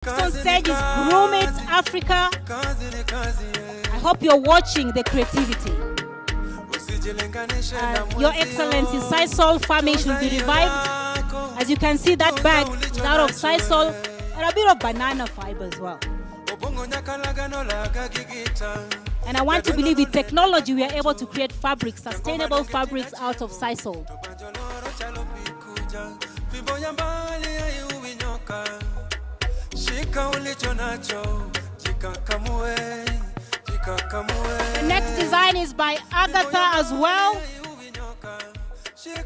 On stage is Groom It Africa. I hope you're watching the creativity. Your Excellency, Sisal farming should be revived. As you can see, that bag is out of Sisal and a bit of banana fiber as well. And I want to believe with technology we are able to create fabrics, sustainable fabrics out of Sisal. The next design is by Agatha as well.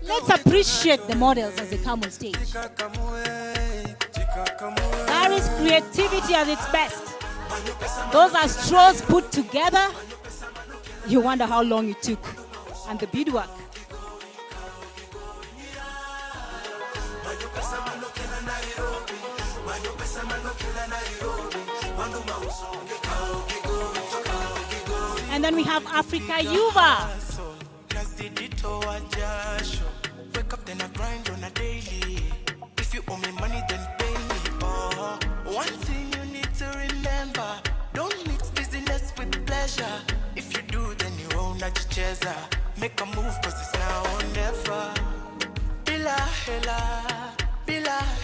Let's appreciate the models as they come on stage. That is creativity at its best. Those are straws put together. You wonder how long it took. And the beadwork. And then we have Africa Yuva. Wake up, then I grind on a daily. If you owe me money, then pay me. Oh, one thing you need to remember: don't mix business with pleasure. If you do, then you own that chaser. Make a move, cause it's now or never. Bila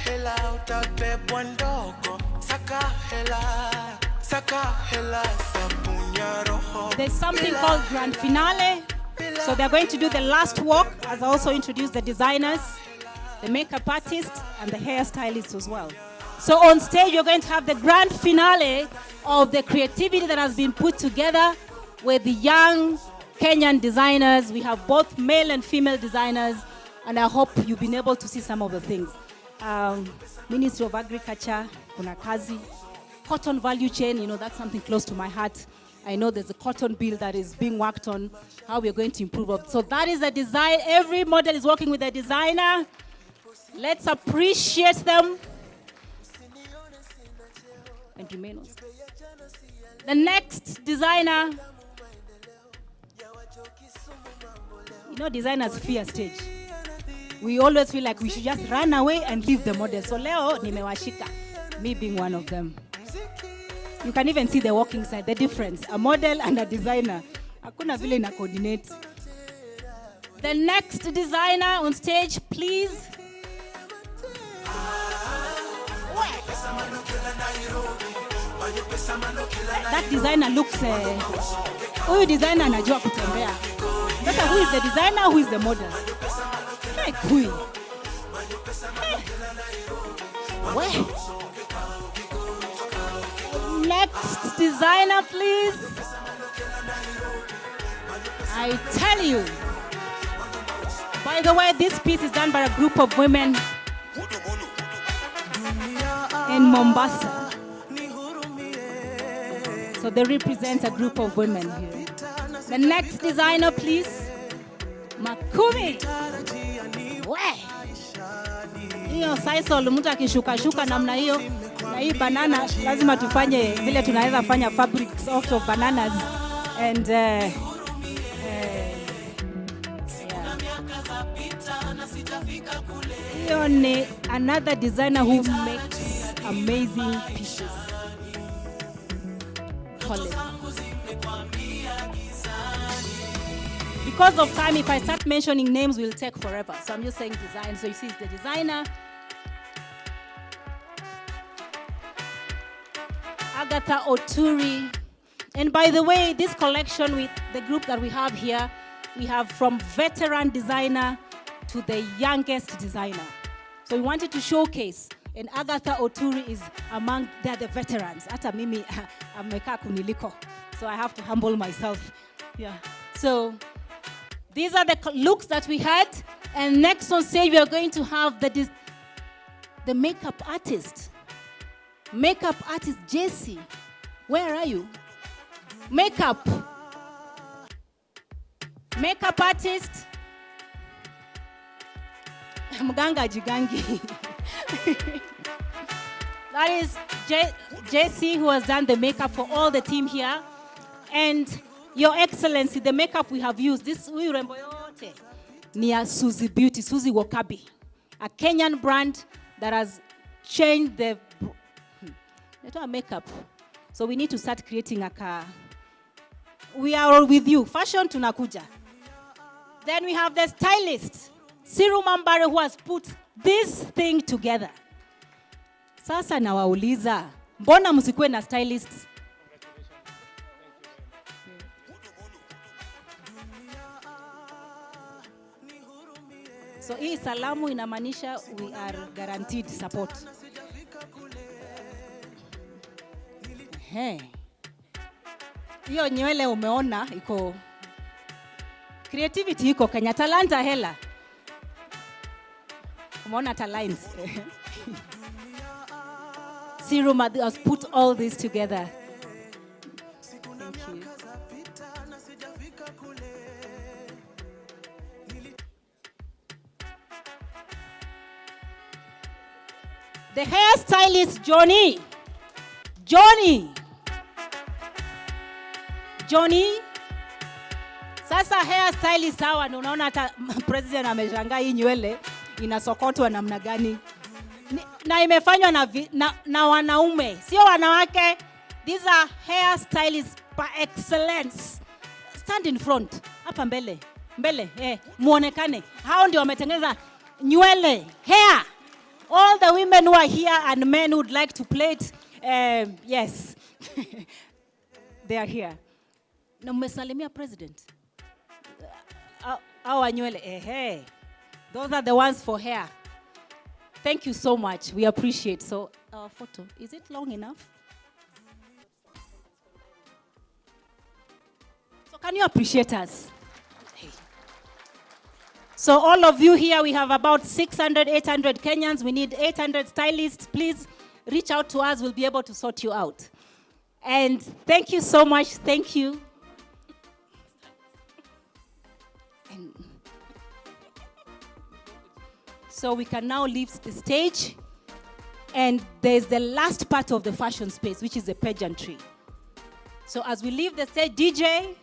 hela, utape bwandogo. Saka hela, sabunya roho. There's something called Grand Finale. So they're going to do the last walk, as I also introduced the designers, the makeup artist, and the hairstylist as well. So on stage, you're going to have the grand finale of the creativity that has been put together with the young Kenyan designers. We have both male and female designers, and I hope you've been able to see some of the things. Ministry of Agriculture, kuna kazi. Cotton value chain, you know, that's something close to my heart. I know there's a cotton bill that is being worked on, how we're going to improve it. So that is a design. Every model is working with a designer. Let's appreciate them. And Jimenos. The next designer, you know, designers fear stage. We always feel like we should just run away and leave the model. So leo nimewashika, me being one of them. You can even see the walking side, the difference. A model and a designer. Hakuna vile na coordinate. The next designer on stage, please. That designer looks... Huyu designer anajua kutembea. Sasa who is the designer, who is the model? Hey, queen. Hey. Next designer, please. I tell you. By the way, this piece is done by a group of women in Mombasa. So they represent a group of women here. The next designer, please. Makumi. Hiyo Sisal mtu akishuka namna hiyo. Na hii banana lazima tufanye vile tunaweza fanya fabrics out of bananas and hiyo ni another designer who makes amazing pieces. Because of time, if I start mentioning names, we'll take forever. So I'm just saying design. So you see, it's the designer. Agatha Oturi. And by the way, this collection with the group that we have here, we have from veteran designer to the youngest designer. So we wanted to showcase, and Agatha Oturi is among the veterans. Ata mimi ameka kuniliko. So I have to humble myself. Yeah. So these are the looks that we had. And next on stage, we are going to have the makeup artist. Makeup artist JC, where are you? Makeup artist Mganga Jigangi. That is JC, who has done the makeup for all the team here. And Your Excellency, the makeup we have used, this urembo yote ni ya Suzy Beauty, Suzy Wakabi, a Kenyan brand that has changed Let makeup. So we need to start creating a car. We are all with you. Fashion tunakuja. Then we have the stylist, Siru Mambare, who has put this thing together. Sasa nawauliza, mbona msikuwe na stylist? So hii salamu inamaanisha we are guaranteed support. Hiyo nywele umeona iko creativity iko Kenya, talanta hela. Umeona talents. Siru has put all this together. Thank you. The hairstylist Johnny. Sasa hairstylist hawa ndio unaona hata president ameshangaa hii nywele inasokotwa namna gani. Na imefanywa na wanaume, sio wanawake. These are hairstylists by excellence. Stand in front. Hapa mbele, muonekane. Hao ndio wametengeneza nywele, hair. All the women who are here and men who would like to plait, yes, they are here. Na mmesalimia president. Our nywele, those are the ones for hair. Thank you so much. We appreciate. So, our photo, is it long enough? So, can you appreciate us? So all of you here, we have about 600, 800 Kenyans. We need 800 stylists. Please reach out to us. We'll be able to sort you out. And thank you so much. Thank you. And so we can now leave the stage. And there's the last part of the fashion space, which is the pageantry. So as we leave the stage, DJ.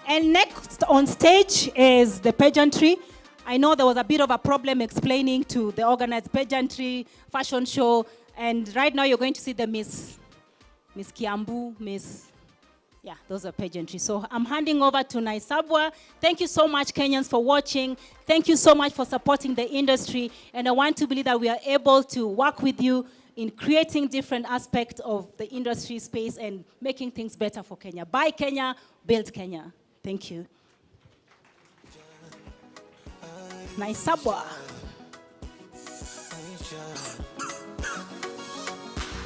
And next on stage is the pageantry. I know there was a bit of a problem explaining to the organized pageantry fashion show. And right now you're going to see the Miss Kiambu, yeah, those are pageantry. So I'm handing over to Naisabwa. Thank you so much, Kenyans, for watching. Thank you so much for supporting the industry. And I want to believe that we are able to work with you in creating different aspects of the industry space and making things better for Kenya. Buy Kenya, build Kenya. Thank you. Naisabwa.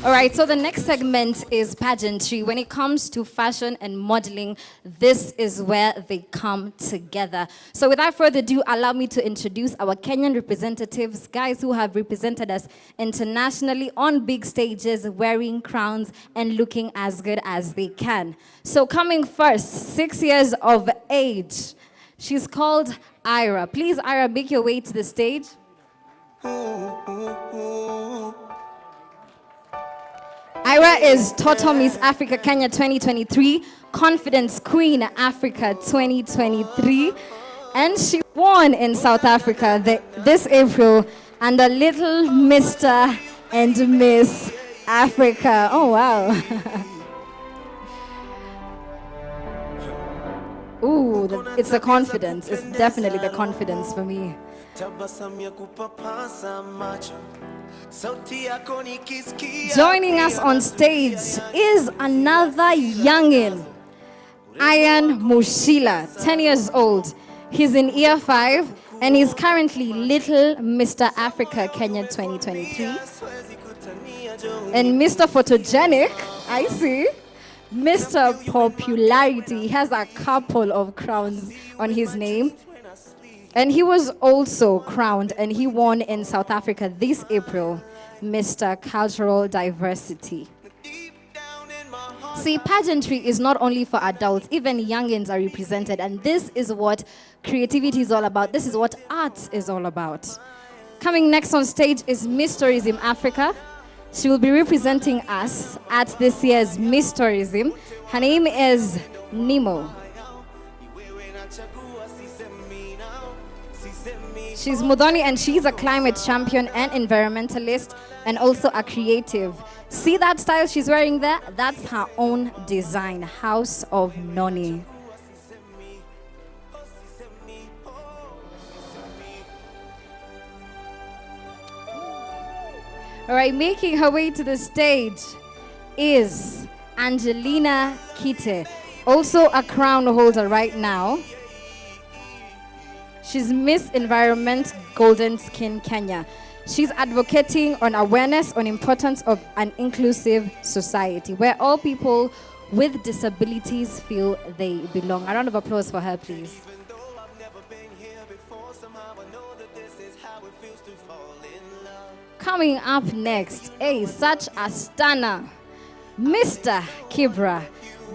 All right, so the next segment is pageantry. When it comes to fashion and modeling, this is where they come together. So without further ado, allow me to introduce our Kenyan representatives, guys who have represented us internationally on big stages, wearing crowns and looking as good as they can. So coming first, 6 years of age. She's called Ira. Please, Ira, make your way to the stage. Ira is Toto Miss Africa Kenya 2023, Confidence Queen Africa 2023, and she won in South Africa this April under Little Mr. and Miss Africa. Oh, wow. Ooh, it's the confidence. It's definitely the confidence for me. Joining us on stage is another youngin, Ian Mushila, 10 years old. He's in year 5 and he's currently Little Mr. Africa Kenya 2023. And Mr. Photogenic, I see. Mr. Popularity, he has a couple of crowns on his name. And he was also crowned and he won in South Africa this April, Mr. Cultural Diversity. See, pageantry is not only for adults, even youngins are represented, and this is what creativity is all about. This is what art is all about. Coming next on stage is Miss Tourism Africa. She will be representing us at this year's Miss Tourism. Her name is Nemo. She's Mudoni and she's a climate champion and environmentalist and also a creative. See that style she's wearing there? That's her own design, House of Noni. All right, making her way to the stage is Angelina Kite, also a crown holder right now. She's Miss Environment Golden Skin Kenya. She's advocating on awareness on importance of an inclusive society where all people with disabilities feel they belong. A round of applause for her, please. Coming up next, such a stunner, Mr. Kibra.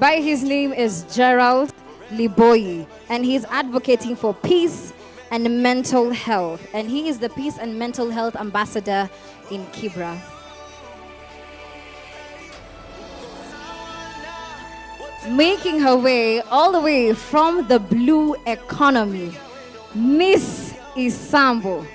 By his name is Gerald Liboyi, and he's advocating for peace and mental health. And he is the Peace and Mental Health Ambassador in Kibra. Making her way all the way from the blue economy, Miss Isambo.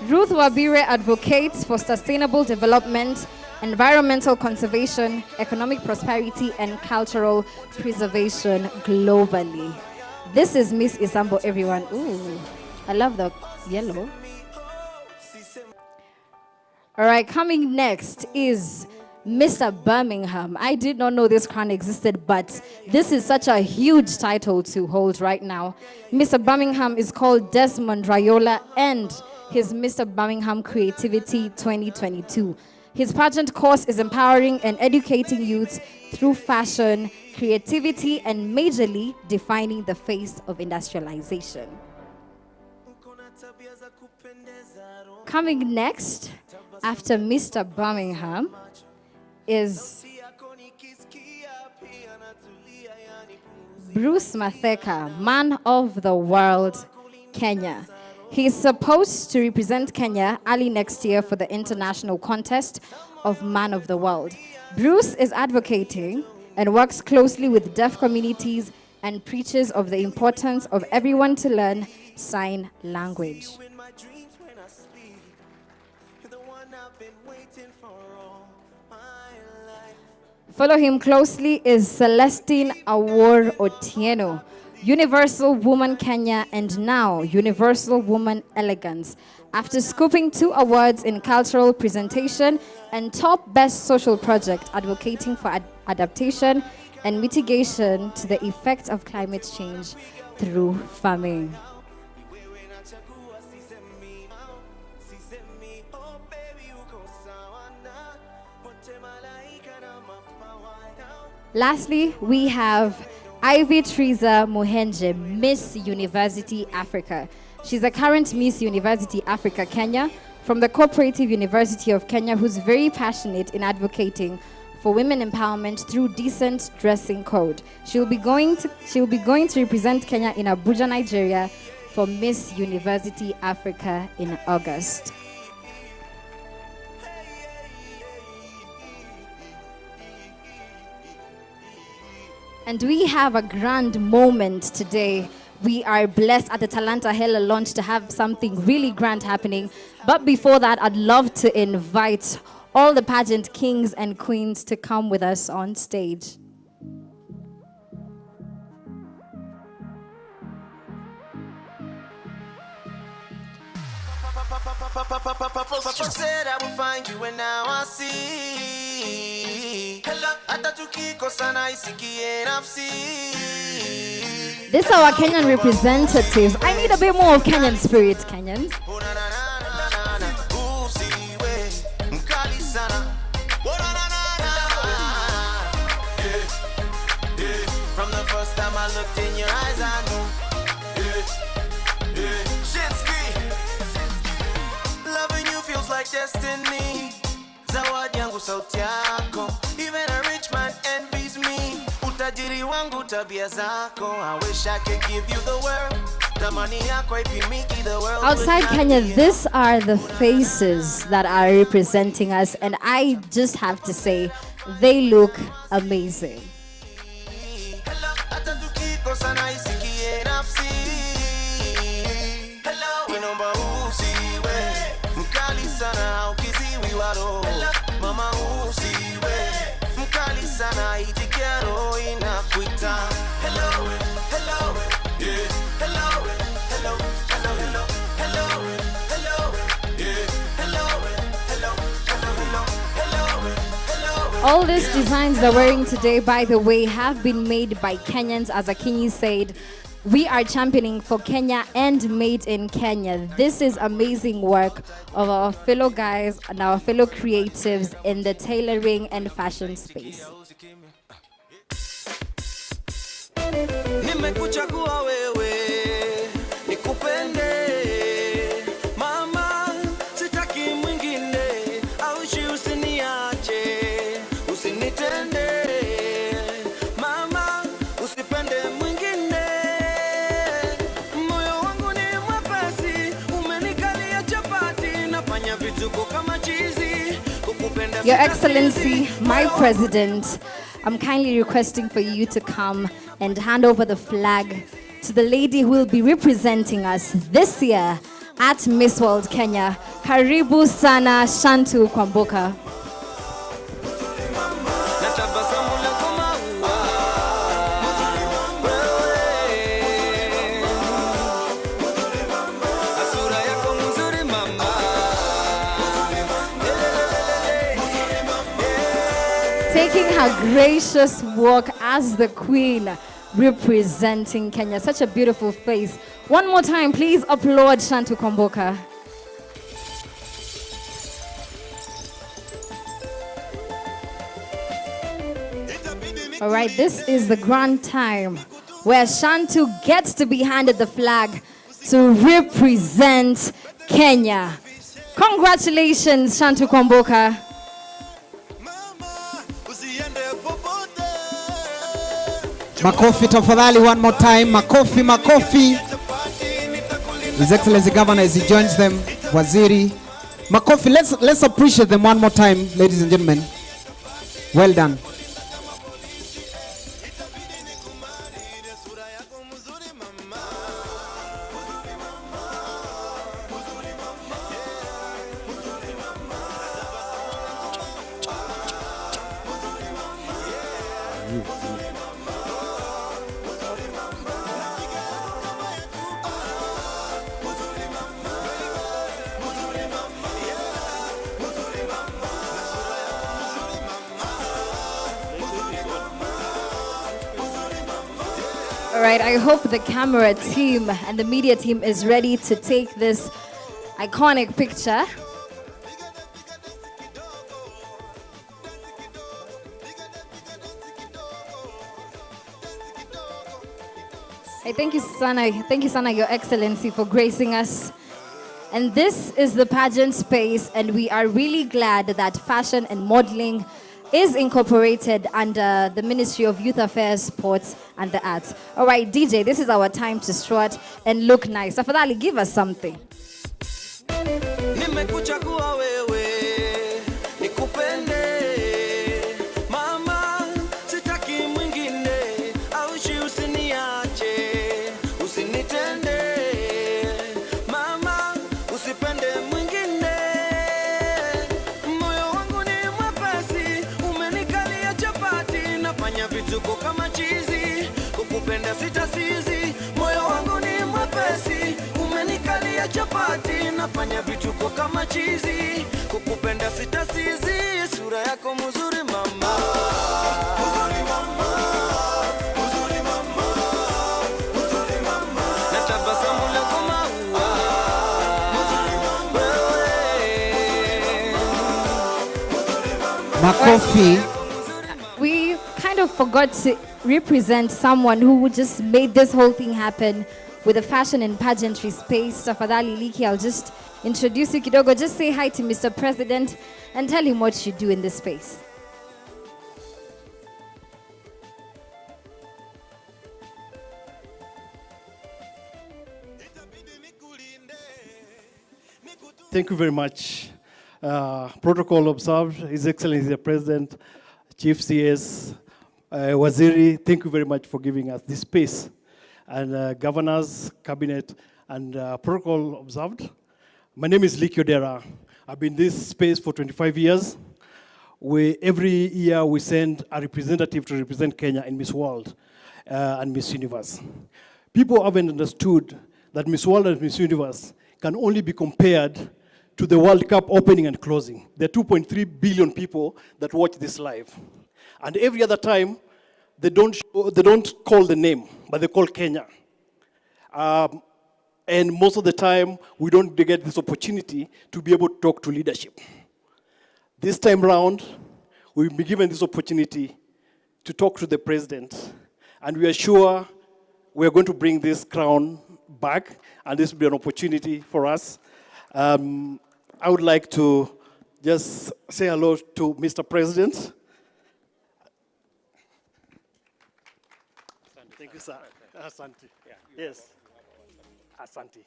Ruth Wabire advocates for sustainable development, environmental conservation, economic prosperity, and cultural preservation globally. This is Miss Isambo, everyone. Ooh, I love the yellow. All right, coming next is Mr. Birmingham. I did not know this crown existed, but this is such a huge title to hold right now. Mr. Birmingham is called Desmond Rayola, and his Mr. Birmingham Creativity 2022. His pageant course is empowering and educating youths through fashion, creativity, and majorly defining the face of industrialization. Coming next, after Mr. Birmingham, is Bruce Matheka, Man of the World, Kenya. He's supposed to represent Kenya early next year for the international contest of Man of the World. Bruce is advocating and works closely with deaf communities and preaches of the importance of everyone to learn sign language. Follow him closely is Celestine Awor Otieno, Universal Woman Kenya, and now Universal Woman Elegance. After scooping 2 awards in cultural presentation and top best social project advocating for adaptation and mitigation to the effects of climate change through farming. Lastly, we have Ivy Teresa Muhenje, Miss University Africa. She's a current Miss University Africa Kenya from the Cooperative University of Kenya, who's very passionate in advocating for women empowerment through decent dressing code. She'll be going to represent Kenya in Abuja, Nigeria for Miss University Africa in August. And we have a grand moment today. We are blessed at the Talanta Hela launch to have something really grand happening. But before that, I'd love to invite all the pageant kings and queens to come with us on stage. Said I will find you and now I see. This is our Kenyan representatives. I need a bit more of Kenyan spirit, Kenyans. From the first time I looked in your eyes, I knew. Loving you feels like destiny. Zawadi yangu sauti yako. Even a rich man envies me. Utajiri wangu tabia zako. I wish I could give you the world. Outside Kenya, these are the faces that are representing us, and I just have to say, they look amazing. All these designs they're wearing today, by the way, have been made by Kenyans. As Akinyi said, we are championing for Kenya and made in Kenya. This is amazing work of our fellow guys and our fellow creatives in the tailoring and fashion space. Nimekuchagua wewe nikupende mama, sitaki mwingine, aushi usiniache, usinitende mama, usipende mwingine, moyo wangu ni mwepesi, umenikalia chapati, nafanya vituko kama chizi, kukupenda. Your Excellency, my President, I'm kindly requesting for you to come and hand over the flag to the lady who will be representing us this year at Miss World Kenya. Karibu sana Shantu Kwamboka. Taking her gracious walk as the Queen representing Kenya. Such a beautiful face. One more time, please applaud Shantu Kwamboka. All right, this is the grand time where Shantu gets to be handed the flag to represent Kenya. Congratulations, Shantu Kwamboka. Makofi tafadhali, one more time. Makofi, makofi. His Excellency Governor as he joins them, Waziri. Makofi, let's appreciate them one more time, ladies and gentlemen. Well done. All right, I hope the camera team and the media team is ready to take this iconic picture. Hey, thank you, Sana, Your Excellency, for gracing us. And this is the pageant space, and we are really glad that fashion and modeling is incorporated under the Ministry of Youth Affairs, Sports, and the Arts. All right, DJ, this is our time to strut and look nice. Afadhali, give us something. Nimekuchagua wewe nikupende mama, sitaki mwingine, aushi usiniache, usinitende mama, usipende mwingine, moyo wangu ni mwepesi, umenikalia chapati, nafanya vituko kama chizi, kukupenda sitasizi, moyo wangu ni mwepesi, umenikalia chapati, nafanya vituko kama chizi, kukupenda sitasizi, sura yako mzuri mama, mzuri mama, mzuri mama, mzuri mama, na tabasamu lako maua, mzuri mama, Makofi. We kind of forgot to represent someone who just made this whole thing happen with the fashion and pageantry space. Tafadhali Liki, I'll just introduce you kidogo. Just say hi to Mr. President and tell him what you do in this space. Thank you very much. Protocol observed. His Excellency the President, Chief CS, Waziri, thank you very much for giving us this space. And governors, cabinet, and protocol observed. My name is Lik Yodera. I've been in this space for 25 years. Every year we send a representative to represent Kenya in Miss World and Miss Universe. People haven't understood that Miss World and Miss Universe can only be compared to the World Cup opening and closing. There are 2.3 billion people that watch this live. And every other time, they don't call the name, but they call Kenya. And most of the time, we don't get this opportunity to be able to talk to leadership. This time round, we've been given this opportunity to talk to the president, and we are sure we are going to bring this crown back, and this will be an opportunity for us. I would like to just say hello to Mr. President. Thank you, sir. Asante. Yes. Asante.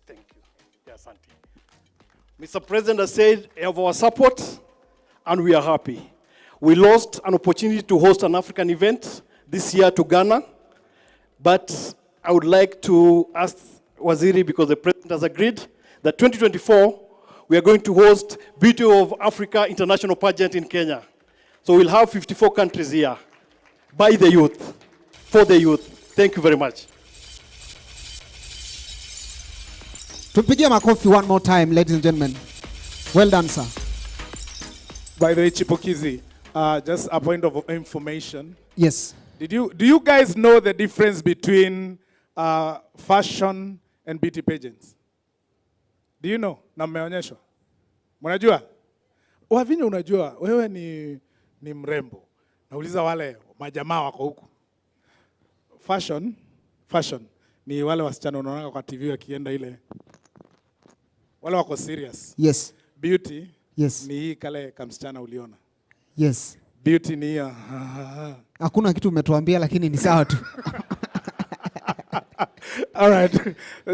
Thank you. Yeah, Asante. Mr. President has said you have our support, and we are happy. We lost an opportunity to host an African event this year to Ghana, but I would like to ask Waziri, because the President has agreed, that 2024, we are going to host Beauty of Africa International Pageant in Kenya. So we'll have 54 countries here, by the youth, for the youth. Thank you very much. Tupigie makofi one more time, ladies and gentlemen. Well done, sir. By the way, Chipukizi, just a point of information. Yes. Do you guys know the difference between fashion and beauty pageants? Do you know? Na mmeonyeshwa? Mnajua? Wavinyo unajua, wewe ni mrembo. Nauliza wale majamaa wako huku. Fashion ni wale wasichana unaona kwa TV wakienda ile. Wale wako serious. Yes. Beauty yes. Ni hii kale kamsichana uliona. Yes. Beauty ni ya. Hakuna kitu umetuambia lakini ni sawa tu. All right,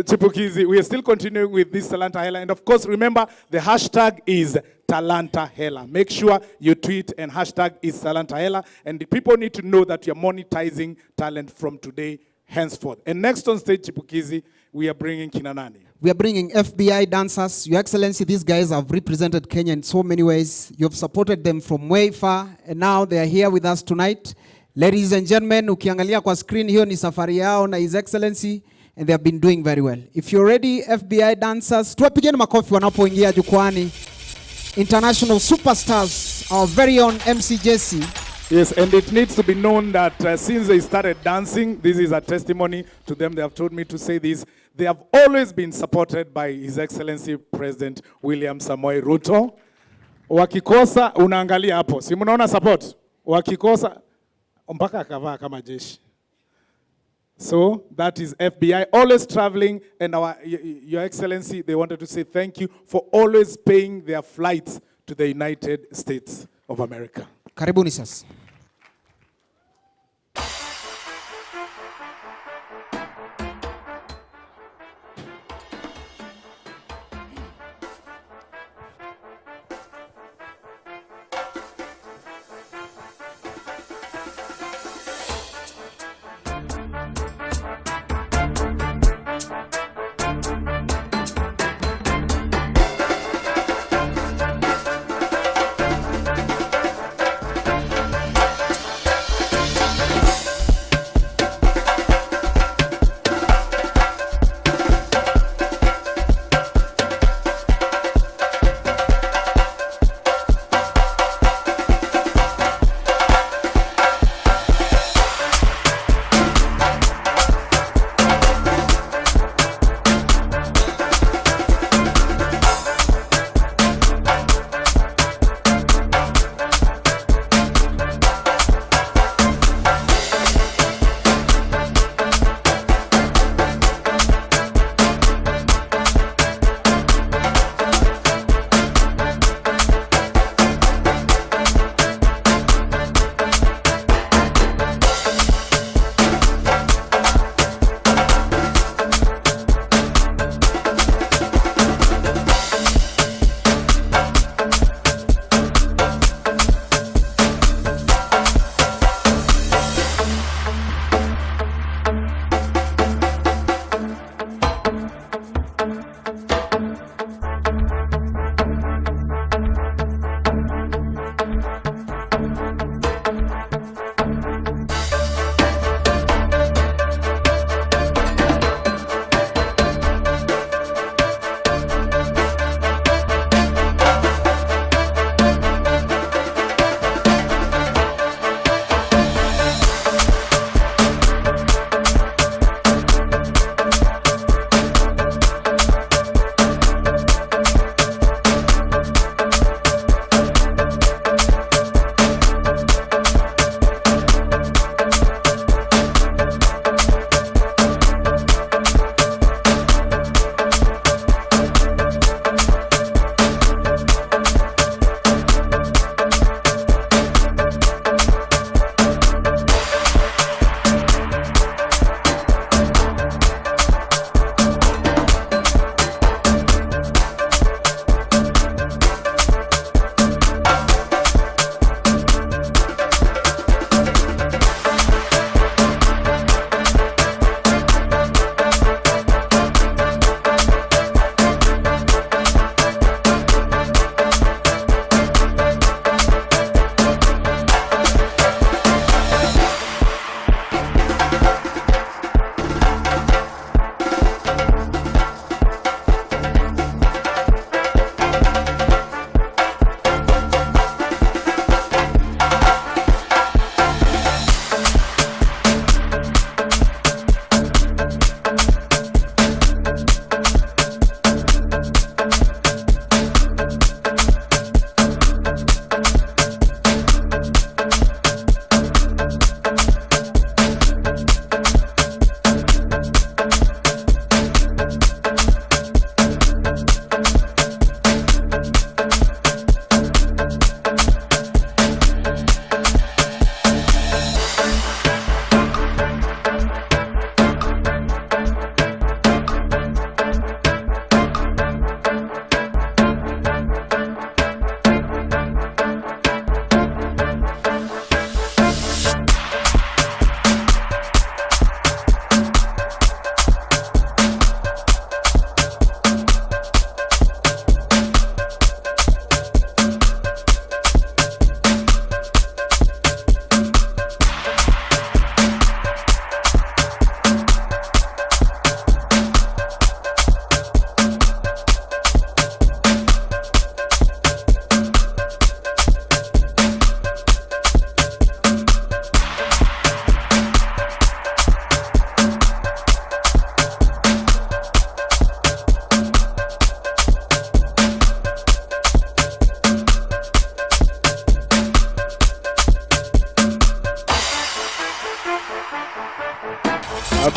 Chipukizi, we are still continuing with this Talanta Hela. And of course, remember, the hashtag is Talanta Hela. Make sure you tweet and hashtag is Talanta Hela. And the people need to know that you're monetizing talent from today henceforth. And next on stage, Chipukizi, we are bringing Kinanani. We are bringing FBI dancers. Your Excellency, these guys have represented Kenya in so many ways. You have supported them from way far, and now they are here with us tonight. Ladies and gentlemen, ukiangalia kwa screen hiyo ni safari yao na His Excellency, and they have been doing very well. If you're ready, FBI dancers, tuwapigeni makofi wanapoingia jukwani. International superstars, our very own MC Jesse. Yes, and it needs to be known that since they started dancing, this is a testimony to them. They have told me to say this. They have always been supported by His Excellency President William Samoei Ruto. Wakikosa, unaangalia hapo. Si mnaona support? Wakikosa, mpaka akavaa kama jeshi. So that is FBI, always traveling, and Your Excellency, they wanted to say thank you for always paying their flights to the United States of America. Karibuni sasa.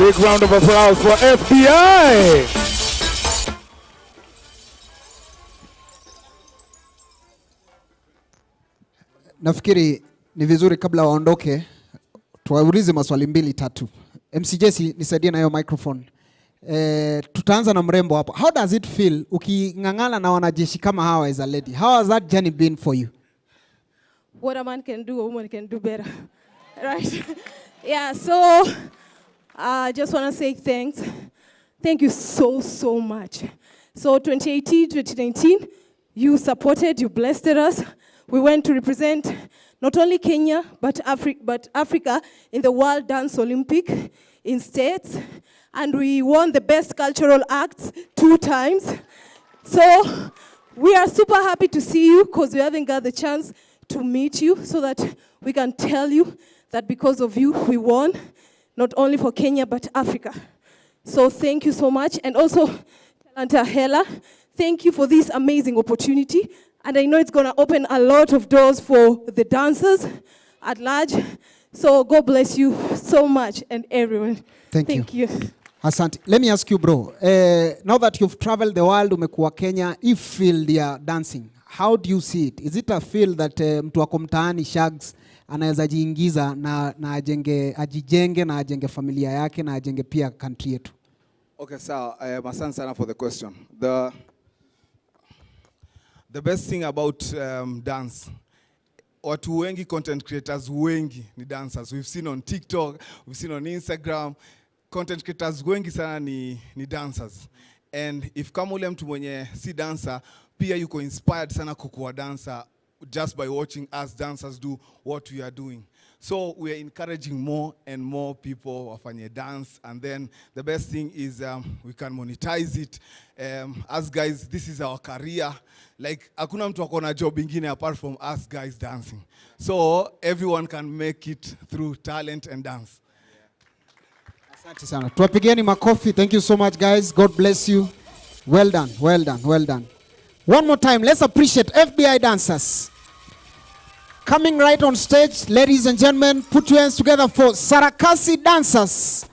Big round of applause for FBI. Nafikiri ni vizuri kabla waondoke tuwaulize maswali mbili tatu. MC Jesse nisaidie na hiyo microphone. Tutaanza na mrembo hapo. How does it feel ukingangana na wanajeshi kama hawa as a lady? How has that journey been for you? What a man can do, a woman can do better. Right? Yeah, so I just want to say thanks. Thank you so much. So 2018, 2019, you supported, you blessed us. We went to represent not only Kenya, but Africa in the World Dance Olympic in states. And we won the best cultural acts 2 times. So we are super happy to see you because we haven't got the chance to meet you so that we can tell you that because of you, we won, not only for Kenya, but Africa. So thank you so much. And also, Talanta Hela, thank you for this amazing opportunity. And I know it's going to open a lot of doors for the dancers at large. So God bless you so much and everyone. Thank you. Asante. Let me ask you, bro. Now that you've traveled the world, umekuwa Kenya, if field ya dancing, how do you see it? Is it a field that mtu wako mtaani Shags anaweza jiingiza na ajijenge na ajenge familia yake na ajenge pia country yetu? Okay, so asante sana for the question. The best thing about dance, watu wengi, content creators wengi ni dancers. We've seen on TikTok, we've seen on Instagram, content creators wengi sana ni dancers. And if kama ule mtu mwenye si dancer, pia yuko inspired sana kukuwa dancer just by watching us dancers do what we are doing. So we are encouraging more and more people wafanye dance, and then the best thing is we can monetize it. Us guys, this is our career. Like hakuna mtu akona job ingine apart from us guys dancing. So everyone can make it through talent and dance. Asante sana. Tuwapigeni makofi. Thank you so much, guys. God bless you. Well done, well done, well done. One more time, let's appreciate FBI dancers. Coming right on stage, ladies and gentlemen, put your hands together for Sarakasi dancers.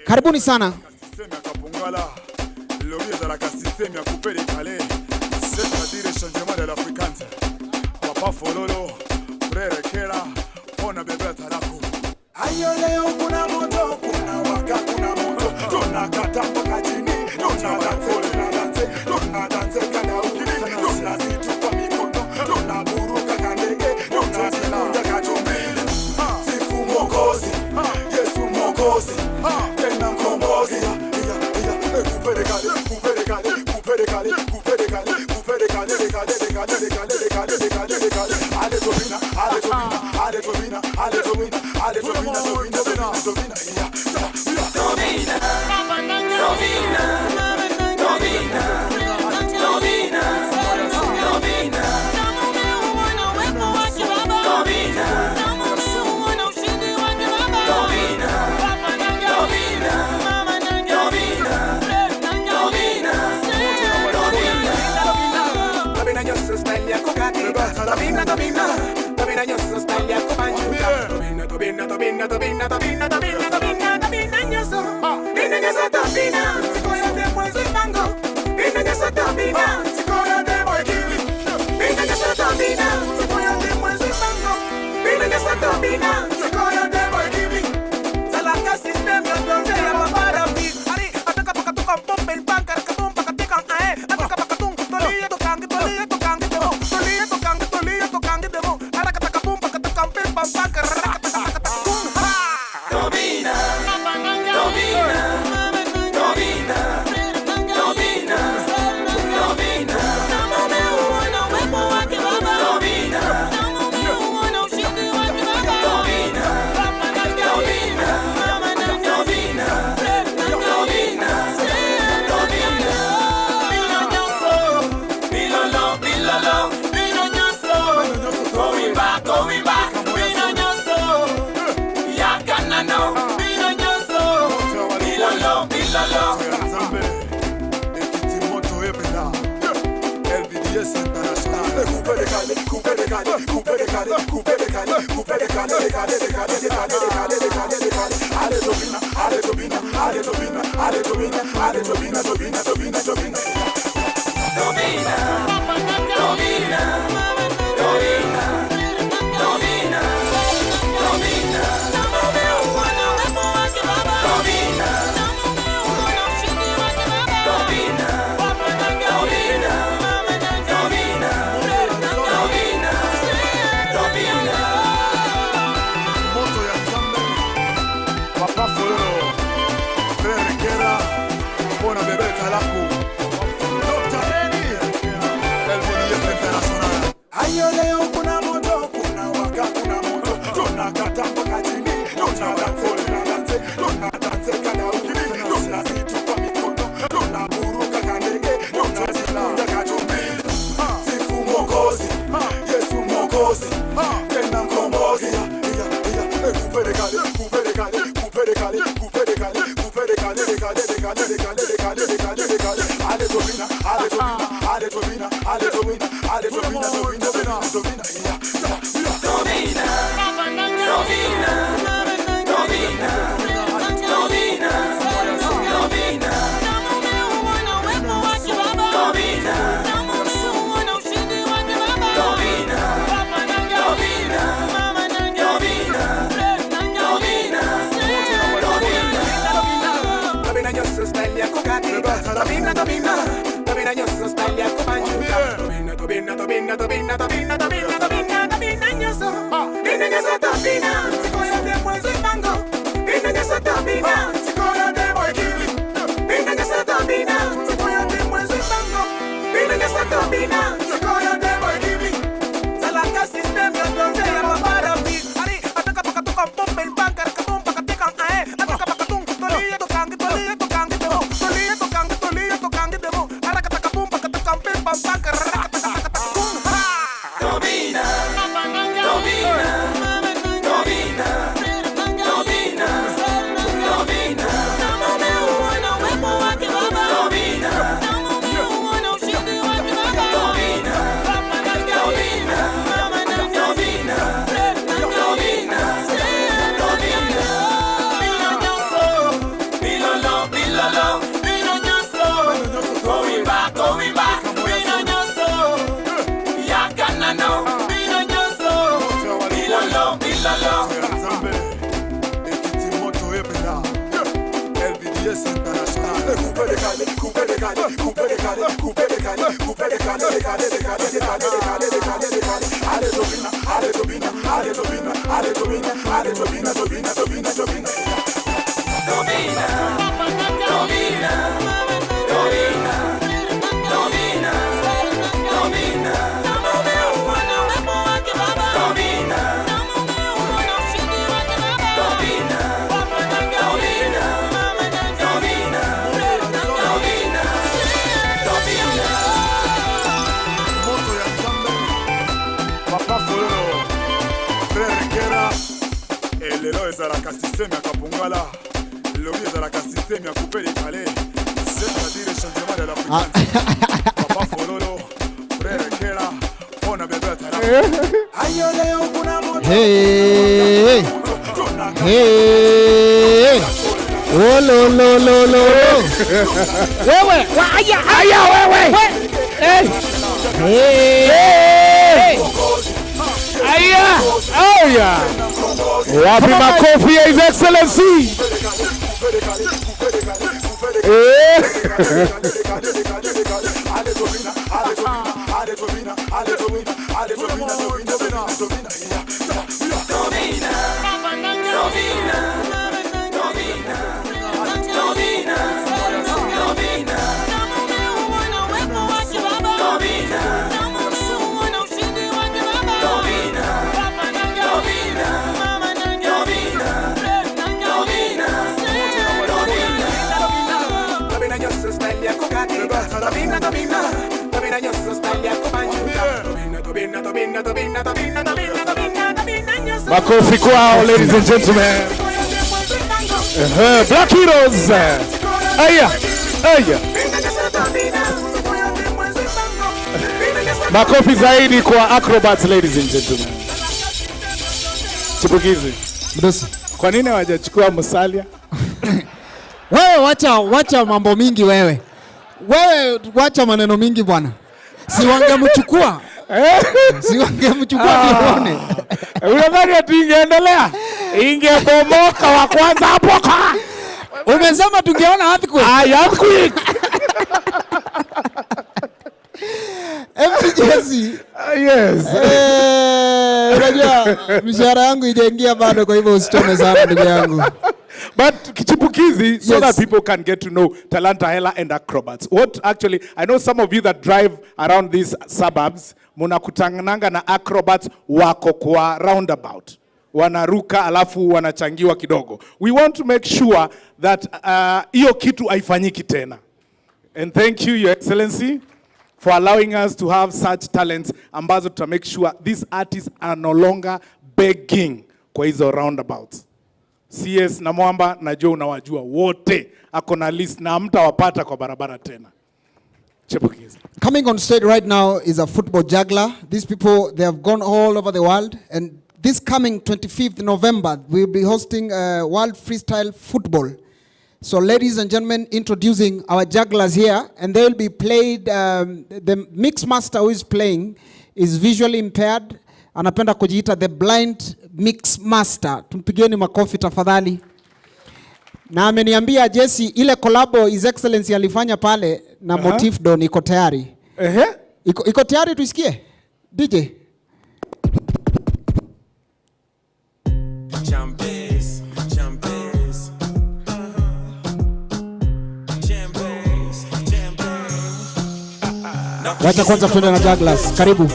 Karibuni sana. Allez, Wapi makofi ya His Excellency. Makofi kwao, ladies and gentlemen. Black Heroes. Aya, aya. Makofi zaidi kwa acrobats, ladies and gentlemen. Chipukizi. Mdosi. Kwa nini hawajachukua Musalia? Wewe wacha mambo mingi wewe. Wewe wacha maneno mingi bwana. Si wangemchukua. Si wangemchukua tuone. Unadhani ati ingeendelea? Ingebomoka wa kwanza hapo. Umesema tungeona earthquake. Earthquake. MPJC. Yes. Unajua mshahara yangu ijaingia bado, kwa hivyo usichome sana ndugu yangu. But kichipukizi, so Yes. that people can get to know Talanta Hela and acrobats. What actually, I know some of you that drive around these suburbs, munakutangananga na acrobats wako kwa roundabout. Wanaruka alafu wanachangiwa kidogo. We want to make sure that hiyo kitu haifanyiki tena. And thank you, Your Excellency, for allowing us to have such talents ambazo to make sure these artists are no longer begging kwa hizo roundabouts. CS na Mwamba najua unawajua wote, ako na list na mtawapata kwa barabara tena. Chepukizi. Coming on stage right now is a football juggler. These people, they have gone all over the world, and this coming 25th November, we'll be hosting World Freestyle Football. So ladies and gentlemen, introducing our jugglers here, and they will be played, the mix master who is playing is visually impaired. Anapenda kujiita the blind mix master. Tumpigieni makofi tafadhali. Na ameniambia Jesse, ile collabo His Excellency alifanya pale na Motif Don iko tayari. Iko tayari tuisikie? DJ. Wacha kwanza tuende na jugglers. Karibu.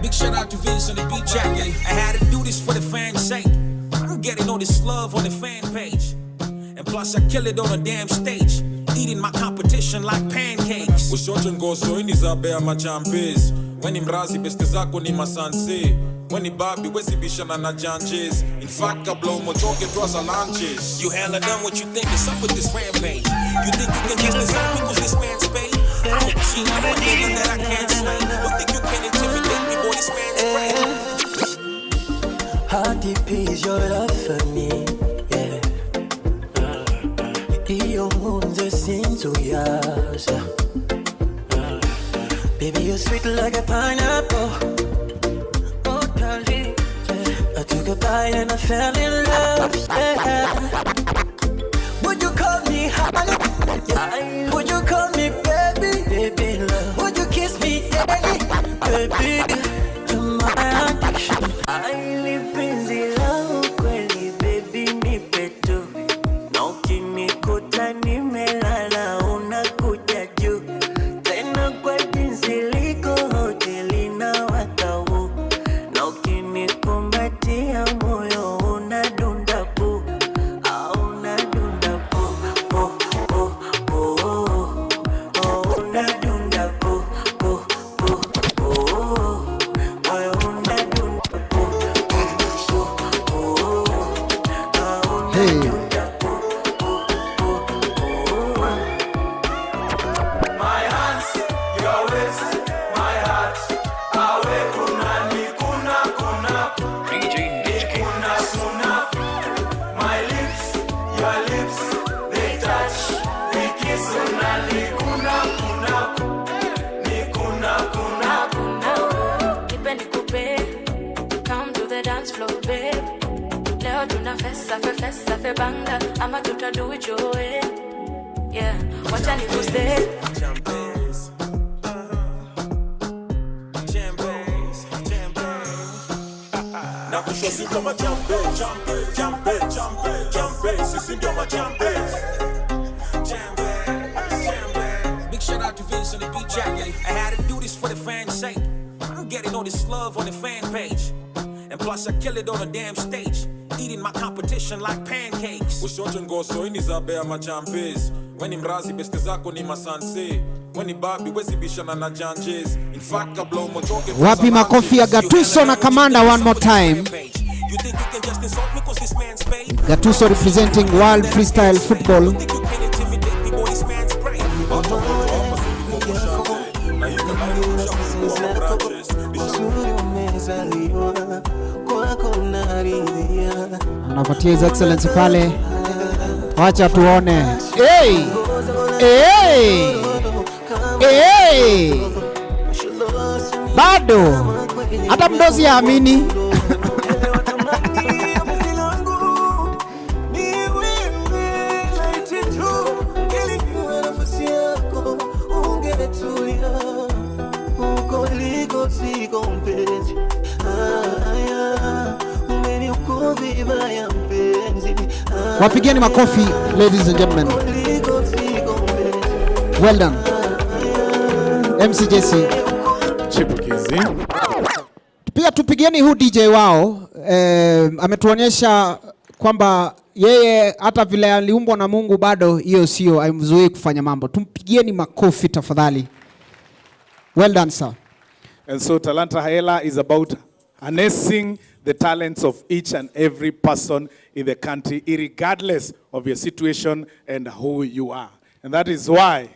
Big shout out to Vince on the beat track. I had to do this for the fans' sake. I'm getting all this love on the fan page. And plus I kill it on a damn stage. Eating my competition like pancakes. Ushocho ngoso ini zabea machampes. Weni mrazi beste zako ni masanse. Weni babi wezi bishana na janjes. In fact kablo mochoke twaza lunches. You hella done what you think is up with this rampage. You think you can just insult me cause this man's paid? I'm a machine, I'm a nigga that I can't slay. Don't think you can intimidate me, boy, this man's brave. How deep is your love for me? Yeah. Iyo munze sinzuyaza. Baby, you're sweet like a pineapple. Oh, darling, yeah. I took a bite and I fell in love. Yeah. Would you call me honey? Yeah. Would you call me baby? Baby, love. Would you kiss me daddy? Baby, you're my addiction. I live in the love, kweli, baby, nipe tu. Na ukinikuta nimelala unakuja juu. Tena kwa jinsi liko hoteli na watau. Na ukinikumbatia moyo unadunda pu. Unadunda pu, pu, pu, pu. Unadunda pu, pu, pu, pu. Moyo unadunda pu, pu, pu, pu. Hey. My hands, your waist, my heart. Awe kuna ni kuna. My lips, your lips, they touch. We kiss una ni kuna. Nipe nikupe, come to the dance floor, babe. Leo tuna festa fe banga, ama tuta do it your way. Yeah, wacha nikuse. Champes. Na kusho si kama champe. Sisi ndio machampes. Big shout out to Vince on the beat track. I had to do this for the fans' sake. I'm getting all this love on the fan page. And plus I kill it on a damn stage. Eating my competition like pancakes. Ushocho ngoso ini zabea machampes. Weni mrazi beste zako ni masanse. Weni babi wezi bishana na janjes. In fact kablo mochoke Wapi makofi ya Gatuso na Kamanda one more time. You think you can just insult me cause this man's paid? Gatuso representing World Freestyle Football. You think you can intimidate me, boy, this man's brave. Uzuri umezaliwa Anapatia His Excellency pale. Wacha tuone. Hey! Hey! Hey! Bado. Hata mdozi haamini. Wapigeni makofi, ladies and gentlemen. Well done. MCJC. Chipukizi. Pia tupigeni huu DJ wao. Ametuonyesha kwamba yeye hata vile aliumbwa na Mungu bado hiyo sio haimzuii kufanya mambo. Tumpigieni makofi tafadhali. Well done, sir. And so Talanta Hela is about harnessing the talents of each and every person in the country, regardless of your situation and who you are. And that is why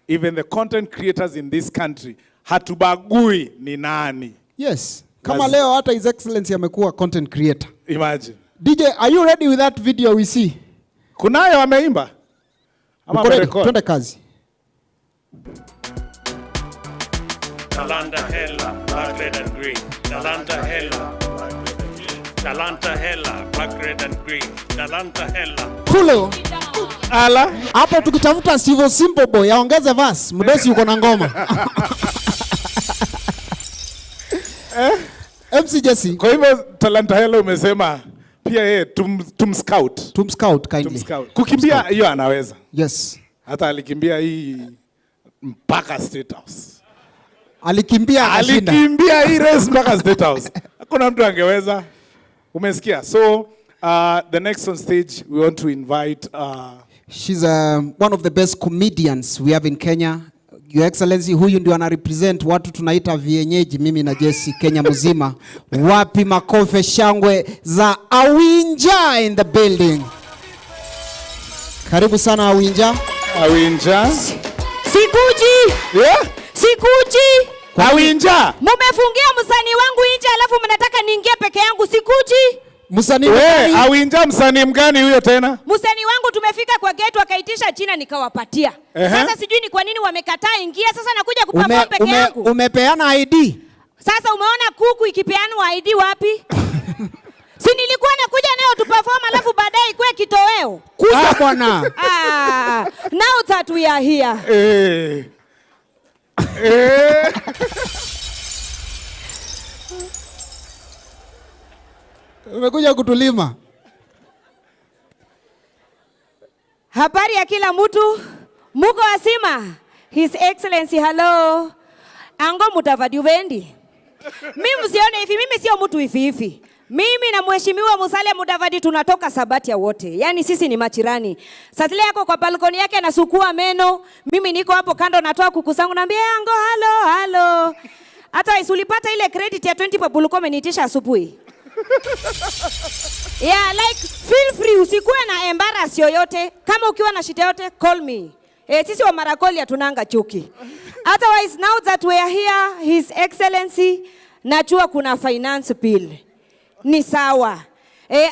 even the content creators in this country, hatubagui ni nani. Yes. Kama leo hata His Excellency amekuwa content creator. Imagine. DJ, are you ready with that video we see? Kunayo ameimba? Ama amerekodi? Twende kazi. Talanta Hela, black, red and green. Talanta Hela. Talanta Hela, black, red and green. Talanta Hela. Fulo. Ala. Hapo tukitafuta Steve Simple Boy aongeze verse, mdosi uko na ngoma. MC Jesse. Kwa hivyo Talanta Hela umesema pia yeye tumscout. Tumscout kindly. Tumscout. Kukimbia hiyo anaweza. Yes. Hata alikimbia hii mpaka State House. Alikimbia akashinda. Alikimbia hii race mpaka State House. Hakuna mtu angeweza. Umesikia? So the next on stage we want to invite she's one of the best comedians we have in Kenya. Your Excellency, huyu ndio ana represent watu tunaita vienyeji, mimi na Jesse Kenya mzima. Wapi makofi shangwe za Awinja in the building. Karibu sana Awinja. Awinja. Sikuji. Yeah? Sikuji. Awinja. Mumefungia msanii wangu nje alafu mnataka niingie peke yangu. Sikuji. Msanii mgani? Awinja msanii mgani huyo tena? Msanii wangu tumefika kwa gate wakaitisha jina nikawapatia. Sasa sijui ni kwa nini wamekataa ingia. Sasa nakuja kuperform peke yangu. Umepeana ID? Sasa umeona kuku ikipeanwa ID wapi? Si nilikuwa nakuja nayo tu perform alafu baadaye ikue kitoweo. Kuja bwana. Now that we are here. Umekuja kutulima. Habari ya kila mtu. Muko wasima. His Excellency, hello. Ango mutavadi uvendi. Mimi msione hivi, mimi sio mtu hivi. Mimi na mheshimiwa Musalia Mudavadi tunatoka Sabatia wote. Yaani sisi ni machirani. Satile yako kwa balkoni yake anasukua meno. Mimi niko hapo kando natoa kuku zangu naambia Ango hello. Hata isulipata ile credit ya 20 papo ulikuwa umeniitisha asubuhi. Yeah, like feel free, usikuwe na embarrass yoyote. Kama ukiwa na shida yote call me. Sisi wa Marakoli hatunanga chuki. Otherwise now that we are here, His Excellency, najua kuna finance bill. Ni sawa.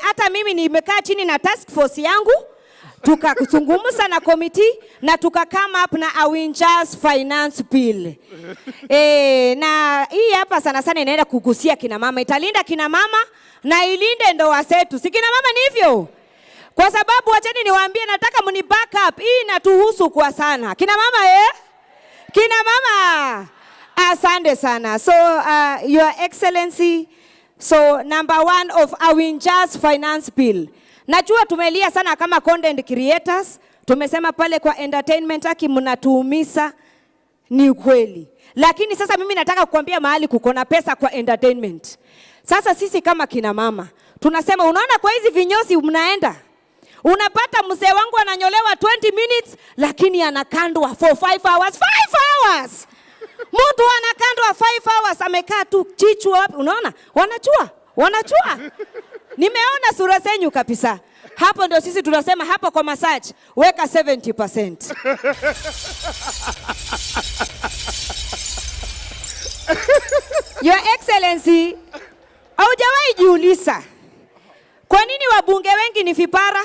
Hata mimi nimekaa chini na task force yangu, tukazungumza na committee na tuka come up na Awinja's finance bill. Na hii hapa sana sana inaenda kugusia kina mama, italinda kina mama na ilinde ndoa zetu. Si kina mama ni hivyo? Kwa sababu wacheni niwaambie, nataka mni back up. Hii inatuhusu kwa sana. Kina mama Kina mama. Asante sana. So Your Excellency, so number 1 of Awinja's finance bill. Najua tumelia sana kama content creators. Tumesema pale kwa entertainment haki mnatuumisa, ni kweli. Lakini sasa mimi nataka kukuambia mahali kuko na pesa kwa entertainment. Sasa sisi kama kina mama tunasema, unaona kwa hizi vinyosi mnaenda, unapata mzee wangu ananyolewa 20 minutes lakini anakandwa for 5 hours. 5 hours! Mtu anakandwa 5 hours amekaa tu chichwa, unaona? Wanachua. Nimeona sura zenyu kabisa. Hapo ndio sisi tunasema hapo kwa massage weka 70%. Your Excellency, haujawahi jiuliza Kwa nini wabunge wengi ni vipara?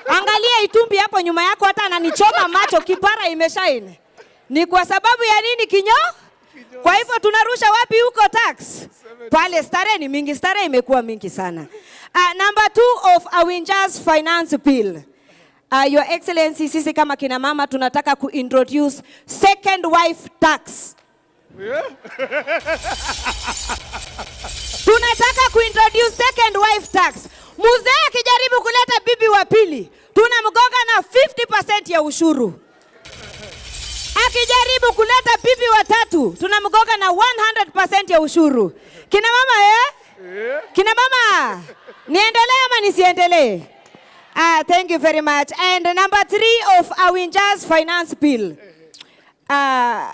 Angalia Itumbi hapo nyuma yako, hata ananichoma macho, kipara imeshaini. Ni kwa sababu ya nini kinyo? Kwa hivyo tunarusha wapi huko tax? Pale starehe ni mingi, starehe imekuwa mingi sana. Number 2 of Awinja's finance bill. Your Excellency, sisi kama kina mama tunataka kuintroduce second wife tax. Tunataka kuintroduce second wife tax. Mzee akijaribu kuleta bibi wa pili, tunamgonga na 50% ya ushuru. Akijaribu kuleta bibi wa tatu, tunamgonga na 100% ya ushuru. Kina mama Kina mama, niendelee ama nisiendelee? Thank you very much. And number 3 of Awinja's finance bill.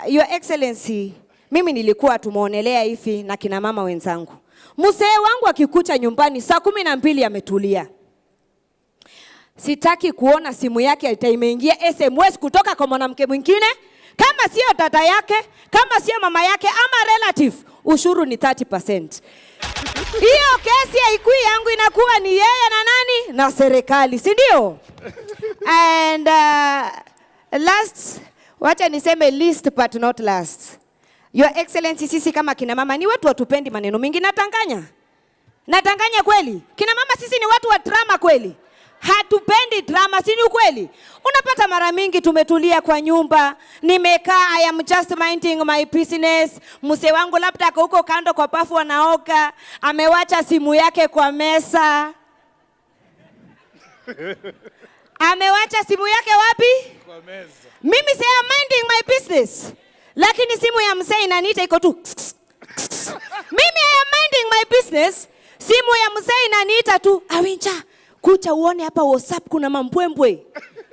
Your Excellency, mimi nilikuwa tumeonelea hivi na kina mama wenzangu. Mzee wangu akikucha nyumbani saa 12 ametulia. Sitaki kuona simu yake imeingia SMS kutoka kwa mwanamke mwingine, kama sio tata yake, kama sio mama yake ama relative, ushuru ni 30%. Hiyo kesi haikui yangu, inakuwa ni yeye na nani? Na serikali, si ndio? And last, wacha niseme least but not last. Your Excellency, sisi kama kina mama ni watu watupendi maneno mingi. Natanganya kweli? Kina mama sisi ni watu wa drama kweli? Hatupendi drama, si ni ukweli? Unapata mara mingi tumetulia kwa nyumba, nimekaa, I am just minding my business. Mzee wangu labda ako huko kando kwa pafu anaoga, amewacha simu yake kwa mesa. Amewacha simu yake wapi? Kwa mesa. Mimi say I'm minding my business, lakini simu ya mzee inaniita iko tu. Mimi I am minding my business, simu ya mzee inaniita tu, Awinja, kuja uone hapa WhatsApp kuna mambwembwe.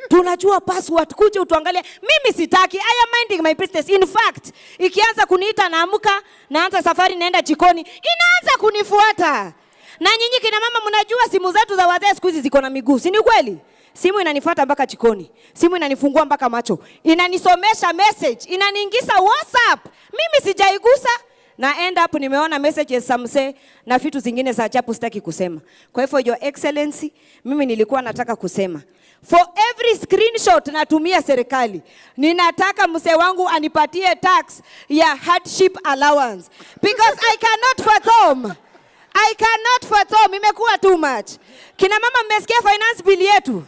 Tunajua password, kuja utuangalie. Mimi sitaki, I am minding my business. In fact, ikianza kuniita naamka, naanza safari naenda jikoni, inaanza kunifuata. Na nyinyi kina mama mnajua simu zetu za wazee siku hizi ziko na miguu, si ni kweli? Simu inanifuata mpaka jikoni. Simu inanifungua mpaka macho. Inanisomesha message, inaniingiza WhatsApp. Mimi sijaigusa. Na end up nimeona messages samse na vitu zingine za ajabu sitaki kusema. Kwa hivyo Your Excellency, mimi nilikuwa nataka kusema, for every screenshot natumia serikali, ninataka mzee wangu anipatie tax ya hardship allowance, because I cannot fathom. Imekuwa too much. Kina mama mmesikia finance bill yetu?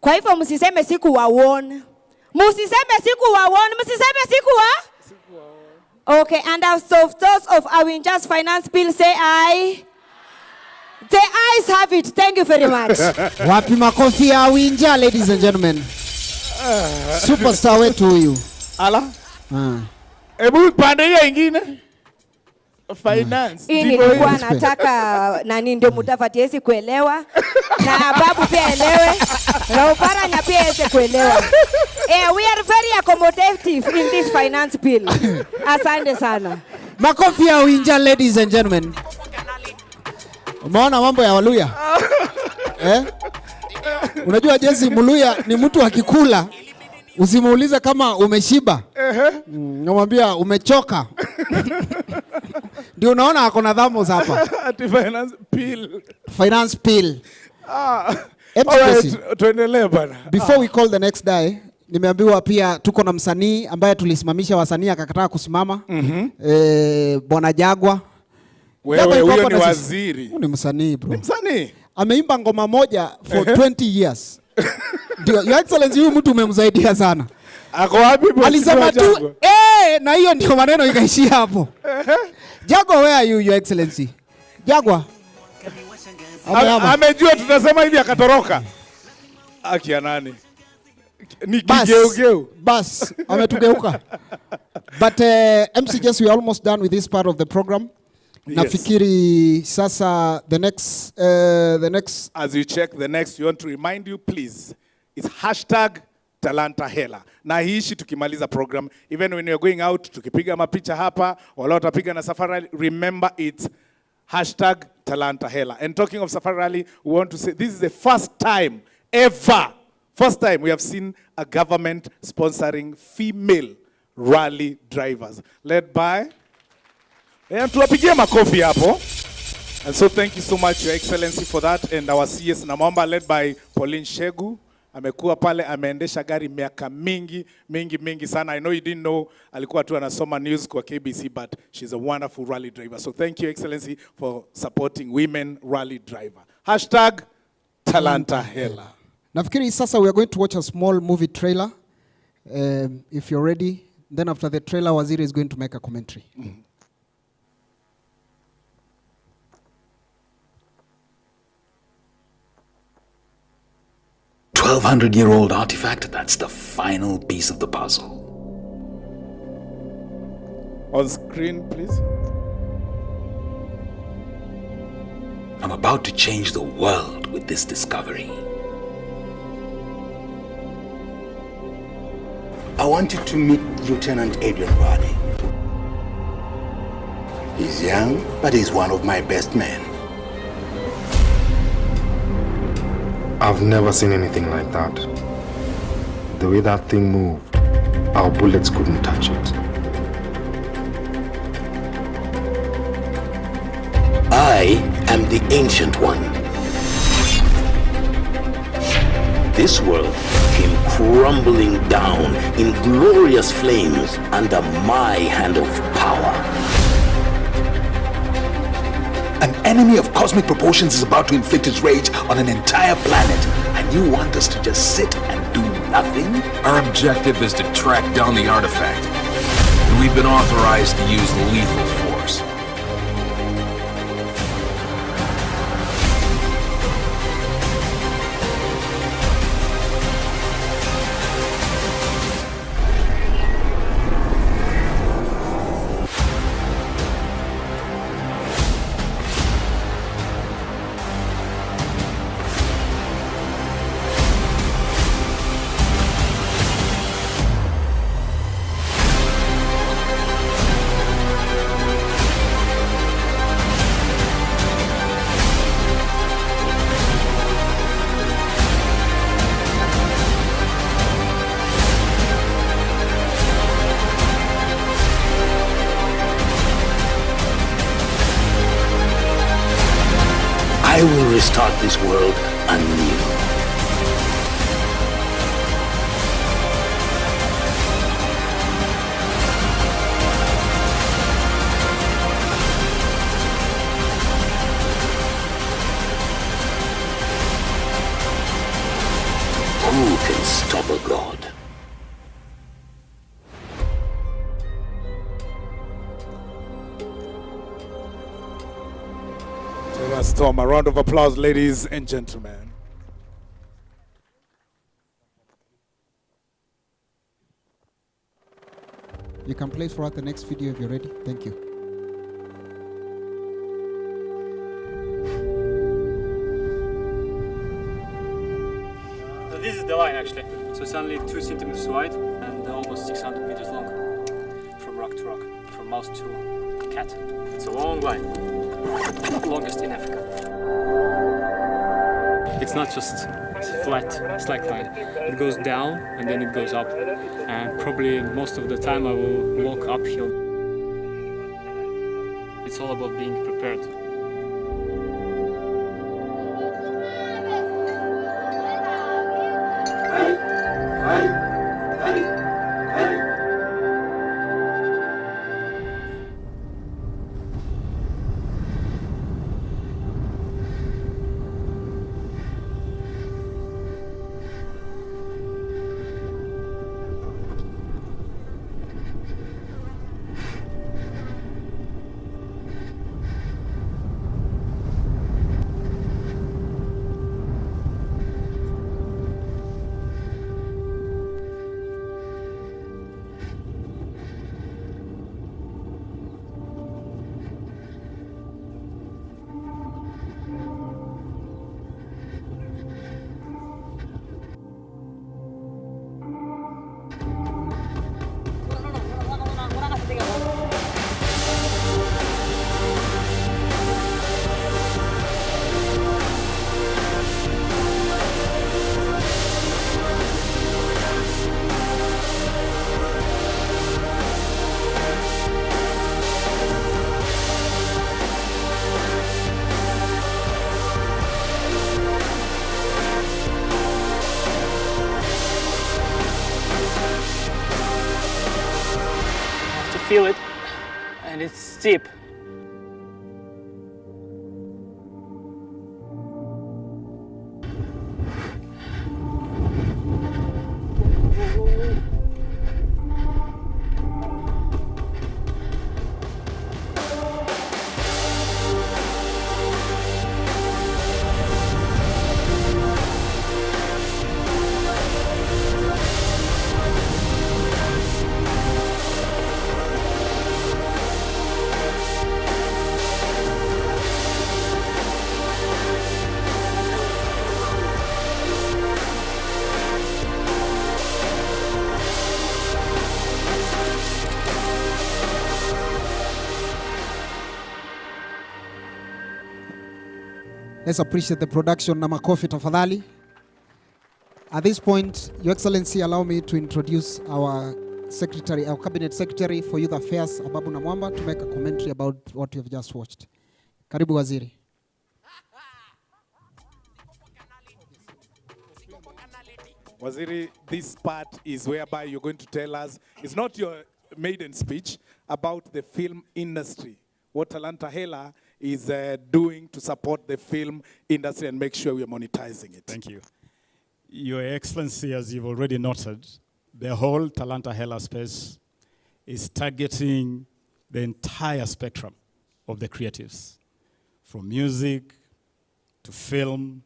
Kwa hivyo msiseme siku wa warn. Msiseme siku wa Okay, and as of those of Awinja's finance bill, say aye. The ayes have it. Thank you very much. Wapi makofi ya Awinja, ladies and gentlemen. Superstar wetu huyu. Ala? Ebu pande hiyo ingine. Finance. Hii nilikuwa nataka nani ndio mutafatiesi kuelewa. Na babu pia elewe. Na Oparanya pia ese kuelewa. We are very accommodative in this finance bill. Asante sana. Makofi ya Awinja, ladies and gentlemen. Umeona mambo ya Waluya? Unajua Jesse, Mluya ni mtu akikula usimuulize kama umeshiba. Namwambia umechoka. Ndio unaona ako na dhamos hapa. Finance bill. Tuendelee bana. Before we call the next guy, nimeambiwa pia tuko na msanii ambaye tulisimamisha wasanii akakataa kusimama. Bwana Jagwa. Wewe huyo ni waziri. Ni msanii bro. Ni msanii. Ameimba ngoma moja for 20 years. Ndio, Your Excellency, huyu mtu umemsaidia sana. Ako wapi bro? Alisema tu na hiyo ndio maneno ikaishia hapo. Jagwa, where are you, Your Excellency? Jagwa. Amejua tutasema hivi akatoroka. Akia nani? Ni kigeugeu. Bas, ametugeuka. But MC Jess, we are almost done with this part of the program. Yes. Nafikiri sasa the next as you check the next, you want to remind you please, it's #TalantAHela. Na hiishi tukimaliza program, even when you're going out, tukipiga mapicha hapa, wala utapiga na Safari Rally, remember it's #TalantAHela. And talking of Safari Rally, we want to say this is the first time we have seen a government sponsoring female rally drivers led by tuwapigie makofi hapo. And so thank you so much, Your Excellency, for that. And our CS Namamba, led by Pauline Shegu, amekuwa pale, ameendesha gari miaka mingi sana. I know you didn't know, alikuwa tu anasoma news kwa KBC, but she's a wonderful rally driver. So thank you, Excellency, for supporting women rally driver. Hashtag Talanta Hela. Nafikiri sasa we are going to watch a small movie trailer. If you're ready, then after the trailer, Waziri is going to make a commentary. 1,200-year-old artifact, that's the final piece of the puzzle. On screen, please. I'm about to change the world with this discovery. I want you to meet Lieutenant Adrian Vardy. He's young, but he's one of my best men. I've never seen anything like that. The way that thing moved, our bullets couldn't touch it. I am the Ancient One. This world came crumbling down in glorious flames under my hand of power. An enemy of cosmic proportions is about to inflict its rage on an entire planet, and you want us to just sit and do nothing? Our objective is to track down the artifact, and we've been authorized to use lethal force. I will restart this world anew. Who can stop a god? Storm, a round of applause, ladies and gentlemen. You can play for us the next video if you're ready. Thank you. So this is the line actually. So it's only 2 centimeters wide and almost 600 meters long from rock to rock, from mouse to cat. It's a long line, longest in Africa. It's not just flat, slack line. It goes down and then it goes up. And probably most of the time I will walk uphill. It's all about being prepared. feel it, and it's steep. Let's appreciate the production na makofi tafadhali. At this point, Your Excellency, allow me to introduce our secretary, our cabinet secretary for youth affairs, Ababu Namwamba, to make a commentary about what you have just watched. Karibu Waziri. Waziri, this part is whereby you're going to tell us, it's not your maiden speech, about the film industry. What Talanta Hela is doing to support the film industry and make sure we are monetizing it. Thank you. Your Excellency, as you've already noted, the whole Talanta Hela space is targeting the entire spectrum of the creatives, from music to film,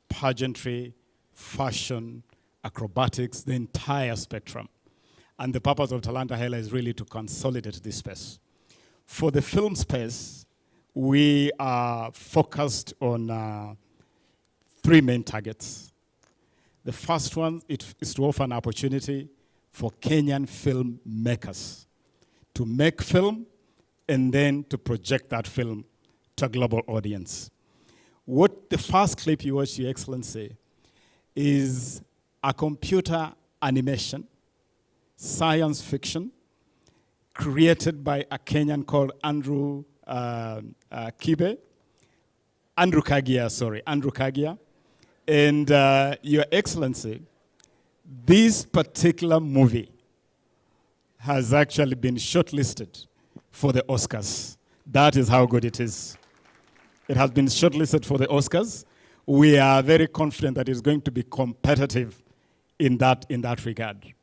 pageantry, fashion, acrobatics, the entire spectrum. And the purpose of Talanta Hela is really to consolidate this space. For the film space, we are focused on 3 main targets. The first one is to offer an opportunity for Kenyan filmmakers to make film and then to project that film to a global audience. What the first clip you watched, Your Excellency, is a computer animation, science fiction, created by a Kenyan called Andrew Kagia. And Your Excellency, this particular movie has actually been shortlisted for the Oscars. That is how good it is. It has been shortlisted for the Oscars. We are very confident that it's going to be competitive in that regard.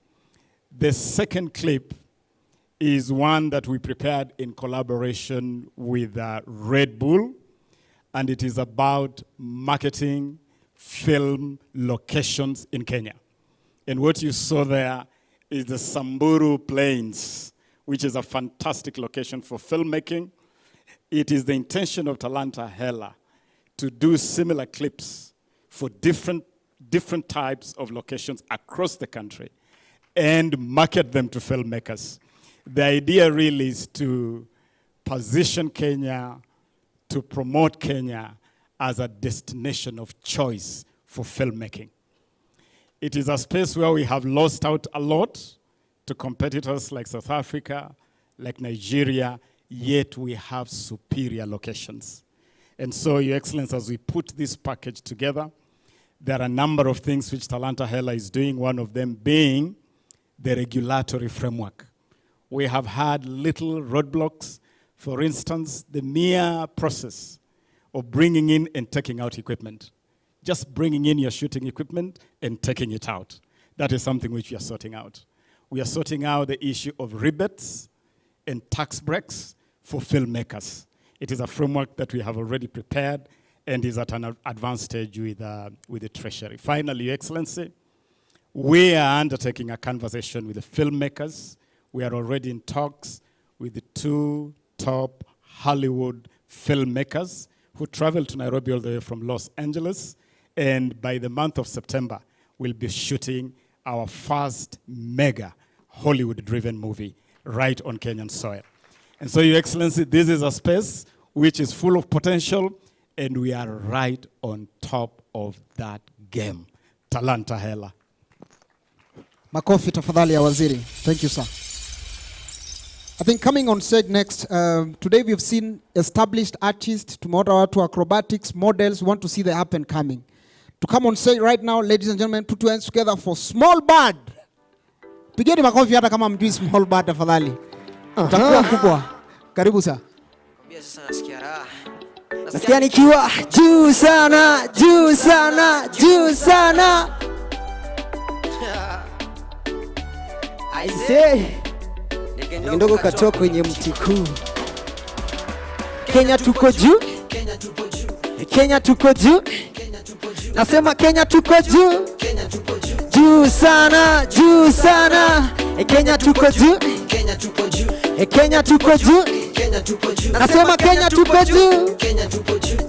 The second clip is one that we prepared in collaboration with Red Bull, and it is about marketing film locations in Kenya. And what you saw there is the Samburu Plains, which is a fantastic location for filmmaking. It is the intention of Talanta Hela to do similar clips for different types of locations across the country and market them to filmmakers. The idea really is to position Kenya, to promote Kenya as a destination of choice for filmmaking. It is a space where we have lost out a lot to competitors like South Africa, like Nigeria, yet we have superior locations. And so, Your Excellency, as we put this package together, there are a number of things which Talanta Hela is doing, one of them being the regulatory framework. We have had little roadblocks. For instance, the mere process of bringing in and taking out equipment. Just bringing in your shooting equipment and taking it out. That is something which we are sorting out. We are sorting out the issue of rebates and tax breaks for filmmakers. It is a framework that we have already prepared and is at an advanced stage with the Treasury. Finally, Your Excellency, we are undertaking a conversation with the filmmakers. We are already in talks with the 2 top Hollywood filmmakers who travel to Nairobi all the way from Los Angeles. And by the month of September, we'll be shooting our first mega Hollywood-driven movie right on Kenyan soil. And so, Your Excellency, this is a space which is full of potential, and we are right on top of that game. Talanta Hela. Makofi tafadhali ya Waziri. Thank you, sir. I think coming on stage next, today we've seen established artists, tomorrow to acrobatics, models, we want to see the up and coming. To come on stage right now, ladies and gentlemen, put your hands together for Small Bird. Pigeni makofi hata kama mjui Small Bird tafadhali. Utakuwa kubwa. Karibu sana. Nasikia nikiwa juu sana, juu sana, juu sana. I say, ndogo katoka kwenye mti kuu. Kenya tuko juu. Kenya tuko juu. Nasema Kenya tuko juu. Juu sana, juu sana. Kenya tuko juu. Kenya tuko juu. Nasema Kenya tuko juu.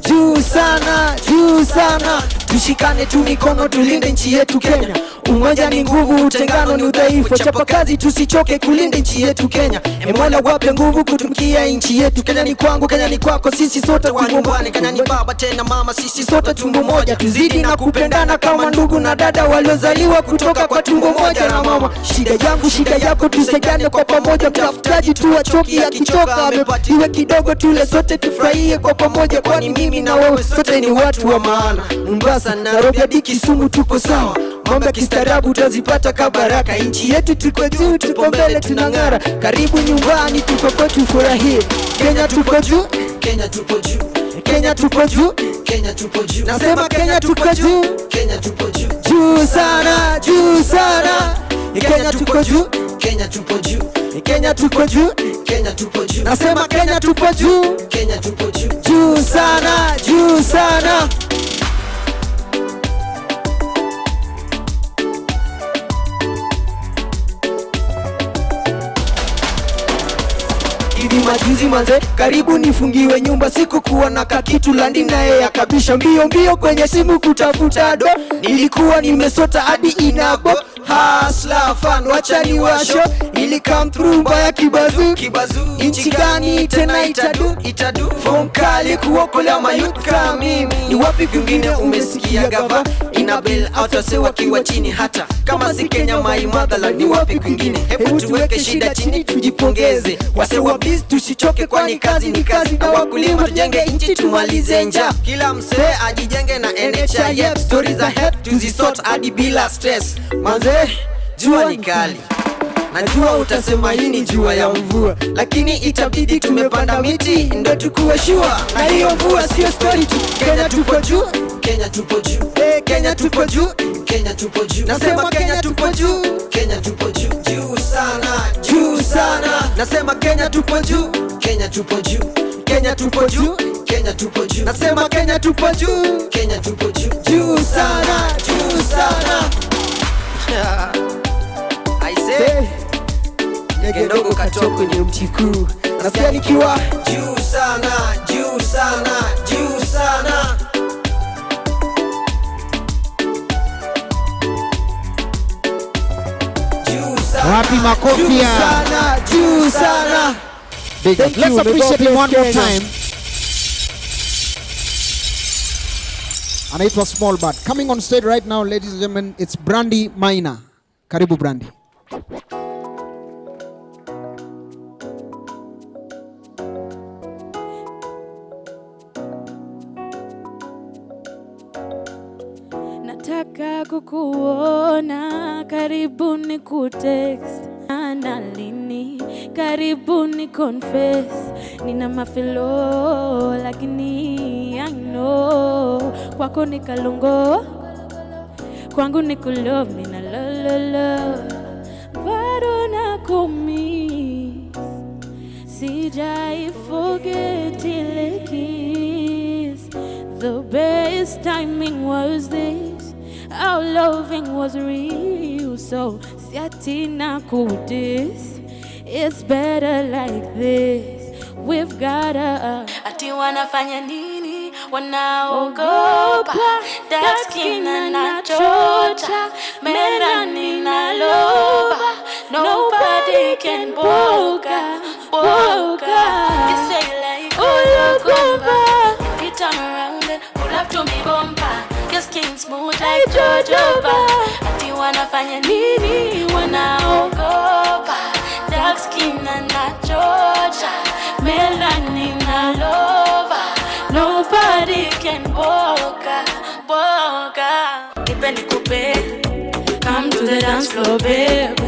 Juu sana, juu sana. Tushikane tu mikono tulinde nchi yetu Kenya. Umoja ni nguvu, utengano ni udhaifu. Chapa kazi tusichoke kulinda nchi yetu Kenya. Mola wape nguvu kutumikia nchi yetu. Kenya ni kwangu, Kenya ni kwako, sisi sote tuungane. Kenya ni baba tena mama, sisi sote tumbo moja. Tuzidi na kupendana kama ndugu na dada waliozaliwa kutoka kwa tumbo moja na mama. Shida yangu, shida yako, tusaidiane kwa pamoja. Mtafutaji tu achoki, akichoka amepatiwe kidogo, tule sote tufurahie kwa pamoja. Kwani mimi na wewe sote ni watu wa maana. Mombasa, Nairobi hadi Kisumu tuko sawa. Mambo ya kistaarabu utazipata kabaraka. Nchi yetu tuko juu, tupo mbele tunang'ara. Karibu nyumbani tuko tufurahie. Kenya tuko juu. Kenya tuko juu. Kenya tuko juu. Kenya tuko juu. Nasema Kenya tuko juu. Kenya tuko juu. Juu sana, juu sana. Kenya tuko juu. Kenya tuko juu. Kenya tuko juu. Kenya tuko juu. Nasema Kenya tuko juu. Kenya tuko juu. Juu sana, juu sana. Hivi majuzi manze, karibu nifungiwe nyumba. Siku kuwa na kakitu landi naye yakabisha. Mbio mbio kwenye simu kutafuta do. Nilikuwa nimesota hadi inabo. Hustler fan, wacha ni washo. Ili come through mbaya kibazu. Inchi gani tena itadu. Phone kali kuokolea mayouth kama mimi. Ni wapi kwingine umesikia gava inabail out wasewa kiwa chini. Hata kama si Kenya my motherland, ni wapi kwingine? Hebu tuweke shida chini tujipongeze. Wasewa please tusichoke kwani kazi ni kazi. Na wakulima tujenge nchi tumalize njaa. Kila msee ajijenge na NHIF. Stories za help tuzisort hadi bila stress. Manze, jua ni kali. Najua utasema hii ni jua ya mvua, lakini itabidi tumepanda miti ndo tukuwe shua. Na hiyo mvua sio story tu. Kenya tupo juu. Kenya tupo juu. Kenya tupo juu. Kenya tupo juu. Nasema Kenya tupo juu. Kenya tupo juu. Juu sana, juu sana. Nasema Kenya tupo juu. Kenya tupo juu. Kenya tupo juu. Kenya tupo juu. Nasema Kenya tupo juu. Kenya tupo juu. Juu sana, juu sana. I say, ndege ndogo katoka kwenye mti kuu. Nasikia nikiwa juu sana, juu sana, juu sana. Wapi makofi ya? Juu sana, juu sana. Let's appreciate him one more time. Anaitwa Small Bird. Coming on stage right now, ladies and gentlemen, it's Brandy Maina. Karibu Brandy. Nataka kukuona, karibu ni kutext na lini, karibu ni confess. Nina mafilo lakini I know kwako ni kalongo, kwangu ni kulove, mina lololo bado na kumiss. Sijai forget ile kiss. The best timing was this. Our loving was real. So siati na kudis. It's better like this. We've gotta. Ati wanafanya nini? Wanaogopa. Dark skin na chocha. Melanin na lova. Nobody can boga. They say like Oyogoba. You turn around and pull up to me bumper. Your skin smooth like jojoba. Ati wanafanya nini? Wanaogopa. Dark skin na chocha. Melanin na lova. Nobody can boga. Nipe nikupe. Come to the dance floor, babe.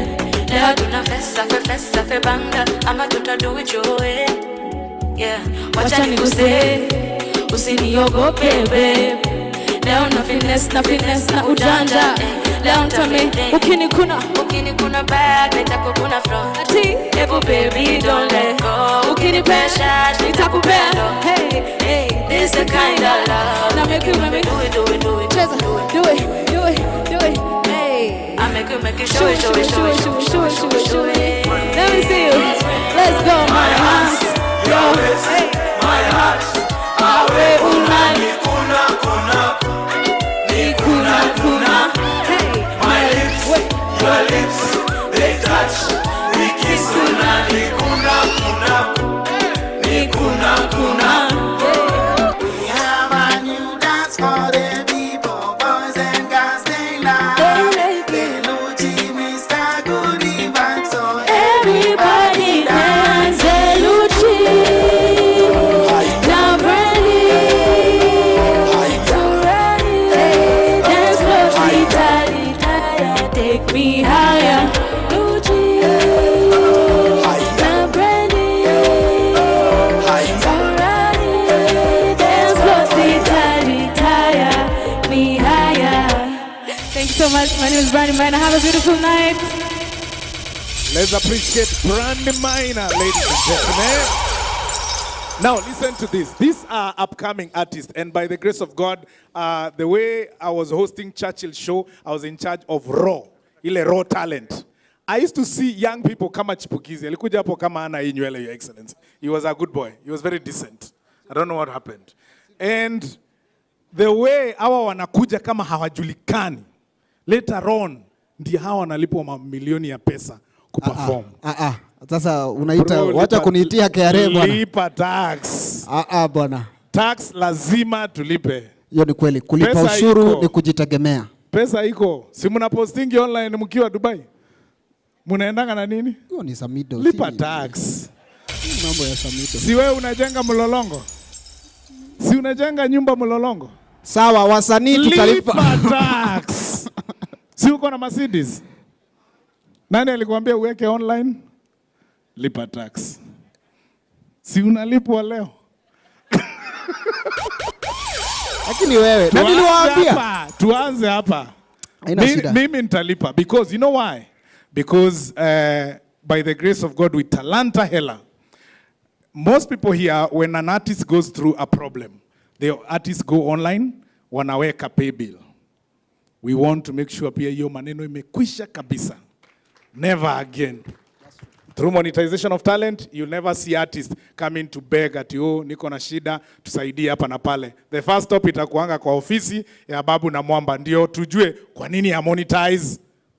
Leo tunafesa fefesa febanga ama tutadu it your way. Yeah, wacha nikuse usiniogope babe. Leo na finesse na ujanja. Leo ntame ukinikuna back nitakukuna front. Ati ebu baby don't let go. Ukinipesha nitakupea. Hey, this the kind of love. Now make it do it. Do it. Hey, I make it show it. Let me see you. Let's go, my hands. Your lips, my heart. Awe unani kuna. Hey, my lips, your lips, they touch. We kiss unani kuna. We have a new dance for the people, boys and girls, they like. Belucci, Mr. Goodie Bag, so Everybody dance, Belucci. Now Brandy, so ready. Dance closely, tight, take me higher. Lucci, now Brandy, so ready. Dance closely, tight, me higher. Thank you so much. My name is Brandy Minor. Have a beautiful night. Let's appreciate Brandy Minor, ladies and gentlemen. Now, listen to this. These are upcoming artists, and by the grace of God, the way I was hosting Churchill's show, I was in charge of raw talent. I used to see young people kama Chipukizi. Alikuja hapo kama ana inywele, Your Excellency. He was a good boy. He was very decent. I don't know what happened. And the way hawa wanakuja kama hawajulikani, later on, ndi hawa wanalipwa mamilioni ya pesa kuperform. Sasa unaita wacha kuniitia KRA bwana. Lipa tax. Bwana. Tax lazima tulipe. Hiyo ni kweli. Kulipa ushuru ni kujitegemea. Pesa iko. Si mna postingi online mkiwa Dubai? Munaendanga na nini? Hiyo ni Samido. Lipa tax. Mambo ya Samido. Si wewe unajenga mlolongo? Si unajenga nyumba mlolongo? Sawa, wasanii tutalipa. Lipa tax. Si uko na Mercedes? Nani alikwambia uweke online? Lipa tax. Si unalipwa leo? Lakini wewe, nani niliwaambia? Tuanze hapa. Mimi nitalipa because you know why? Because by the grace of God with Talanta Hela, most people here, when an artist goes through a problem, the artists go online, wanaweka pay bill. We want to make sure pia hiyo maneno imekwisha kabisa. Never again. Through monetization of talent, you'll never see artists coming to beg at you, niko na shida, tusaidie hapa na pale. The first stop itakuanga kwa ofisi ya Babu na Mwamba, ndio tujue kwa nini ya monetize.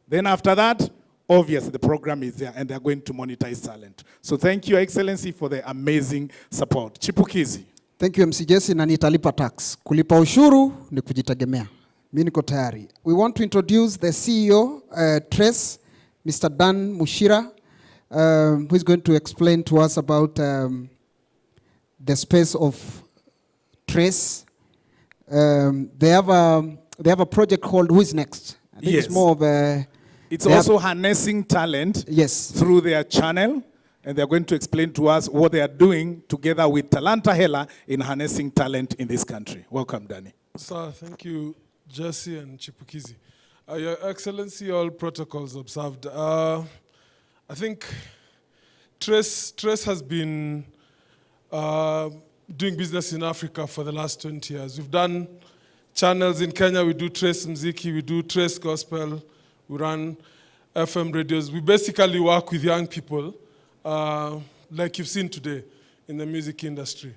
Then after that, obviously the program is there and they're going to monetize talent. So thank you, Your Excellency, for the amazing support. Chipukizi. Thank you, MC Jesse, na nitalipa tax. Kulipa ushuru ni kujitegemea. Mimi niko tayari. We want to introduce the CEO, Trace, Mr. Dan Mushira, who is going to explain to us about the space of Trace. They have a project called Who is Next? I think it's more of a... It's also harnessing talent through their channel, and they're going to explain to us what they are doing together with Talanta Hela in harnessing talent in this country. Welcome, Danny. Sir, thank you, Jesse and Chipukizi. Your Excellency, all protocols observed. I think Trace has been doing business in Africa for the last 20 years. We've done channels in Kenya. We do Trace Mziki, we do Trace Gospel, we run FM radios. We basically work with young people, like you've seen today in the music industry.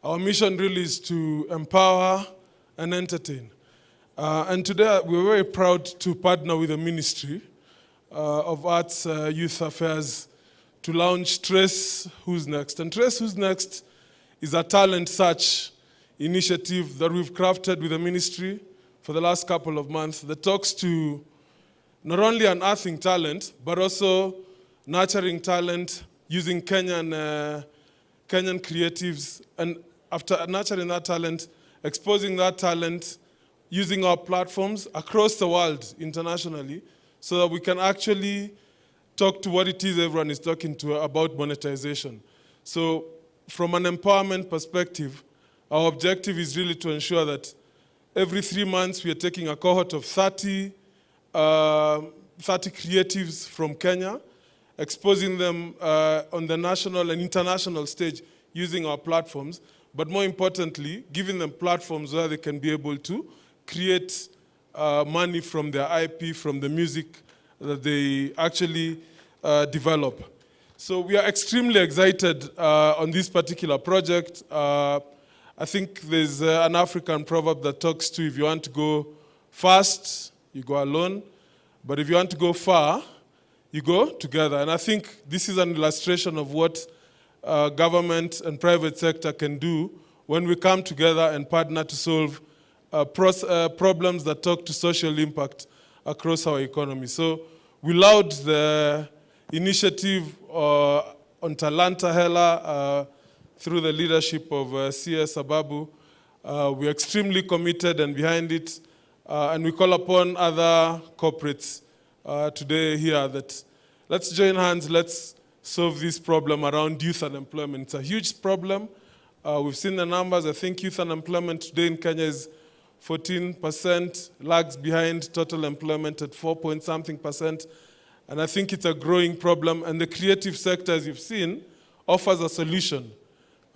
Our mission really is to empower and entertain. And today we're very proud to partner with the Ministry of Arts, Youth Affairs to launch Trace Who's Next. And Trace Who's Next is a talent search initiative that we've crafted with the ministry for the last couple of months that talks to not only unearthing talent, but also nurturing talent using Kenyan creatives. And after nurturing that talent, exposing that talent, using our platforms across the world internationally so that we can actually talk to what it is everyone is talking to about monetization. So from an empowerment perspective, our objective is really to ensure that every 3 months we are taking a cohort of 30 creatives from Kenya, exposing them on the national and international stage using our platforms, but more importantly, giving them platforms where they can be able to create money from their IP, from the music that they actually develop. So we are extremely excited on this particular project. I think there's an African proverb that talks to, if you want to go fast, you go alone. But if you want to go far, you go together. And I think this is an illustration of what government and private sector can do when we come together and partner to solve problems that talk to social impact across our economy. So we laud the initiative on Talanta Hela through the leadership of CS Ababu. We're extremely committed and behind it. And we call upon other corporates today here that let's join hands, let's solve this problem around youth unemployment. It's a huge problem. We've seen the numbers. I think youth unemployment today in Kenya is 14%, lags behind total employment at 4-point-something%. And I think it's a growing problem. And the creative sector, as you've seen, offers a solution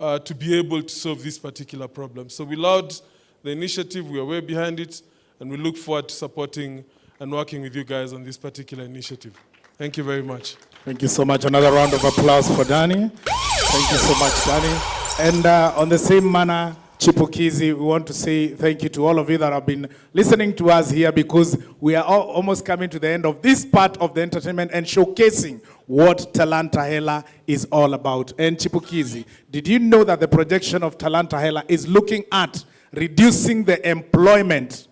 to be able to solve this particular problem. So we laud the initiative, we are way behind it, and we look forward to supporting and working with you guys on this particular initiative. Thank you very much. Thank you so much. Another round of applause for Danny. Thank you so much, Danny. And on the same manner, Chipukizi, we want to say thank you to all of you that have been listening to us here, because we are almost coming to the end of this part of the entertainment and showcasing what Talanta Hela is all about. And Chipukizi, did you know that the projection of Talanta Hela is looking at reducing the employment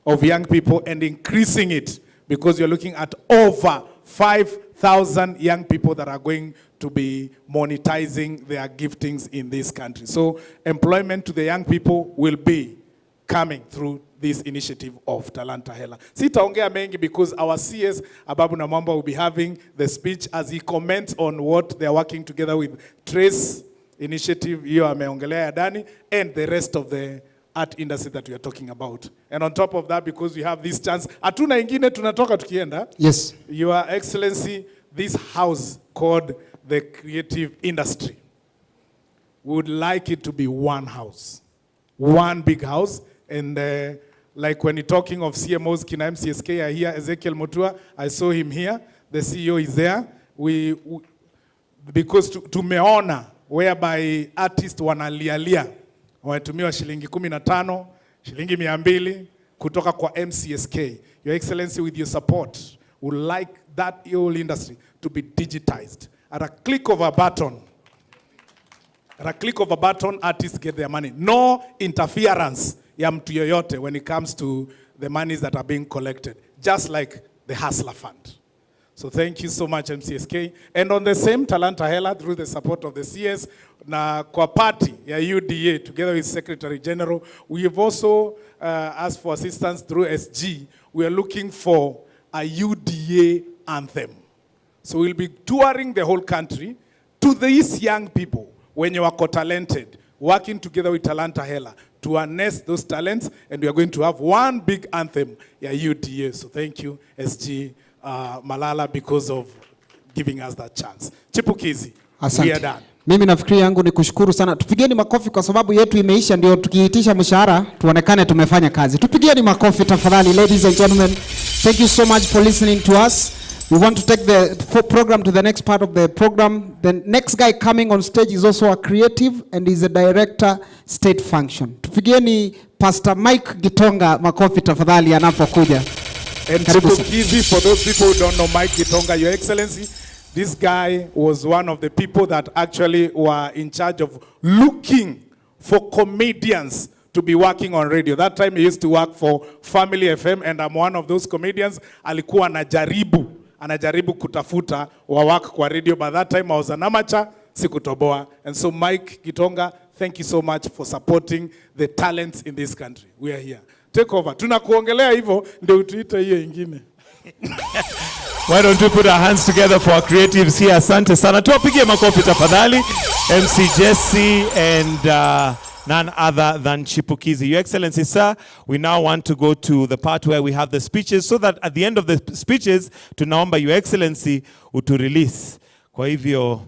of young people and increasing it, because you're looking at over 5,000 young people that are going to be monetizing their giftings in this country. So employment to the young people will be coming through this initiative of Talanta Hela. Sitaongea mengi because our CS Ababu Namwamba will be having the speech as he comments on what they are working together with Trace initiative, hiyo ameongelea ya Dani, and the rest of the art industry that we are talking about. And on top of that, because we have this chance, hatuna ingine tunatoka tukienda. Yes. Your Excellency, this house called the creative industry, would like it to be one house, one big house. And like when you're talking of CMOs, Kina MCSK are here, Ezekiel Mutua, I saw him here, the CEO is there. We because tumeona whereby artists wanalialia, wametumiwa shilingi 15, shilingi 200 kutoka kwa MCSK. Your Excellency, with your support, would like that whole industry to be digitized. At a click of a button, artists get their money. No interference ya mtu yoyote when it comes to the monies that are being collected, just like the Hustler Fund. So thank you so much, MCSK. And on the same Talanta Hela, through the support of the CS, na kwa party ya UDA, together with Secretary General, we have also asked for assistance through SG. We are looking for a UDA anthem. So we'll be touring the whole country to these young people, when you are talented, working together with Talanta Hela to harness those talents, and we are going to have one big anthem, yeah, UDA. So thank you, SG Malala, because of giving us that chance. Chipukizi, we are done. Mimi nafikiri yangu ni kushukuru sana. Tupigeni makofi kwa sababu yetu imeisha, ndio tukiitisha mshahara tuonekane tumefanya kazi. Tupigeni makofi tafadhali, ladies and gentlemen. Thank you so much for listening to us. We want to take the program to the next part of the program. The next guy coming on stage is also a creative and is a director, state function. Tupigeni Pastor Mike Gitonga makofi tafadhali anapokuja. And Chipukizi, for those people who don't know Mike Gitonga, Your Excellency, this guy was one of the people that actually were in charge of looking for comedians to be working on radio. That time he used to work for Family FM, and I'm one of those comedians. Alikuwa anajaribu kutafuta wa work kwa radio. By that time I was an amateur, sikutoboa. And so Mike Gitonga, thank you so much for supporting the talents in this country. We are here. Take over. Tunakuongelea hivyo ndio utuite hiyo ingine. Why don't we put our hands together for our creatives here? Asante sana. Tuwapigie makofi tafadhali. MC Jesse and none other than Chipukizi. Your Excellency, sir, we now want to go to the part where we have the speeches, so that at the end of the speeches, tunaomba Your Excellency utu-release. Kwa hivyo,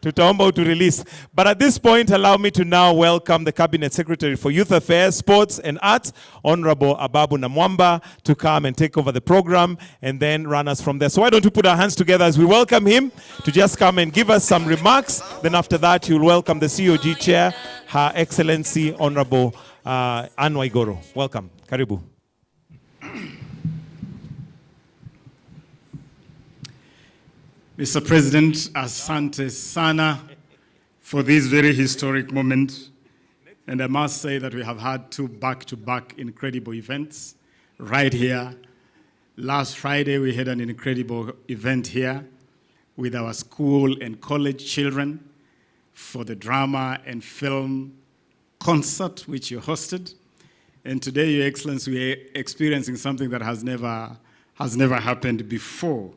tutaomba utu-release. But at this point, allow me to now welcome the Cabinet Secretary for Youth Affairs, Sports and Arts, Honorable Ababu Namwamba, to come and take over the program and then run us from there. So why don't we put our hands together as we welcome him to just come and give us some remarks. Then after that, you'll welcome the COG Chair, Her Excellency Honorable Anne Waiguru. Welcome. Karibu. Mr. President, asante sana for this very historic moment. And I must say that we have had two back-to-back incredible events right here. Last Friday, we had an incredible event here with our school and college children for the drama and film concert, which you hosted. And today, Your Excellency, we are experiencing something that has never happened before,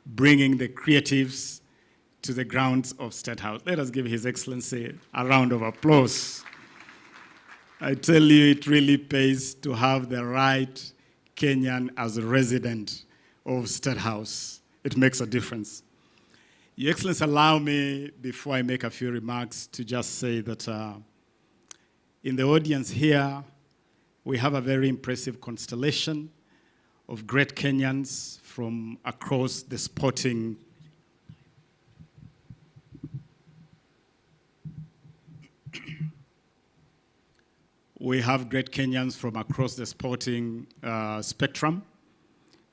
bringing the creatives to the grounds of State House. Let us give His Excellency a round of applause. I tell you, it really pays to have the right Kenyan as a resident of State House. It makes a difference. Your Excellency, allow me, before I make a few remarks, to just say that in the audience here, we have a very impressive constellation of great Kenyans from across the sporting spectrum.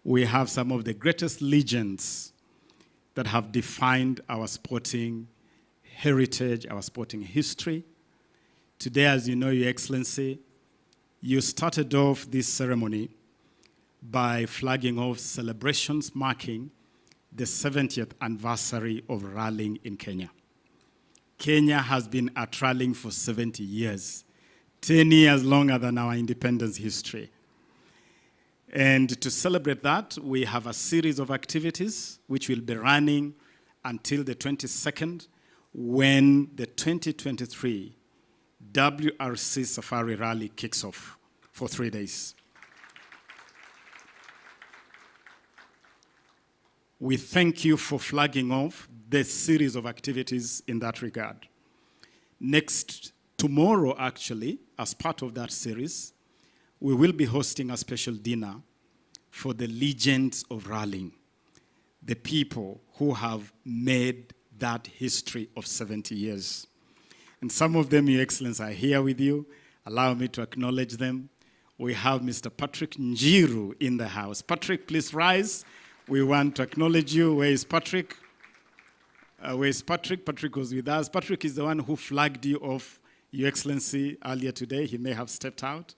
We have some of the greatest legends that have defined our sporting heritage, our sporting history. Today, as you know, Your Excellency, you started off this ceremony by flagging off celebrations marking the 70th anniversary of rallying in Kenya. Kenya has been at rallying for 70 years, 10 years longer than our independence history. And to celebrate that, we have a series of activities which will be running until the 22nd, when the 2023 WRC Safari Rally kicks off for 3 days. We thank you for flagging off this series of activities in that regard. Tomorrow, actually, as part of that series, we will be hosting a special dinner for the legends of rallying, the people who have made that history of 70 years. And some of them, Your Excellency, are here with you. Allow me to acknowledge them. We have Mr. Patrick Njiru in the house. Patrick, please rise. We want to acknowledge you. Where is Patrick? Where is Patrick? Patrick was with us. Patrick is the one who flagged you off, Your Excellency, earlier today. He may have stepped out.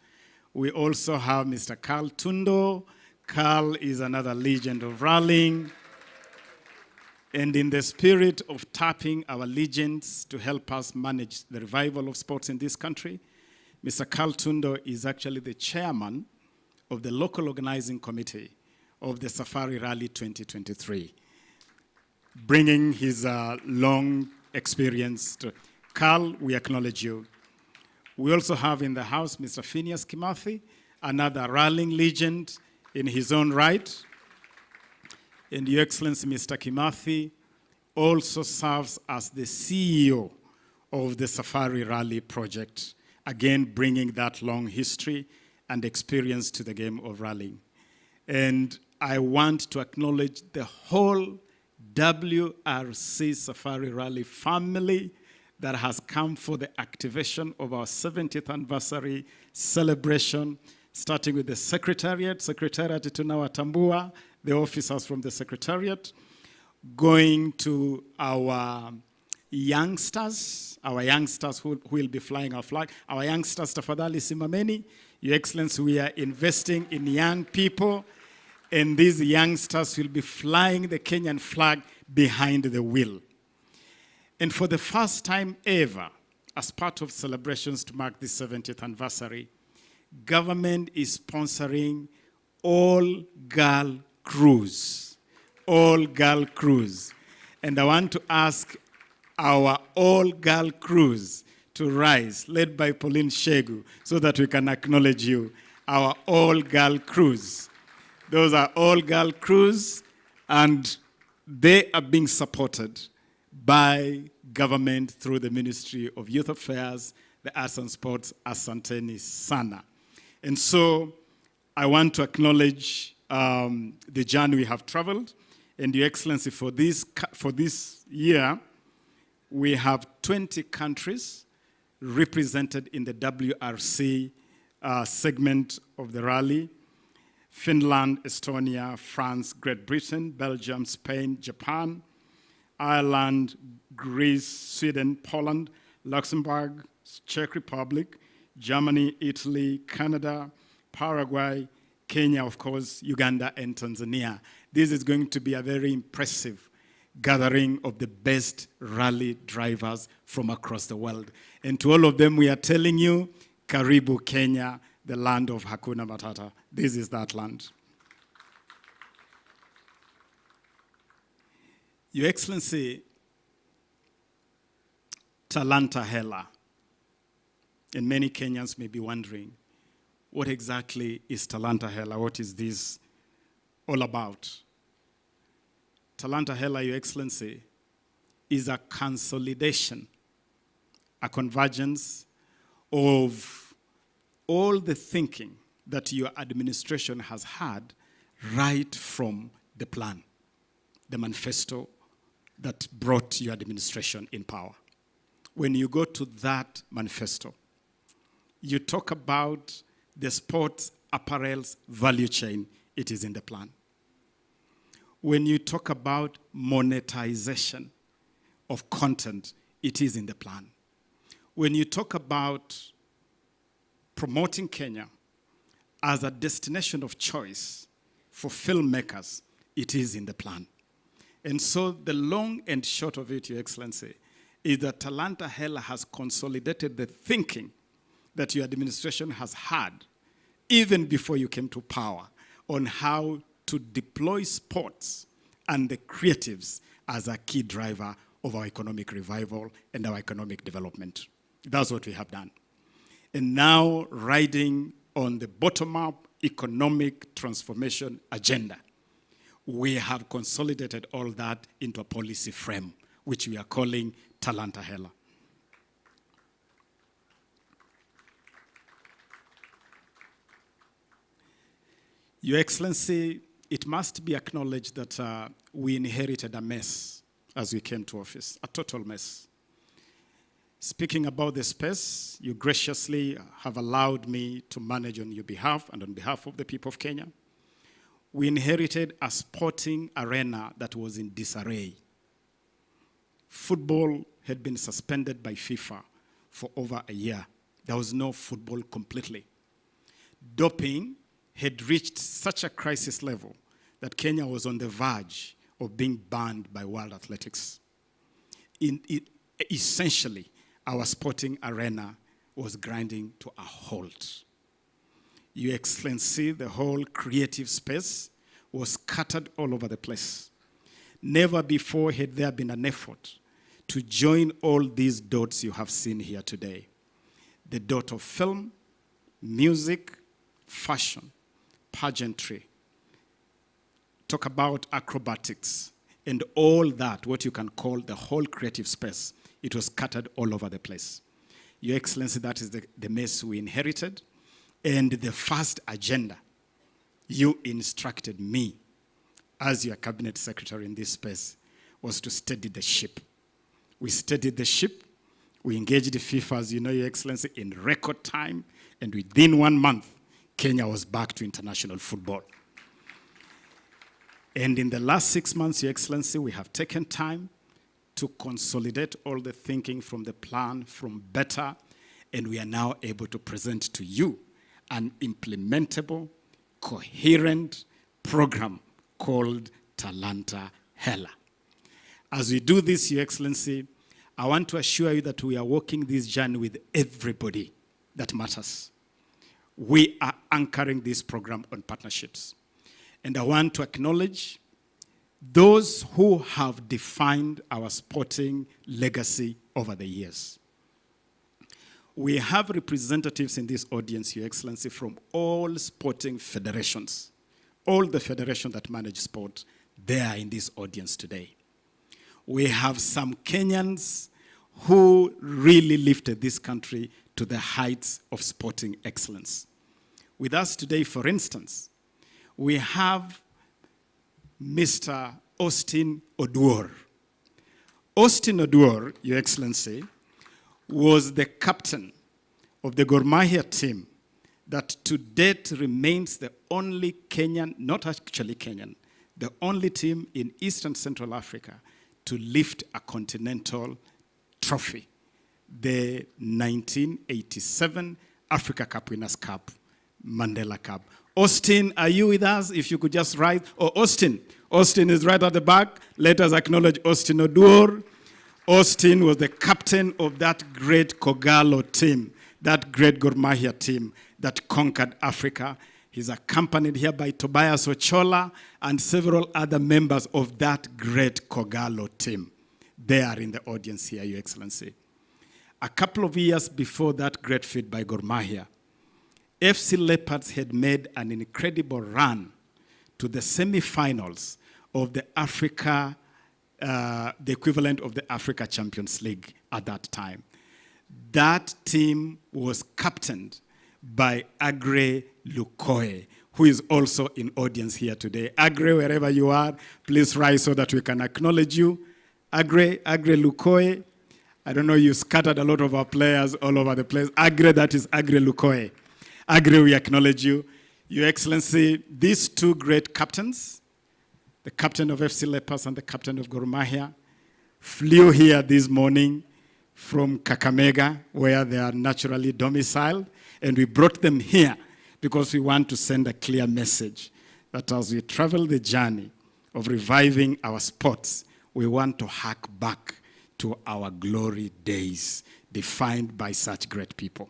We also have Mr. Carl Tundo. Carl is another legend of rallying. And in the spirit of tapping our legends to help us manage the revival of sports in this country, Mr. Carl Tundo is actually the chairman of the local organizing committee of the Safari Rally 2023, bringing his long experience to. Carl, we acknowledge you. We also have in the house Mr. Phineas Kimathi, another rallying legend in his own right. And Your Excellency, Mr. Kimathi also serves as the CEO of the Safari Rally project, again, bringing that long history and experience to the game of rallying. And I want to acknowledge the whole WRC Safari Rally family that has come for the activation of our 70th anniversary celebration, starting with the Secretariat tunawatambua, the officers from the Secretariat, going to our youngsters who will be flying our flag. Our youngsters, tafadhali simameni. Your Excellency, we are investing in young people, and these youngsters will be flying the Kenyan flag behind the wheel. And for the first time ever, as part of celebrations to mark the 70th anniversary, government is sponsoring all-girl cruise. All-girl cruise. And I want to ask our all-girl cruise to rise, led by Pauline Shegu, so that we can acknowledge you. Our all-girl cruise. Those are all-girl cruise, and they are being supported by government through the Ministry of Youth Affairs, the Arts and Sports, Asanteni Sana. And so I want to acknowledge the journey we have traveled. And Your Excellency, for this year, we have 20 countries represented in the WRC segment of the rally. Finland, Estonia, France, Great Britain, Belgium, Spain, Japan, Ireland, Greece, Sweden, Poland, Luxembourg, Czech Republic, Germany, Italy, Canada, Paraguay, Kenya, of course, Uganda, and Tanzania. This is going to be a very impressive gathering of the best rally drivers from across the world. And to all of them, we are telling you, Karibu Kenya, the land of Hakuna Matata. This is that land. Your Excellency, Talanta Hela. And many Kenyans may be wondering, what exactly is Talanta Hela? What is this all about? Talanta Hela, Your Excellency, is a consolidation, a convergence of all the thinking that your administration has had right from the plan, the manifesto that brought your administration in power. When you go to that manifesto, you talk about the sports apparel's value chain, it is in the plan. When you talk about monetization of content, it is in the plan. When you talk about promoting Kenya as a destination of choice for filmmakers, it is in the plan. And so the long and short of it, Your Excellency, is that Talanta Hela has consolidated the thinking that your administration has had, even before you came to power, on how to deploy sports and the creatives as a key driver of our economic revival and our economic development. That's what we have done. And now, riding on the bottom-up economic transformation agenda, we have consolidated all that into a policy frame, which we are calling Talanta Hela. Your Excellency, it must be acknowledged that we inherited a mess as we came to office, a total mess. Speaking about the space, you graciously have allowed me to manage on your behalf and on behalf of the people of Kenya. We inherited a sporting arena that was in disarray. Football had been suspended by FIFA for over a year. There was no football completely. Doping had reached such a crisis level that Kenya was on the verge of being banned by World Athletics. Essentially, our sporting arena was grinding to a halt. Your Excellency, the whole creative space was scattered all over the place. Never before had there been an effort to join all these dots you have seen here today. The dot of film, music, fashion, pageantry, talk about acrobatics, and all that, what you can call the whole creative space. It was scattered all over the place. Your Excellency, that is the mess we inherited. And the first agenda, you instructed me as your cabinet secretary in this space, was to steady the ship. We steadied the ship. We engaged the FIFA, as you know, Your Excellency, in record time. And within 1 month, Kenya was back to international football. And in the last 6 months, Your Excellency, we have taken time to consolidate all the thinking from the plan, from better, and we are now able to present to you an implementable, coherent program called Talanta Hela. As we do this, Your Excellency, I want to assure you that we are walking this journey with everybody that matters. We are anchoring this program on partnerships. And I want to acknowledge those who have defined our sporting legacy over the years. We have representatives in this audience, Your Excellency, from all sporting federations. All the federations that manage sport, they are in this audience today. We have some Kenyans who really lifted this country to the heights of sporting excellence. With us today, for instance, we have Mr. Austin Oduor. Austin Oduor, Your Excellency, was the captain of the Gor Mahia team that to date remains the only Kenyan, not actually Kenyan, the only team in Eastern Central Africa to lift a continental trophy, the 1987 Africa Cup Winners' Cup, Mandela Cup. Austin, are you with us? If you could just rise. Oh, Austin is right at the back. Let us acknowledge Austin Oduor. Austin was the captain of that great Kogalo team, that great Gor Mahia team that conquered Africa. He's accompanied here by Tobias Ochola and several other members of that great Kogalo team. They are in the audience here, Your Excellency. A couple of years before that great feat by Gor Mahia, FC Leopards had made an incredible run to the semi-finals of the Africa, the equivalent of the Africa Champions League at that time. That team was captained by Agre Lukoe, who is also in audience here today. Agre, wherever you are, please rise so that we can acknowledge you. Agre Lukoe, I don't know, you scattered a lot of our players all over the place. Agre, that is Agre Lukoe. Agre, we acknowledge you. Your Excellency, these two great captains, the captain of FC Leopards and the captain of Gor Mahia, flew here this morning from Kakamega, where they are naturally domiciled, and we brought them here because we want to send a clear message that as we travel the journey of reviving our sports, we want to hark back to our glory days defined by such great people.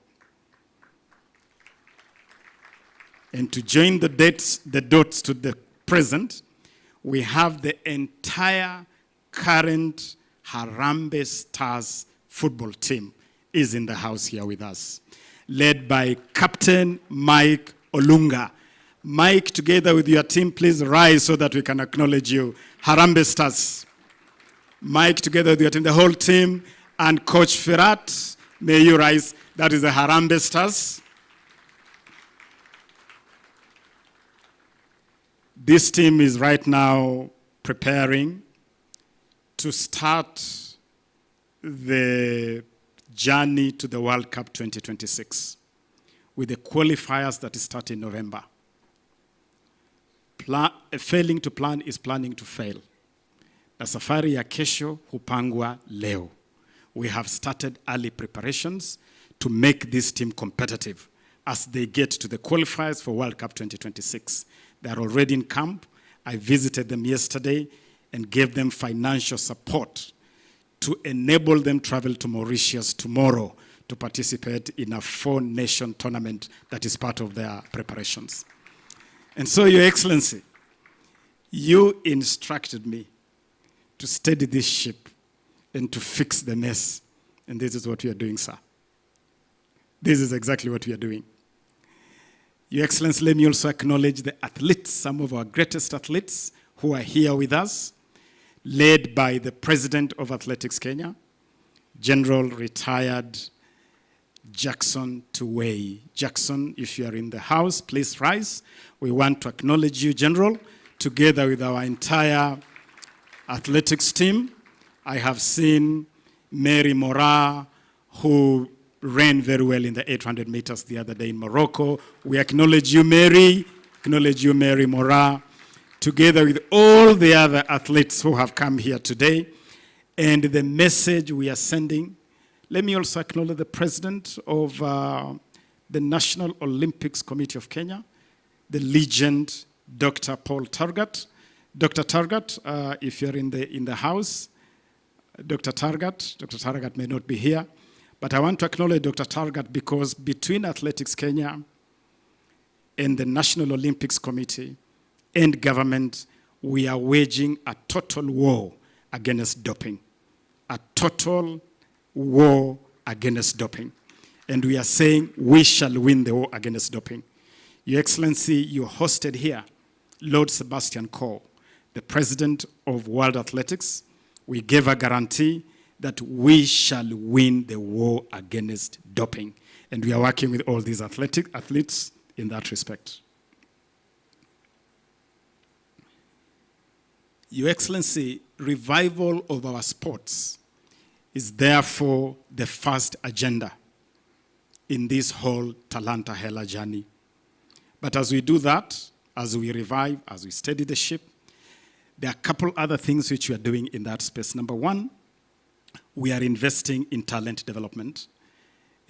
And to join the dots to the present, we have the entire current Harambee Stars football team is in the house here with us, led by Captain Mike Olunga. Mike, together with your team, please rise so that we can acknowledge you. Harambee Stars. Mike, together with your team, the whole team, and Coach Ferrat, may you rise. That is the Harambee Stars. This team is right now preparing to start the journey to the World Cup 2026 with the qualifiers that start in November. Failing to plan is planning to fail. Na safari ya kesho hupangwa leo. We have started early preparations to make this team competitive as they get to the qualifiers for World Cup 2026. They are already in camp. I visited them yesterday and gave them financial support to enable them travel to Mauritius tomorrow to participate in a 4-nation tournament that is part of their preparations. And so, Your Excellency, you instructed me to steady this ship and to fix the mess. And this is what we are doing, sir. This is exactly what we are doing. Your Excellency, let me also acknowledge the athletes, some of our greatest athletes who are here with us, led by the President of Athletics Kenya, General Retired Jackson Tuwei. Jackson, if you are in the house, please rise. We want to acknowledge you, General, together with our entire athletics team. I have seen Mary Mora, who ran very well in the 800 meters the other day in Morocco. We acknowledge you, Mary. Acknowledge you, Mary Mora, together with all the other athletes who have come here today. And the message we are sending, let me also acknowledge the president of the National Olympics Committee of Kenya, the legend, Dr. Paul Targat. Dr. Targat, if you're in the house, Dr. Targat may not be here, but I want to acknowledge Dr. Targat because between Athletics Kenya and the National Olympics Committee, and government, we are waging a total war against doping. A total war against doping. And we are saying we shall win the war against doping. Your Excellency, you hosted here Lord Sebastian Coe, the president of World Athletics. We gave a guarantee that we shall win the war against doping. And we are working with all these athletes in that respect. Your Excellency, revival of our sports is therefore the first agenda in this whole Talanta Hela journey. But as we do that, as we revive, as we steady the ship, there are a couple other things which we are doing in that space. Number one, we are investing in talent development.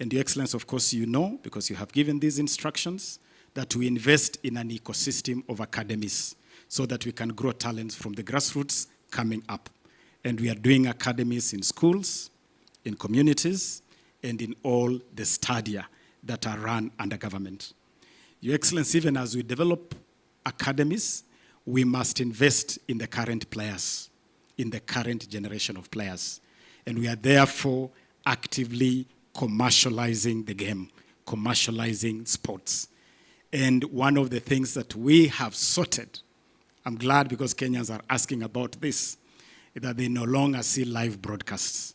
And Your Excellency, of course, you know, because you have given these instructions, that we invest in an ecosystem of academies so that we can grow talents from the grassroots coming up. And we are doing academies in schools, in communities, and in all the stadia that are run under government. Your Excellency, even as we develop academies, we must invest in the current players, in the current generation of players. And we are therefore actively commercializing the game, commercializing sports. And one of the things that we have sorted, I'm glad because Kenyans are asking about this, is that they no longer see live broadcasts,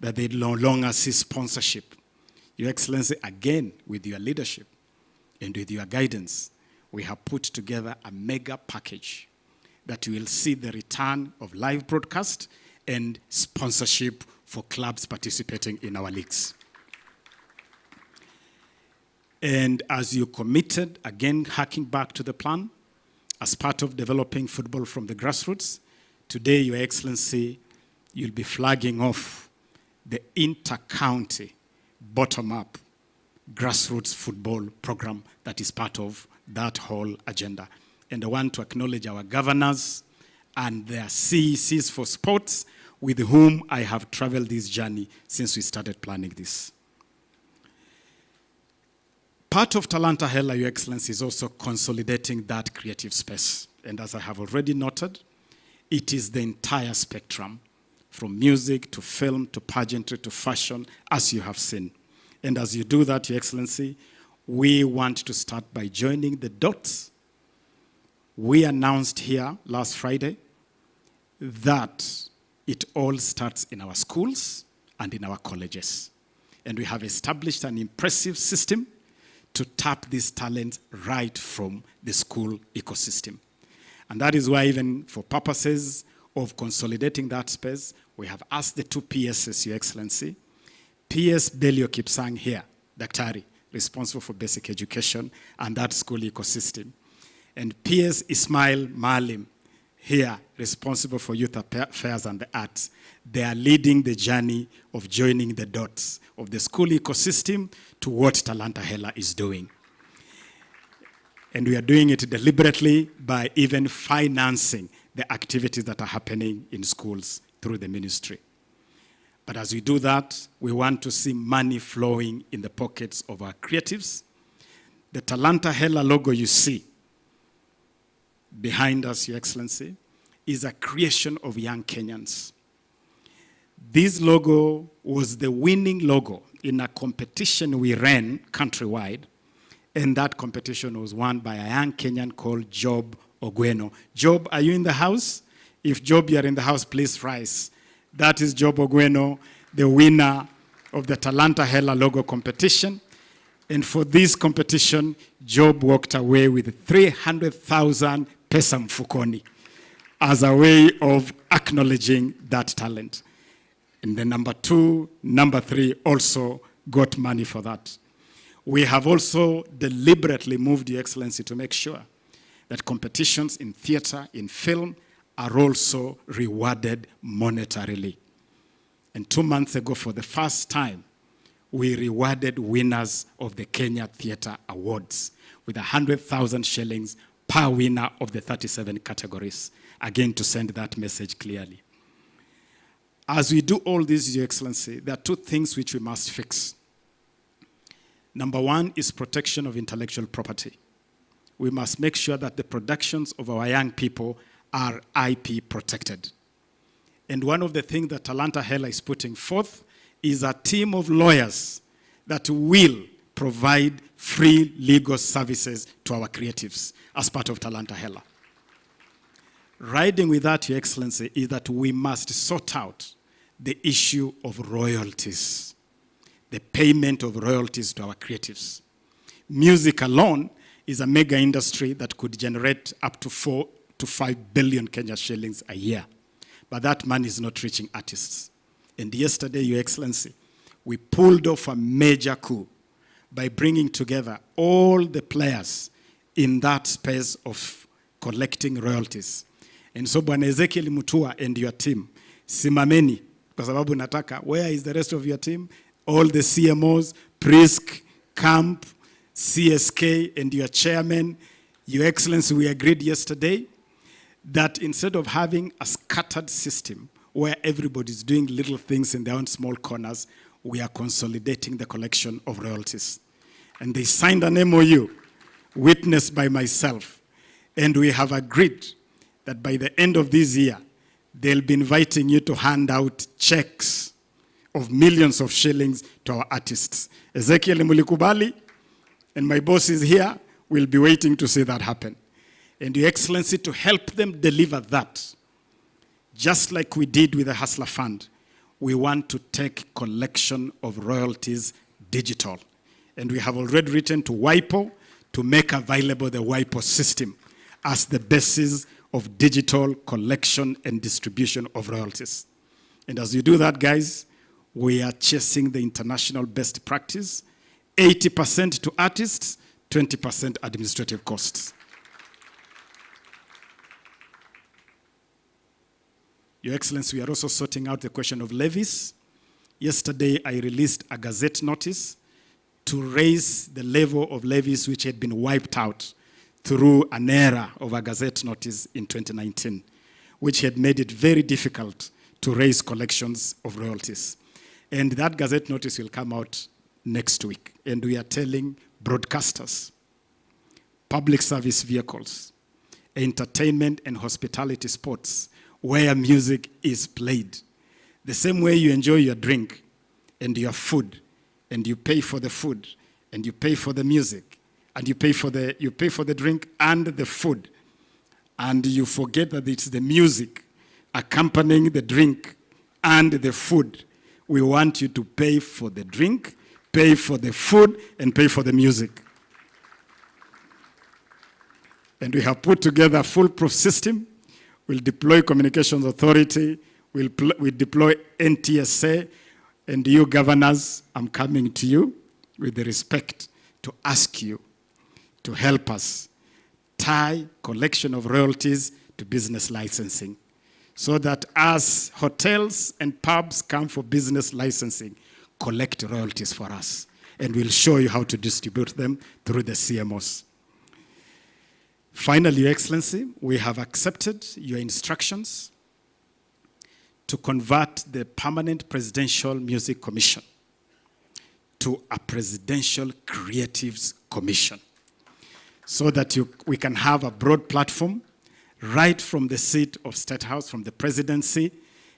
that they no longer see sponsorship. Your Excellency, again, with your leadership and with your guidance, we have put together a mega package that will see the return of live broadcast and sponsorship for clubs participating in our leagues. And as you committed, again, harking back to the plan, as part of developing football from the grassroots, today, Your Excellency, you'll be flagging off the inter-county, bottom-up, grassroots football program that is part of that whole agenda. And I want to acknowledge our governors and their CECs for sports with whom I have traveled this journey since we started planning this. Part of Talanta Hela, Your Excellency, is also consolidating that creative space. And as I have already noted, it is the entire spectrum, from music to film to pageantry to fashion, as you have seen. And as you do that, Your Excellency, we want to start by joining the dots. We announced here last Friday that it all starts in our schools and in our colleges. And we have established an impressive system to tap these talents right from the school ecosystem. And that is why, even for purposes of consolidating that space, we have asked the two PSs, Your Excellency, PS Belio Kipsang here, Daktari, responsible for basic education and that school ecosystem, and PS Ismail Malim here, responsible for youth affairs and the arts. They are leading the journey of joining the dots of the school ecosystem to what Talanta Hela is doing. And we are doing it deliberately by even financing the activities that are happening in schools through the ministry. But as we do that, we want to see money flowing in the pockets of our creatives. The Talanta Hela logo you see behind us, Your Excellency, is a creation of young Kenyans. This logo was the winning logo in a competition we ran countrywide, and that competition was won by a young Kenyan called Job Ogweno. Job, are you in the house? If Job, you are in the house, please rise. That is Job Ogweno, the winner of the Talanta Hela logo competition. And for this competition, Job walked away with 300,000 pesa mfukoni as a way of acknowledging that talent. And the number 2, number 3 also got money for that. We have also deliberately moved, Your Excellency, to make sure that competitions in theater, in film, are also rewarded monetarily. And 2 months ago, for the first time, we rewarded winners of the Kenya Theatre Awards with 100,000 shillings per winner of the 37 categories. Again, to send that message clearly. As we do all this, Your Excellency, there are 2 things which we must fix. Number 1 is protection of intellectual property. we must make sure that the productions of our young people are IP protected. And one of the things that Talanta Hela is putting forth is a team of lawyers that will provide free legal services to our creatives as part of Talanta Hela. Riding with that, Your Excellency, is that we must sort out the issue of royalties, the payment of royalties to our creatives. Music alone is a mega industry that could generate up to 4 to 5 billion Kenya shillings a year. But that money is not reaching artists. And yesterday, Your Excellency, we pulled off a major coup by bringing together all the players in that space of collecting royalties. And so, Bwana Ezekiel Mutua and your team, simameni, kwa sababu nataka, where is the rest of your team? All the CMOs, Prisk, Camp, CSK, and your chairman. Your Excellency, we agreed yesterday that instead of having a scattered system where everybody's doing little things in their own small corners, we are consolidating the collection of royalties. And they signed an MOU, witnessed by myself, and we have agreed that by the end of this year, they'll be inviting you to hand out checks of millions of shillings to our artists. Ezekiel Mulikubali and my boss is here. We'll be waiting to see that happen. And Your Excellency, to help them deliver that, just like we did with the Hustler Fund, we want to take collection of royalties digital. And we have already written to WIPO to make available the WIPO system as the basis of digital collection and distribution of royalties. And as you do that, guys, we are chasing the international best practice, 80% to artists, 20% administrative costs. Your Excellency, we are also sorting out the question of levies. Yesterday, I released a gazette notice to raise the level of levies which had been wiped out through an era of a gazette notice in 2019, which had made it very difficult to raise collections of royalties. And that gazette notice will come out next week. And we are telling broadcasters, public service vehicles, entertainment and hospitality spots where music is played. The same way you enjoy your drink and your food, and you pay for the food, and you pay for the music, and you pay for the drink and the food, and you forget that it's the music accompanying the drink and the food. We want you to pay for the drink, pay for the food, and pay for the music. And we have put together a foolproof system. We'll deploy Communications Authority, we'll deploy NTSA, and you governors, I'm coming to you with the respect to ask you to help us tie collection of royalties to business licensing, so that as hotels and pubs come for business licensing, collect royalties for us. And we'll show you how to distribute them through the CMOs. Finally, Your Excellency, we have accepted your instructions to convert the Permanent Presidential Music Commission to a Presidential Creatives Commission, so that we can have a broad platform right from the seat of State House, from the presidency,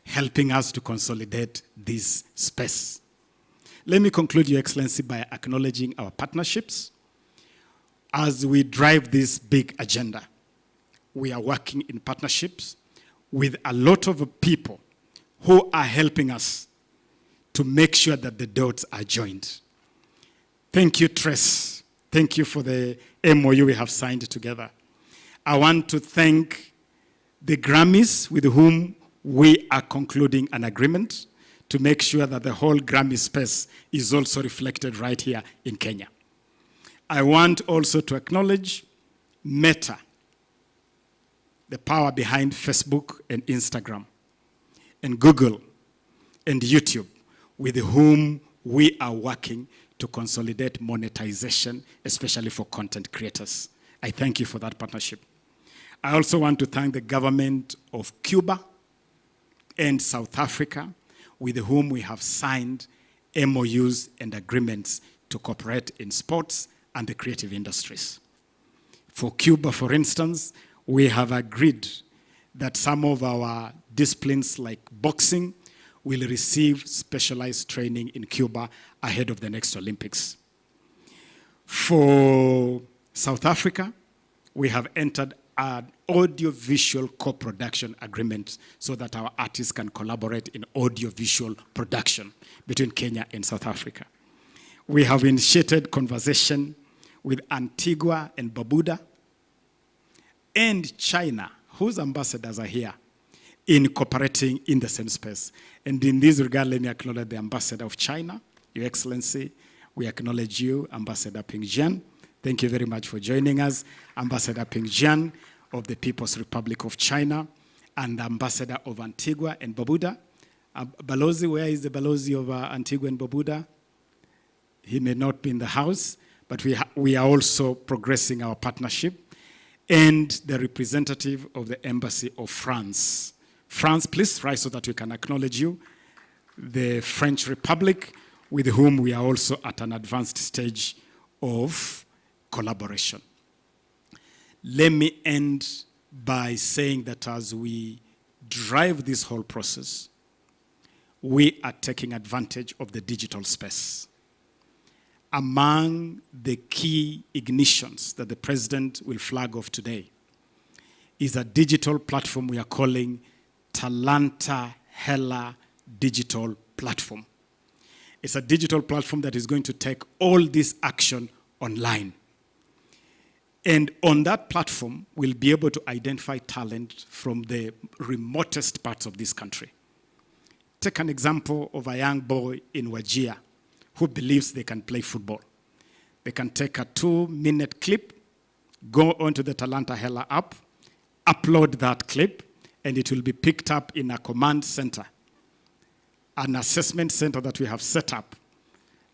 helping us to consolidate this space. Let me conclude, Your Excellency, by acknowledging our partnerships. As we drive this big agenda, we are working in partnerships with a lot of people who are helping us to make sure that the dots are joined. Thank you, Tres. Thank you for the MOU we have signed together. I want to thank the Grammys with whom we are concluding an agreement to make sure that the whole Grammy space is also reflected right here in Kenya. I want also to acknowledge Meta, the power behind Facebook and Instagram, and Google and YouTube, with whom we are working to consolidate monetization, especially for content creators. I thank you for that partnership. I also want to thank the government of Cuba and South Africa, with whom we have signed MOUs and agreements to cooperate in sports and the creative industries. For Cuba, for instance, we have agreed that some of our disciplines like boxing will receive specialized training in Cuba ahead of the next Olympics. For South Africa, we have entered an audio-visual co-production agreement so that our artists can collaborate in audio-visual production between Kenya and South Africa. We have initiated conversation with Antigua and Barbuda and China, whose ambassadors are here, in cooperating in the same space. And in this regard, let me acknowledge the ambassador of China, Your Excellency. We acknowledge you, Ambassador Ping Jian. Thank you very much for joining us. Ambassador Ping Jian of the People's Republic of China, and Ambassador of Antigua and Barbuda. Balozi, where is the Balozi of Antigua and Barbuda? He may not be in the house, but we are also progressing our partnership. And the representative of the Embassy of France. France, please rise so that we can acknowledge you. The French Republic, with whom we are also at an advanced stage of collaboration. Let me end by saying that as we drive this whole process, we are taking advantage of the digital space. Among the key ignitions that the president will flag off today is a digital platform we are calling Talanta Hela Digital Platform. It's a digital platform that is going to take all this action online. And on that platform, we'll be able to identify talent from the remotest parts of this country. Take an example of a young boy in Wajir who believes they can play football. They can take a 2-minute clip, go onto the Talanta Hela app, upload that clip, and it will be picked up in a command center, an assessment center that we have set up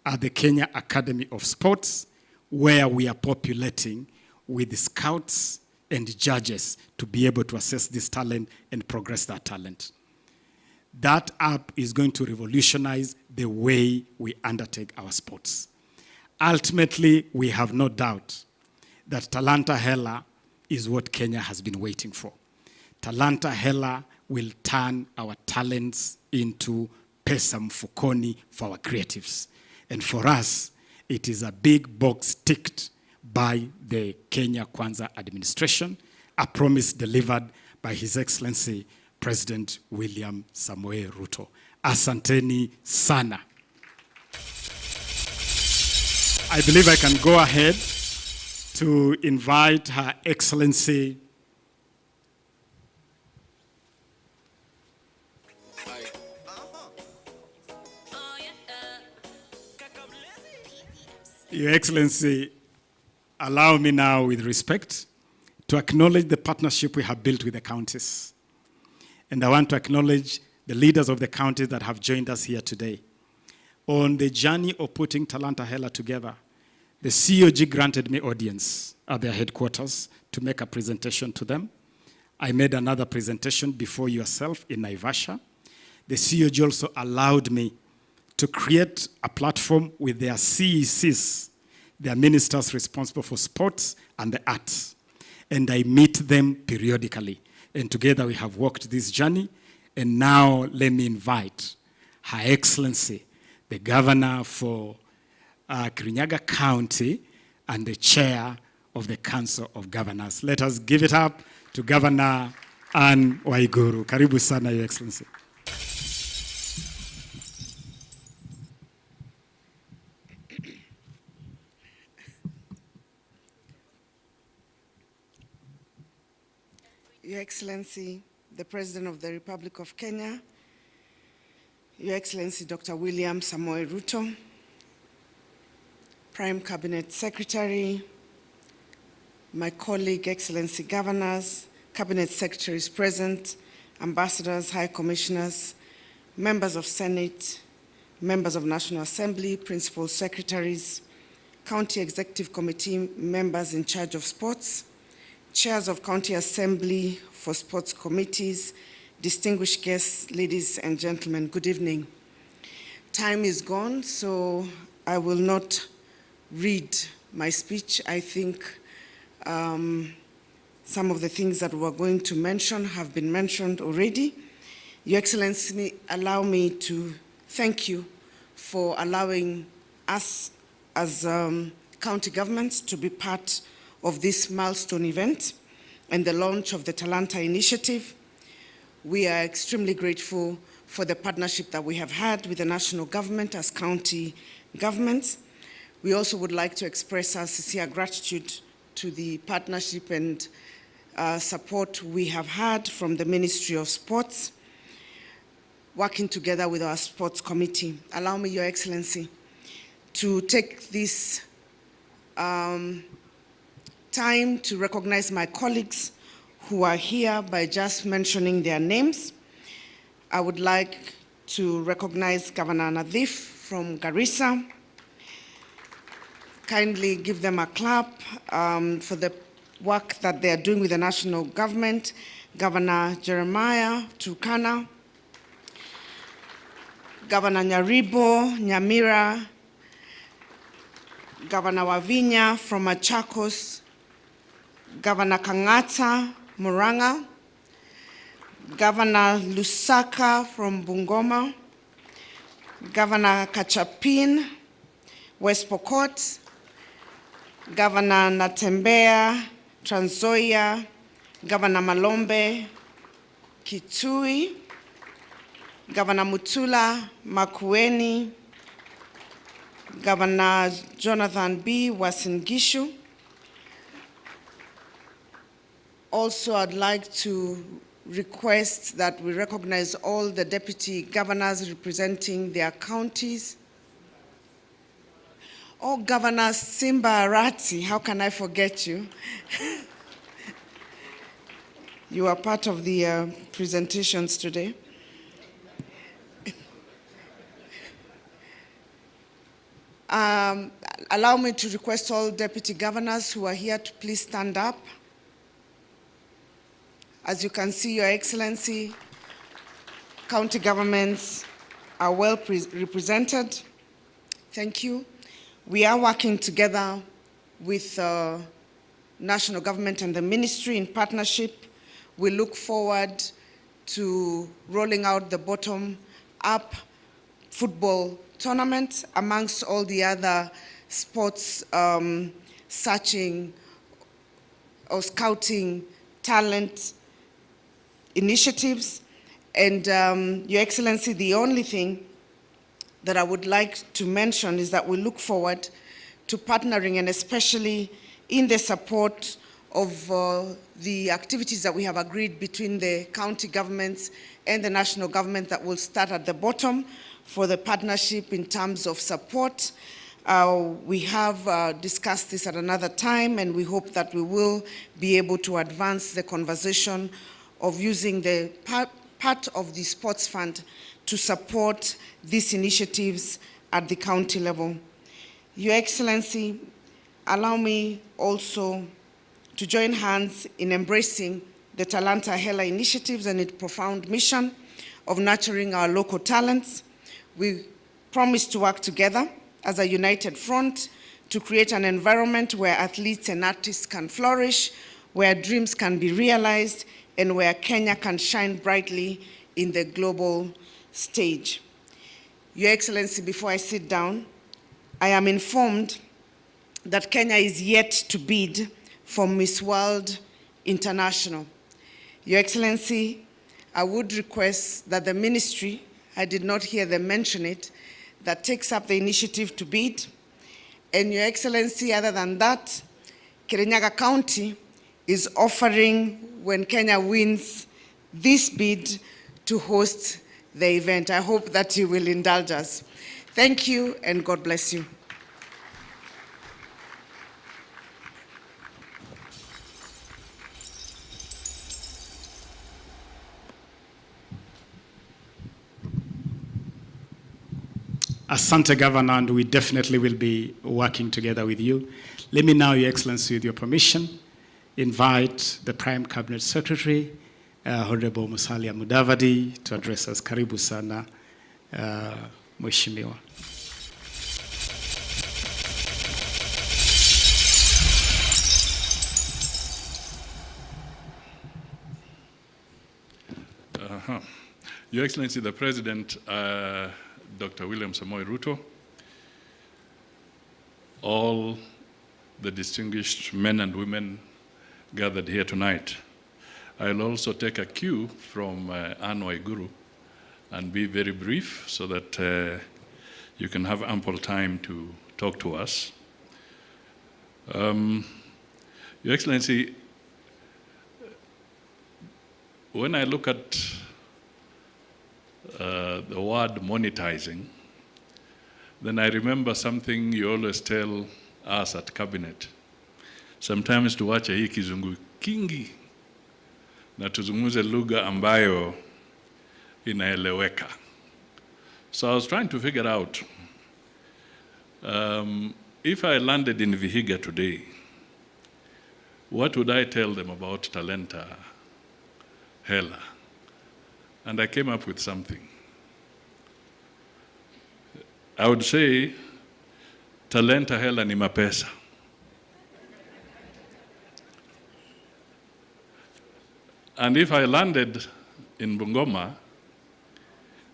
at the Kenya Academy of Sports, where we are populating with scouts and judges to be able to assess this talent and progress that talent. That app is going to revolutionize the way we undertake our sports. Ultimately, we have no doubt that Talanta Hela is what Kenya has been waiting for. Talanta Hela will turn our talents into pesa mfukoni for our creatives. And for us, it is a big box ticked by the Kenya Kwanza administration, a promise delivered by His Excellency President William Samoei Ruto. Asanteni sana. I believe I can go ahead to invite Her Excellency Your Excellency, allow me now with respect to acknowledge the partnership we have built with the counties. And I want to acknowledge the leaders of the counties that have joined us here today. On the journey of putting Talanta Hela together, the COG granted me audience at their headquarters to make a presentation to them. I made another presentation before yourself in Naivasha. The COG also allowed me to create a platform with their CECs, their ministers responsible for sports and the arts. And I meet them periodically. And together we have walked this journey. And now let me invite Her Excellency, the governor for Kirinyaga County and the chair of the Council of Governors. Let us give it up to Governor Anne Waiguru. Karibu sana, Your Excellency. Your Excellency, the President of the Republic of Kenya, Your Excellency Dr. William Samoei Ruto, Prime Cabinet Secretary, my colleague, Excellency Governors, Cabinet Secretaries present, Ambassadors, High Commissioners, Members of Senate, Members of National Assembly, Principal Secretaries, County Executive Committee members in charge of sports, Chairs of County Assembly for Sports Committees, distinguished guests, ladies and gentlemen, good evening. Time is gone, so I will not read my speech. I think Some of the things that we're going to mention have been mentioned already. Your Excellency, allow me to thank you for allowing us as county governments to be part of this milestone event and the launch of the Talanta Initiative. We are extremely grateful for the partnership that we have had with the national government as county governments. We also would like to express our sincere gratitude to the partnership and support we have had from the Ministry of Sports, working together with our sports committee. Allow me, Your Excellency, to take this time to recognize my colleagues who are here by just mentioning their names. I would like to recognize Governor Nadif from Garissa. Kindly give them a clap for the work that they are doing with the national government. Governor Jeremiah Turkana, Governor Nyaribo, Nyamira, Governor Wavinya from Machakos, Governor Kangata, Muranga, Governor Lusaka from Bungoma, Governor Kachapin, West Pokot, Governor Natembea, Trans Nzoia, Governor Malombe, Kitui, Governor Mutula, Makueni, Governor Jonathan B. Uasin Gishu. Also, I'd like to request that we recognize all the deputy governors representing their counties. Oh, Governor Simba Arati, how can I forget you? You are part of the presentations today. Allow me to request all deputy governors who are here to please stand up. As you can see, Your Excellency, county governments are well represented. Thank you. We are working together with national government and the ministry in partnership. We look forward to rolling out the bottom-up football tournament amongst all the other sports searching or scouting talent initiatives. And Your Excellency, the only thing that I would like to mention is that we look forward to partnering, and especially in the support of the activities that we have agreed between the county governments and the national government that will start at the bottom for the partnership in terms of support. We have discussed this at another time, and we hope that we will be able to advance the conversation of using the part of the sports fund to support these initiatives at the county level. Your Excellency, allow me also to join hands in embracing the Talanta Hela initiatives and its profound mission of nurturing our local talents. We promise to work together as a united front to create an environment where athletes and artists can flourish, where dreams can be realized, and where Kenya can shine brightly in the global stage. Your Excellency, before I sit down, I am informed that Kenya is yet to bid for Miss World International. Your Excellency, I would request that the ministry, I did not hear them mention it, that takes up the initiative to bid. And Your Excellency, other than that, Kirinyaga County is offering, when Kenya wins this bid, to host the event. I hope that you will indulge us. Thank you, and God bless you. Asante, Governor, and we definitely will be working together with you. Let me now, Your Excellency, with your permission, invite the Prime Cabinet Secretary, Honorable Musalia Mudavadi, to address us. Karibu sana, Mheshimiwa. Your Excellency, the President, Dr. William Samoei Ruto, all the distinguished men and women gathered here tonight. I'll also take a cue from Anne Waiguru and be very brief so that you can have ample time to talk to us. Your Excellency, when I look at the word monetizing, then I remember something you always tell us at cabinet. Sometimes tuwache hii kizungu kingi na tuzungumze lugha ambayo inaeleweka. So I was trying to figure out if I landed in Vihiga today, what would I tell them about Talanta Hela? And I came up with something. I would say, Talanta Hela ni mapesa. And if I landed in Bungoma,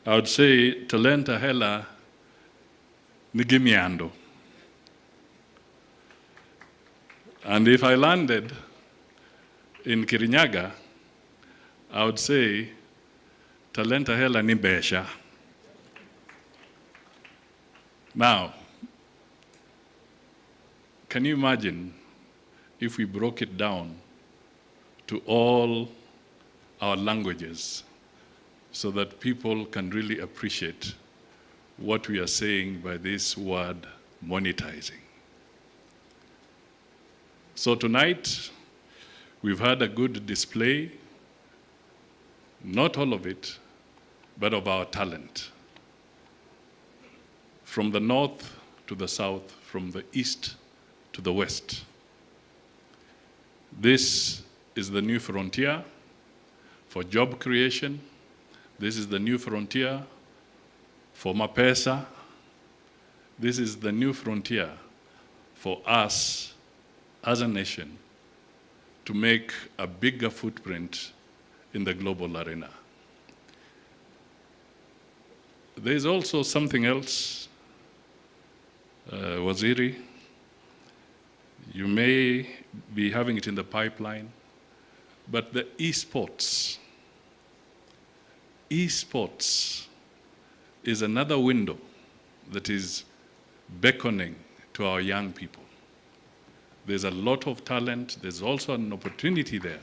I would say, Talanta Hela ni gimiando. And if I landed in Kirinyaga, I would say, Talanta Hela ni besha. Now, can you imagine if we broke it down to all our languages so that people can really appreciate what we are saying by this word monetizing? So tonight, we've had a good display, not all of it, but of our talent. From the north to the south, from the east to the west. This is the new frontier for job creation. This is the new frontier for mapesa. This is the new frontier for us as a nation to make a bigger footprint in the global arena. There's also something else, Waziri. You may be having it in the pipeline, but the esports is another window that is beckoning to our young people. There's a lot of talent. There's also an opportunity there.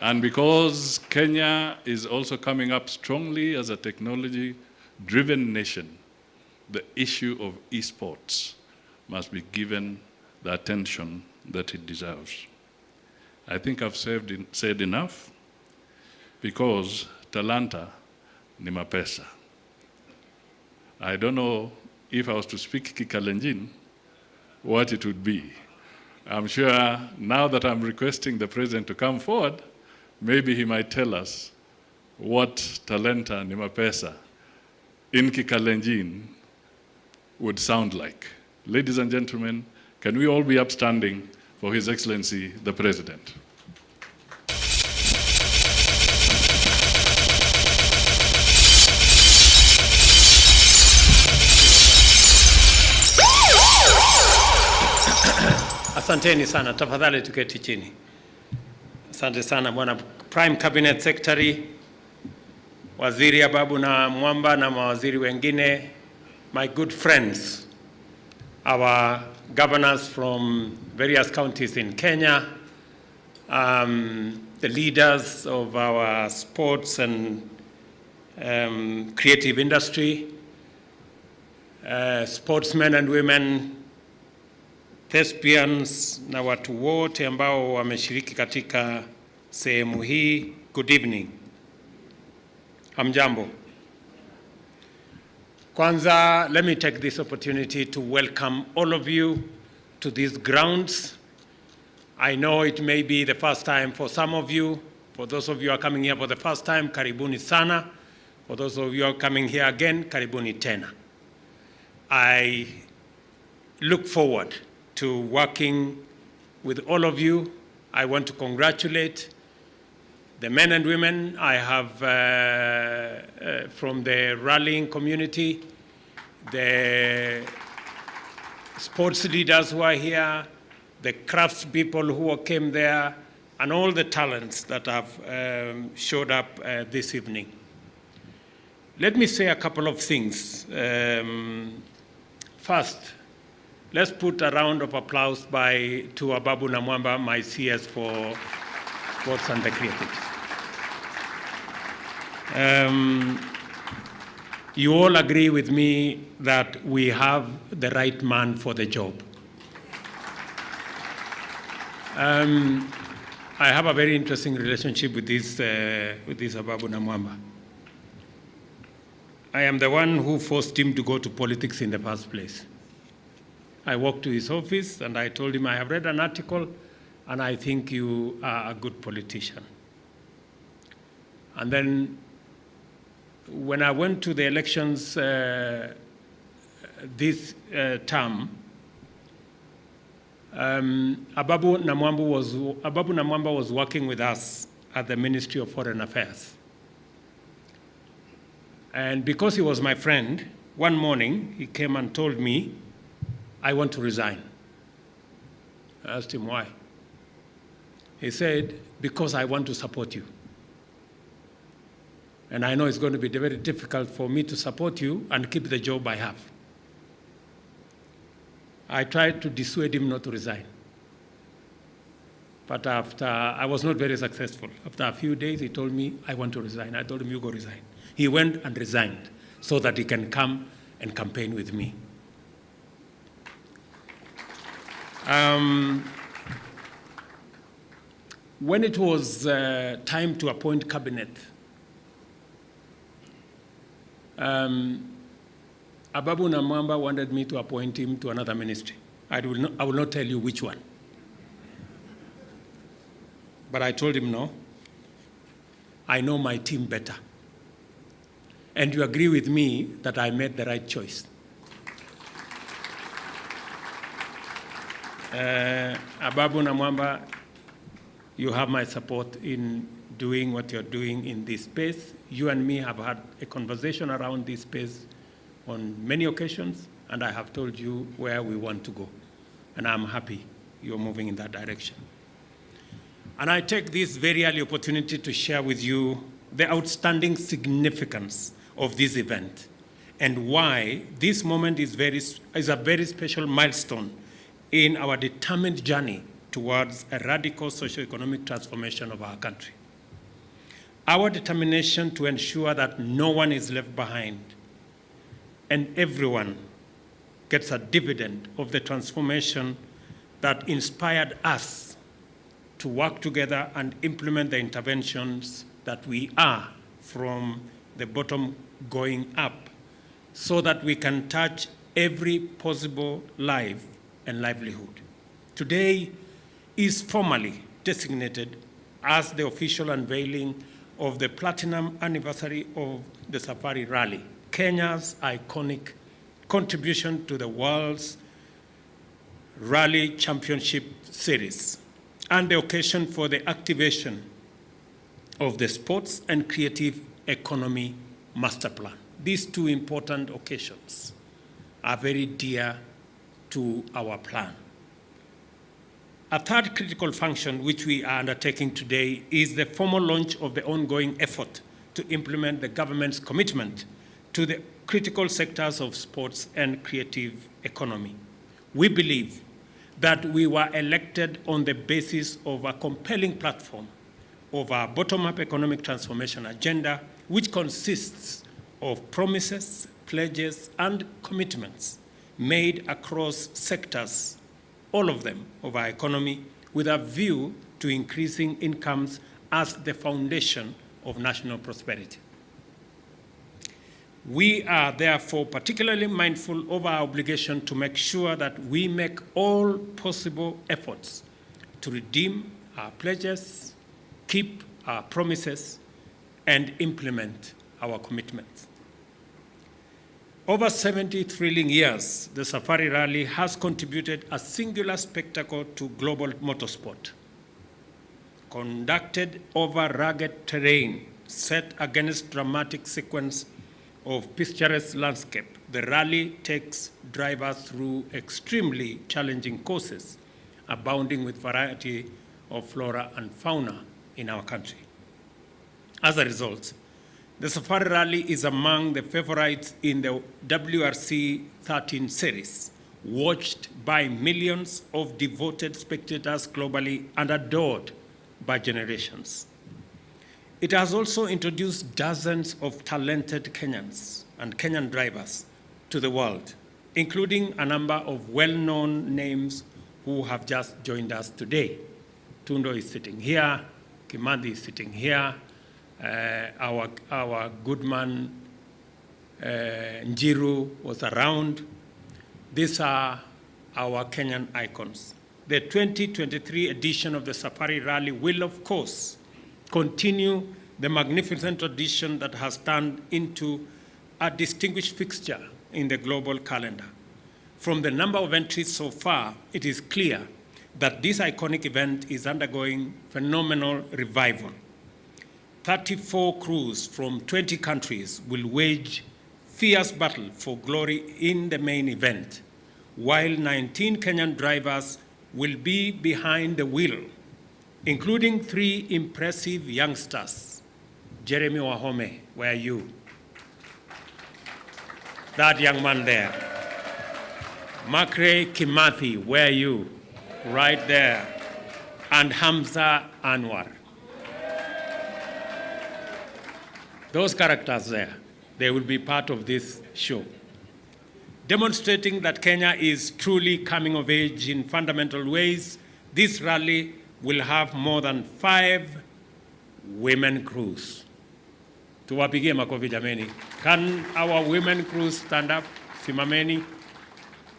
And because Kenya is also coming up strongly as a technology-driven nation, the issue of esports must be given the attention that it deserves. I think I've said enough, because talanta ni mapesa. I don't know if I was to speak Kikalenjin, what it would be. I'm sure now that I'm requesting the president to come forward, maybe he might tell us what talanta ni mapesa in Kikalenjin would sound like. Ladies and gentlemen, can we all be upstanding for His Excellency, the President? Asanteni sana, tafadhali tuketi chini. Asante sana Bwana Prime Cabinet Secretary, Waziri Ababu na Mwamba na mawaziri wengine, my good friends, our governors from various counties in Kenya, the leaders of our sports and creative industry, sportsmen and women, thespians na watu wote ambao wameshiriki katika sehemu hii. Good evening. Hamjambo. Kwanza, let me take this opportunity to welcome all of you to these grounds. I know it may be the first time for some of you. For those of you who are coming here for the first time, karibuni sana. For those of you who are coming here again, karibuni tena. I look forward to working with all of you. I want to congratulate the men and women I have from the rallying community, the sports leaders who are here, the crafts people who came there, and all the talents that have showed up this evening. Let me say a couple of things. First, let's put a round of applause to Ababu Namwamba, my CS for Sports and the Creatives. You all agree with me that we have the right man for the job. I have a very interesting relationship with this Ababu Namwamba. I am the one who forced him to go to politics in the first place. I walked to his office and I told him, I have read an article and I think you are a good politician. And then when I went to the elections this term, Ababu Namwamba was working with us at the Ministry of Foreign Affairs. And because he was my friend, one morning he came and told me, I want to resign. I asked him why. He said, because I want to support you. And I know it's going to be very difficult for me to support you and keep the job I have. I tried to dissuade him not to resign. But I was not very successful. After a few days, he told me, I want to resign. I told him, you go resign. He went and resigned so that he can come and campaign with me. When it was time to appoint cabinet, Ababu Namwamba wanted me to appoint him to another ministry. I will not tell you which one. But I told him, no, I know my team better. And you agree with me that I made the right choice. Ababu Namwamba, you have my support in doing what you're doing in this space. You and me have had a conversation around this space on many occasions, and I have told you where we want to go. And I'm happy you're moving in that direction. And I take this very early opportunity to share with you the outstanding significance of this event and why this moment is a very special milestone in our determined journey towards a radical socio-economic transformation of our country. Our determination to ensure that no one is left behind and everyone gets a dividend of the transformation that inspired us to work together and implement the interventions that we are from the bottom going up so that we can touch every possible life and livelihood. Today is formally designated as the official unveiling of the platinum anniversary of the Safari Rally, Kenya's iconic contribution to the world's Rally Championship Series, and the occasion for the activation of the Sports and Creative Economy Master Plan. These two important occasions are very dear to our plan. A third critical function which we are undertaking today is the formal launch of the ongoing effort to implement the government's commitment to the critical sectors of sports and creative economy. We believe that we were elected on the basis of a compelling platform of our bottom-up economic transformation agenda, which consists of promises, pledges, and commitments made across sectors, all of them, of our economy, with a view to increasing incomes as the foundation of national prosperity. We are therefore particularly mindful of our obligation to make sure that we make all possible efforts to redeem our pledges, keep our promises, and implement our commitments. Over 70 thrilling years, the Safari Rally has contributed a singular spectacle to global motorsport. conducted over rugged terrain set against dramatic sequence of picturesque landscape. The rally takes drivers through extremely challenging courses, abounding with variety of flora and fauna in our country. As a result, the Safari Rally is among the favorites in the WRC 13 series, watched by millions of devoted spectators globally and adored by generations. It has also introduced dozens of talented Kenyans and Kenyan drivers to the world, including a number of well-known names who have just joined us today. Tundo is sitting here, Kimandi is sitting here, our good man Njiru was around. These are our Kenyan icons. The 2023 edition of the Safari Rally will, of course, continue the magnificent tradition that has turned into a distinguished fixture in the global calendar. From the number of entries so far, it is clear that this iconic event is undergoing phenomenal revival. 34 crews from 20 countries will wage fierce battle for glory in the main event, while 19 Kenyan drivers will be behind the wheel, including 3 impressive youngsters. Jeremy Wahome, where are you? That young man there. Makre Kimathi, where are you? Right there. And Hamza Anwar. Those characters there, they will be part of this show. Demonstrating that Kenya is truly coming of age in fundamental ways, this rally will have more than 5 women crews. Tuwapigie makofi jameni. Can our women crews stand up? Simameni.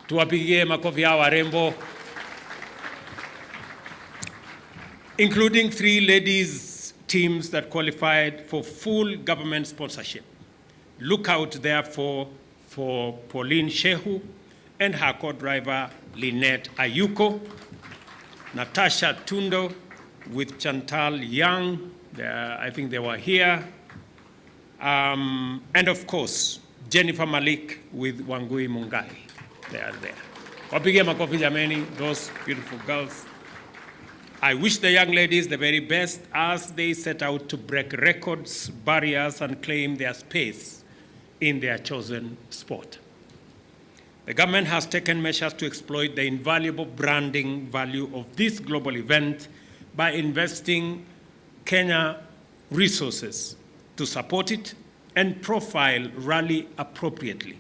Tuwapigie makofi hawa rembo. Including 3 ladies teams that qualified for full government sponsorship. Look out therefore for Pauline Shehu and her co-driver Lynette Ayuko, Natasha Tundo with Chantal Young, I think they were here, and of course, Jennifer Malik with Wangui Mungai. They are there. Wapige makofi jameni, those beautiful girls. I wish the young ladies the very best as they set out to break records, barriers, and claim their space in their chosen sport. The government has taken measures to exploit the invaluable branding value of this global event by investing Kenya resources to support it and profile rally appropriately,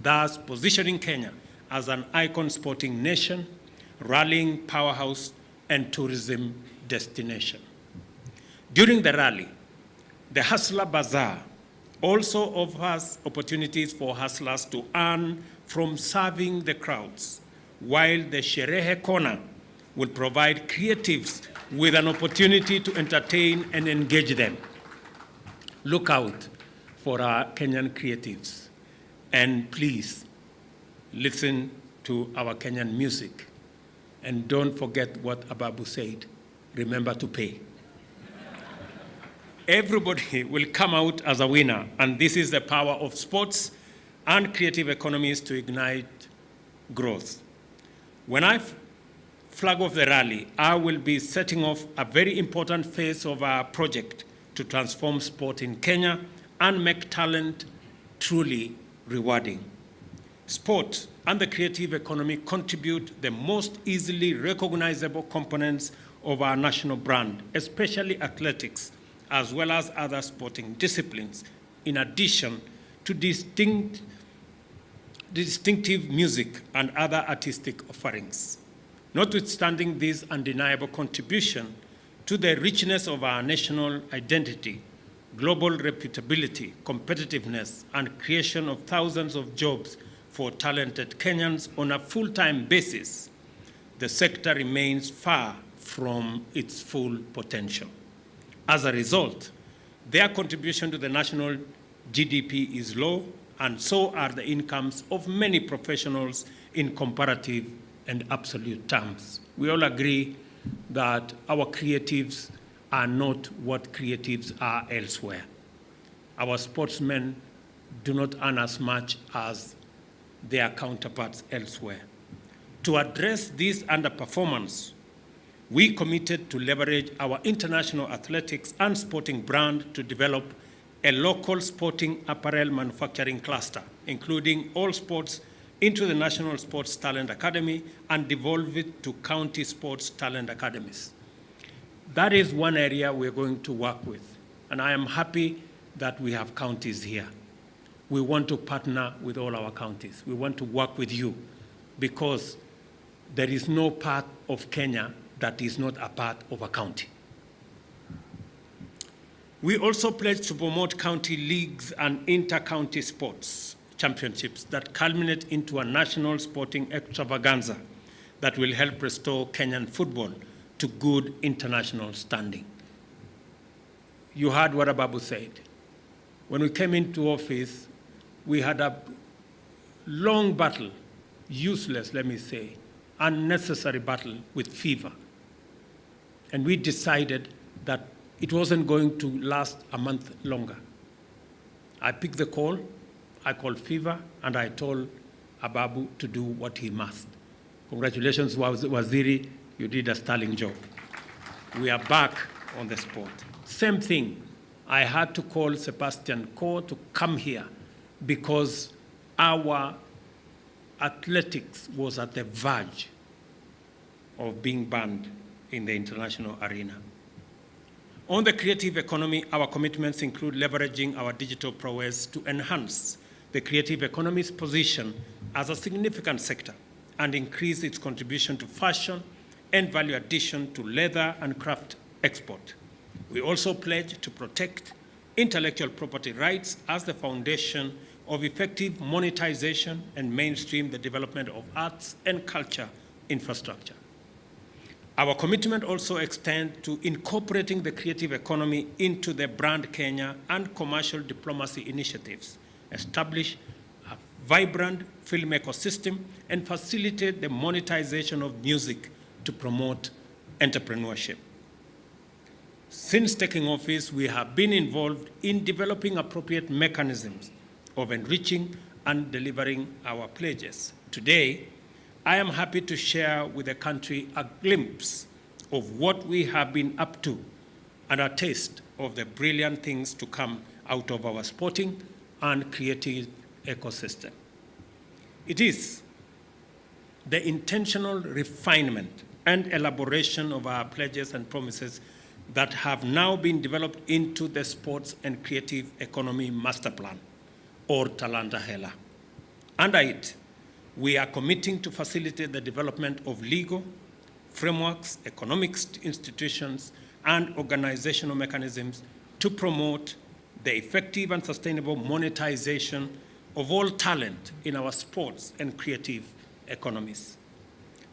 thus positioning Kenya as an icon sporting nation, rallying powerhouse, and tourism destination. During the rally, the Hustler Bazaar also offers opportunities for hustlers to earn from serving the crowds, while the Sherehe Corner will provide creatives with an opportunity to entertain and engage them. Look out for our Kenyan creatives, and please listen to our Kenyan music. And don't forget what Ababu said, remember to pay. Everybody will come out as a winner, and this is the power of sports and creative economies to ignite growth. When I flag off the rally, I will be setting off a very important phase of our project to transform sport in Kenya and make talent truly rewarding. Sport and the creative economy contribute the most easily recognizable components of our national brand, especially athletics, as well as other sporting disciplines, in addition to distinctive music and other artistic offerings. Notwithstanding this undeniable contribution to the richness of our national identity, global reputability, competitiveness, and creation of thousands of jobs for talented Kenyans on a full-time basis, the sector remains far from its full potential. As a result, their contribution to the national GDP is low, and so are the incomes of many professionals in comparative and absolute terms. We all agree that our creatives are not what creatives are elsewhere. Our sportsmen do not earn as much as their counterparts elsewhere. To address this underperformance, we committed to leverage our international athletics and sporting brand to develop a local sporting apparel manufacturing cluster, including all sports, into the National Sports Talent Academy and devolve it to county sports talent academies. That is one area we're going to work with, and I am happy that we have counties here. We want to partner with all our counties. We want to work with you because there is no part of Kenya that is not a part of a county. We also pledge to promote county leagues and inter-county sports championships that culminate into a national sporting extravaganza that will help restore Kenyan football to good international standing. You heard what Ababu said. When we came into office, we had a long battle, useless, let me say, unnecessary battle with fever. And we decided that it wasn't going to last a month longer. I picked the call, I called fever, and I told Ababu to do what he must. Congratulations, Waziri, you did a sterling job. We are back on the spot. Same thing, I had to call Sebastian Coe to come here because our athletics was at the verge of being banned in the international arena. On the creative economy, our commitments include leveraging our digital prowess to enhance the creative economy's position as a significant sector and increase its contribution to fashion and value addition to leather and craft export. We also pledge to protect intellectual property rights as the foundation of effective monetization and mainstream the development of arts and culture infrastructure. Our commitment also extends to incorporating the creative economy into the Brand Kenya and commercial diplomacy initiatives, establish a vibrant film ecosystem, and facilitate the monetization of music to promote entrepreneurship. Since taking office, we have been involved in developing appropriate mechanisms of enriching and delivering our pledges. Today, I am happy to share with the country a glimpse of what we have been up to and a taste of the brilliant things to come out of our sporting and creative ecosystem. It is the intentional refinement and elaboration of our pledges and promises that have now been developed into the Sports and Creative Economy Master Plan, or Talanta Hela. Under it, we are committing to facilitate the development of legal frameworks, economic institutions, and organizational mechanisms to promote the effective and sustainable monetization of all talent in our sports and creative economies.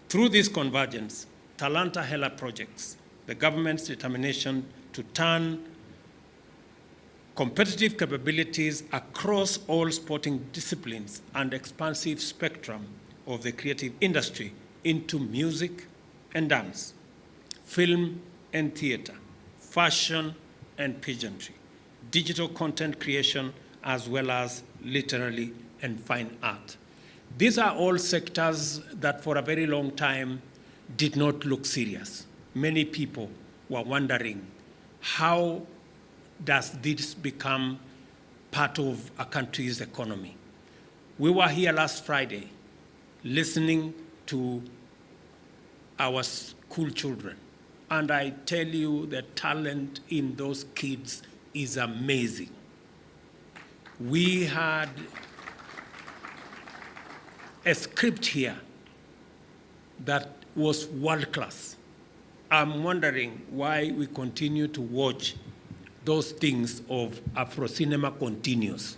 Through this convergence, Talanta Hela projects the government's determination to turn competitive capabilities across all sporting disciplines and expansive spectrum of the creative industry into music and dance, film and theater, fashion and pageantry, digital content creation, as well as literary and fine art. These are all sectors that for a very long time did not look serious. Many people were wondering, how does this become part of a country's economy? We were here last Friday listening to our school children, and I tell you the talent in those kids is amazing. We had a script here that was world class. I'm wondering why we continue to watch those things of Afro cinema continues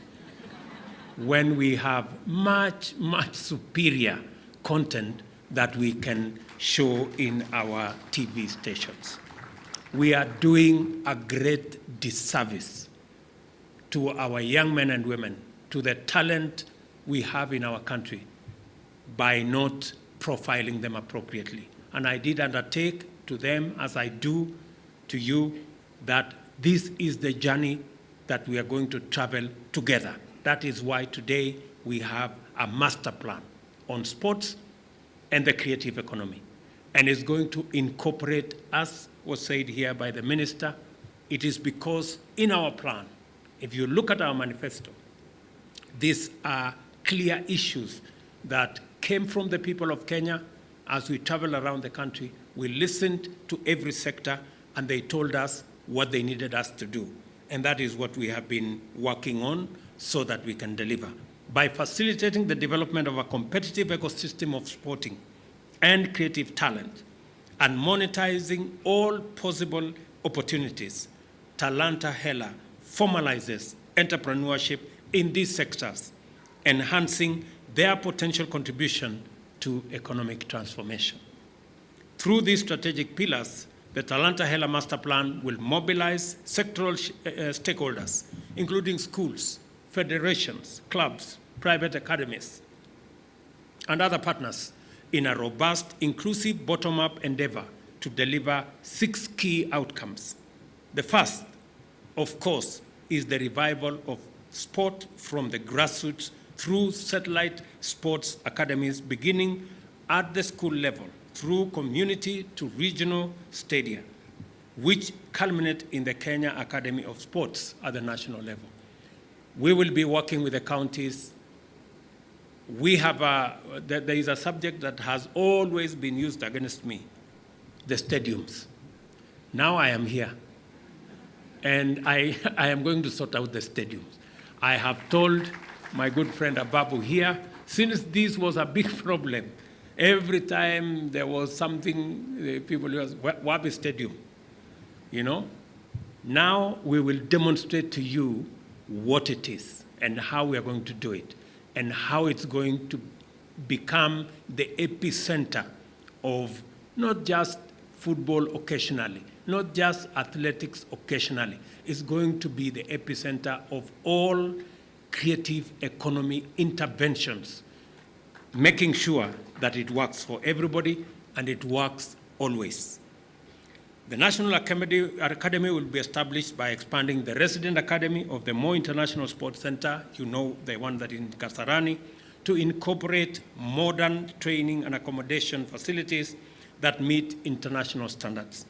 when we have much, much superior content that we can show in our TV stations. We are doing a great disservice to our young men and women, to the talent we have in our country, by not profiling them appropriately. And I did undertake to them, as I do to you that this is the journey that we are going to travel together. That is why today we have a master plan on sports and the creative economy. And it's going to incorporate, as was said here by the minister, it is because in our plan, if you look at our manifesto, these are clear issues that came from the people of Kenya. As we travel around the country, we listened to every sector and they told us what they needed us to do. And that is what we have been working on so that we can deliver. By facilitating the development of a competitive ecosystem of sporting and creative talent and monetizing all possible opportunities, Talanta Hela formalizes entrepreneurship in these sectors, enhancing their potential contribution to economic transformation. Through these strategic pillars, the Talanta Hela Master Plan will mobilize sectoral stakeholders, including schools, federations, clubs, private academies, and other partners in a robust, inclusive, bottom-up endeavor to deliver 6 key outcomes. The first, of course, is the revival of sport from the grassroots through satellite sports academies beginning at the school level, through community to regional stadia, which culminate in the Kenya Academy of Sports at the national level. We will be working with the counties. We have there is a subject that has always been used against me, the stadiums. Now I am here, and I am going to sort out the stadiums. I have told my good friend Ababu here, since this was a big problem, every time there was something, people was, Wabi Stadium, you know? Now we will demonstrate to you what it is and how we are going to do it and how it's going to become the epicenter of not just football occasionally, not just athletics occasionally. It's going to be the epicenter of all creative economy interventions, making sure that it works for everybody and it works always. The National Academy will be established by expanding the resident academy of the Moi International Sports Center, you know, the one that is in Kasarani, to incorporate modern training and accommodation facilities that meet international standards.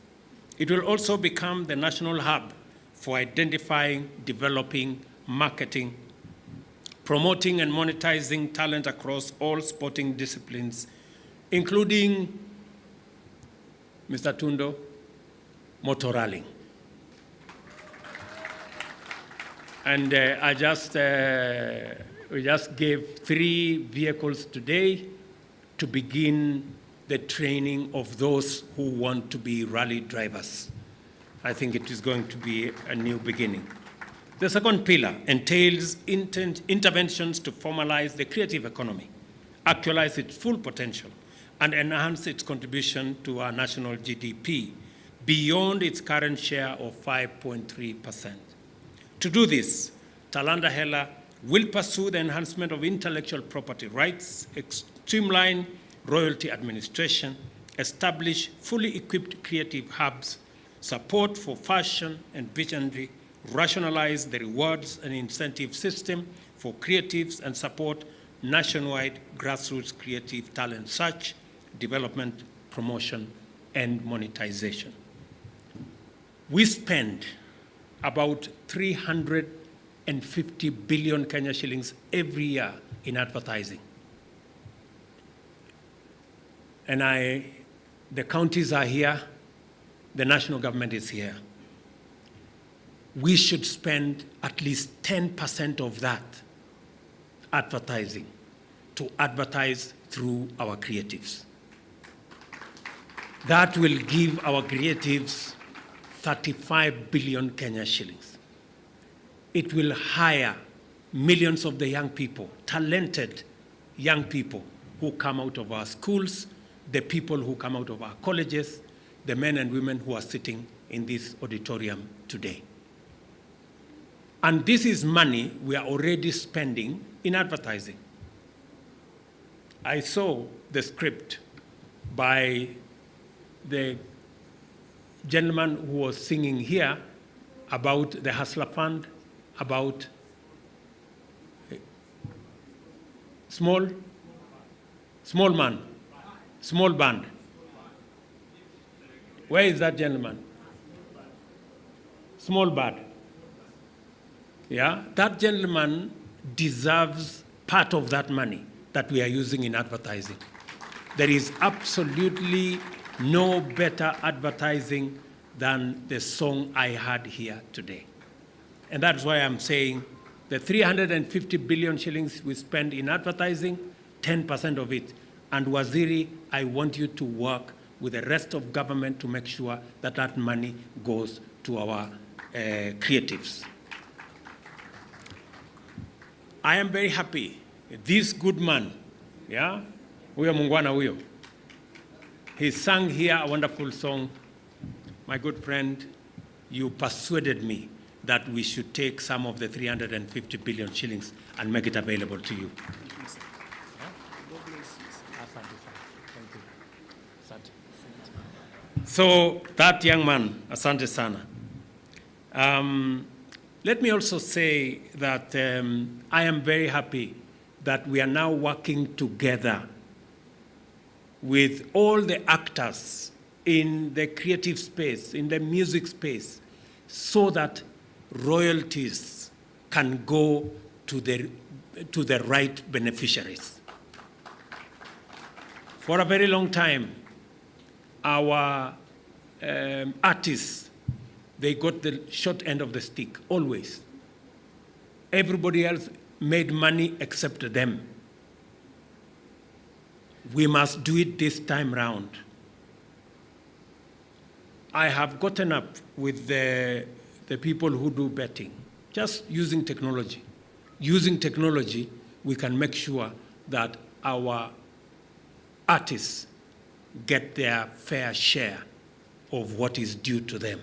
It will also become the national hub for identifying, developing, marketing, promoting and monetizing talent across all sporting disciplines, including, Mr. Tundo, motorrallying. And we just gave 3 vehicles today to begin the training of those who want to be rally drivers. I think it is going to be a new beginning. The second pillar entails interventions to formalize the creative economy, actualize its full potential, and enhance its contribution to our national GDP beyond its current share of 5.3%. To do this, Talanta Hela will pursue the enhancement of intellectual property rights, streamline royalty administration, establish fully equipped creative hubs, support for fashion and visionary, rationalize the rewards and incentive system for creatives, and support nationwide grassroots creative talent search, development, promotion, and monetization. We spend about 350 billion Kenya shillings every year in advertising. And the counties are here, the national government is here. We should spend at least 10% of that advertising to advertise through our creatives. That will give our creatives 35 billion Kenya shillings. It will hire millions of the young people, talented young people who come out of our schools, the people who come out of our colleges, the men and women who are sitting in this auditorium today. And this is money we are already spending in advertising. I saw the script by the gentleman who was singing here about the Hustler Fund, about small band. Where is that gentleman? Small band. Yeah, that gentleman deserves part of that money that we are using in advertising. There is absolutely no better advertising than the song I had here today. And that's why I'm saying the 350 billion shillings we spend in advertising, 10% of it. And Waziri, I want you to work with the rest of government to make sure that that money goes to our creatives. I am very happy. This good man, yeah, huyo mungwana huyo, he sang here a wonderful song. My good friend, you persuaded me that we should take some of the 350 billion shillings and make it available to you. So that young man, asante sana. Let me also say that I am very happy that we are now working together with all the actors in the creative space, in the music space, so that royalties can go to the right beneficiaries. For a very long time, our artists, they got the short end of the stick, always. Everybody else made money except them. We must do it this time round. I have gotten up with the people who do betting, just using technology. Using technology, we can make sure that our artists get their fair share of what is due to them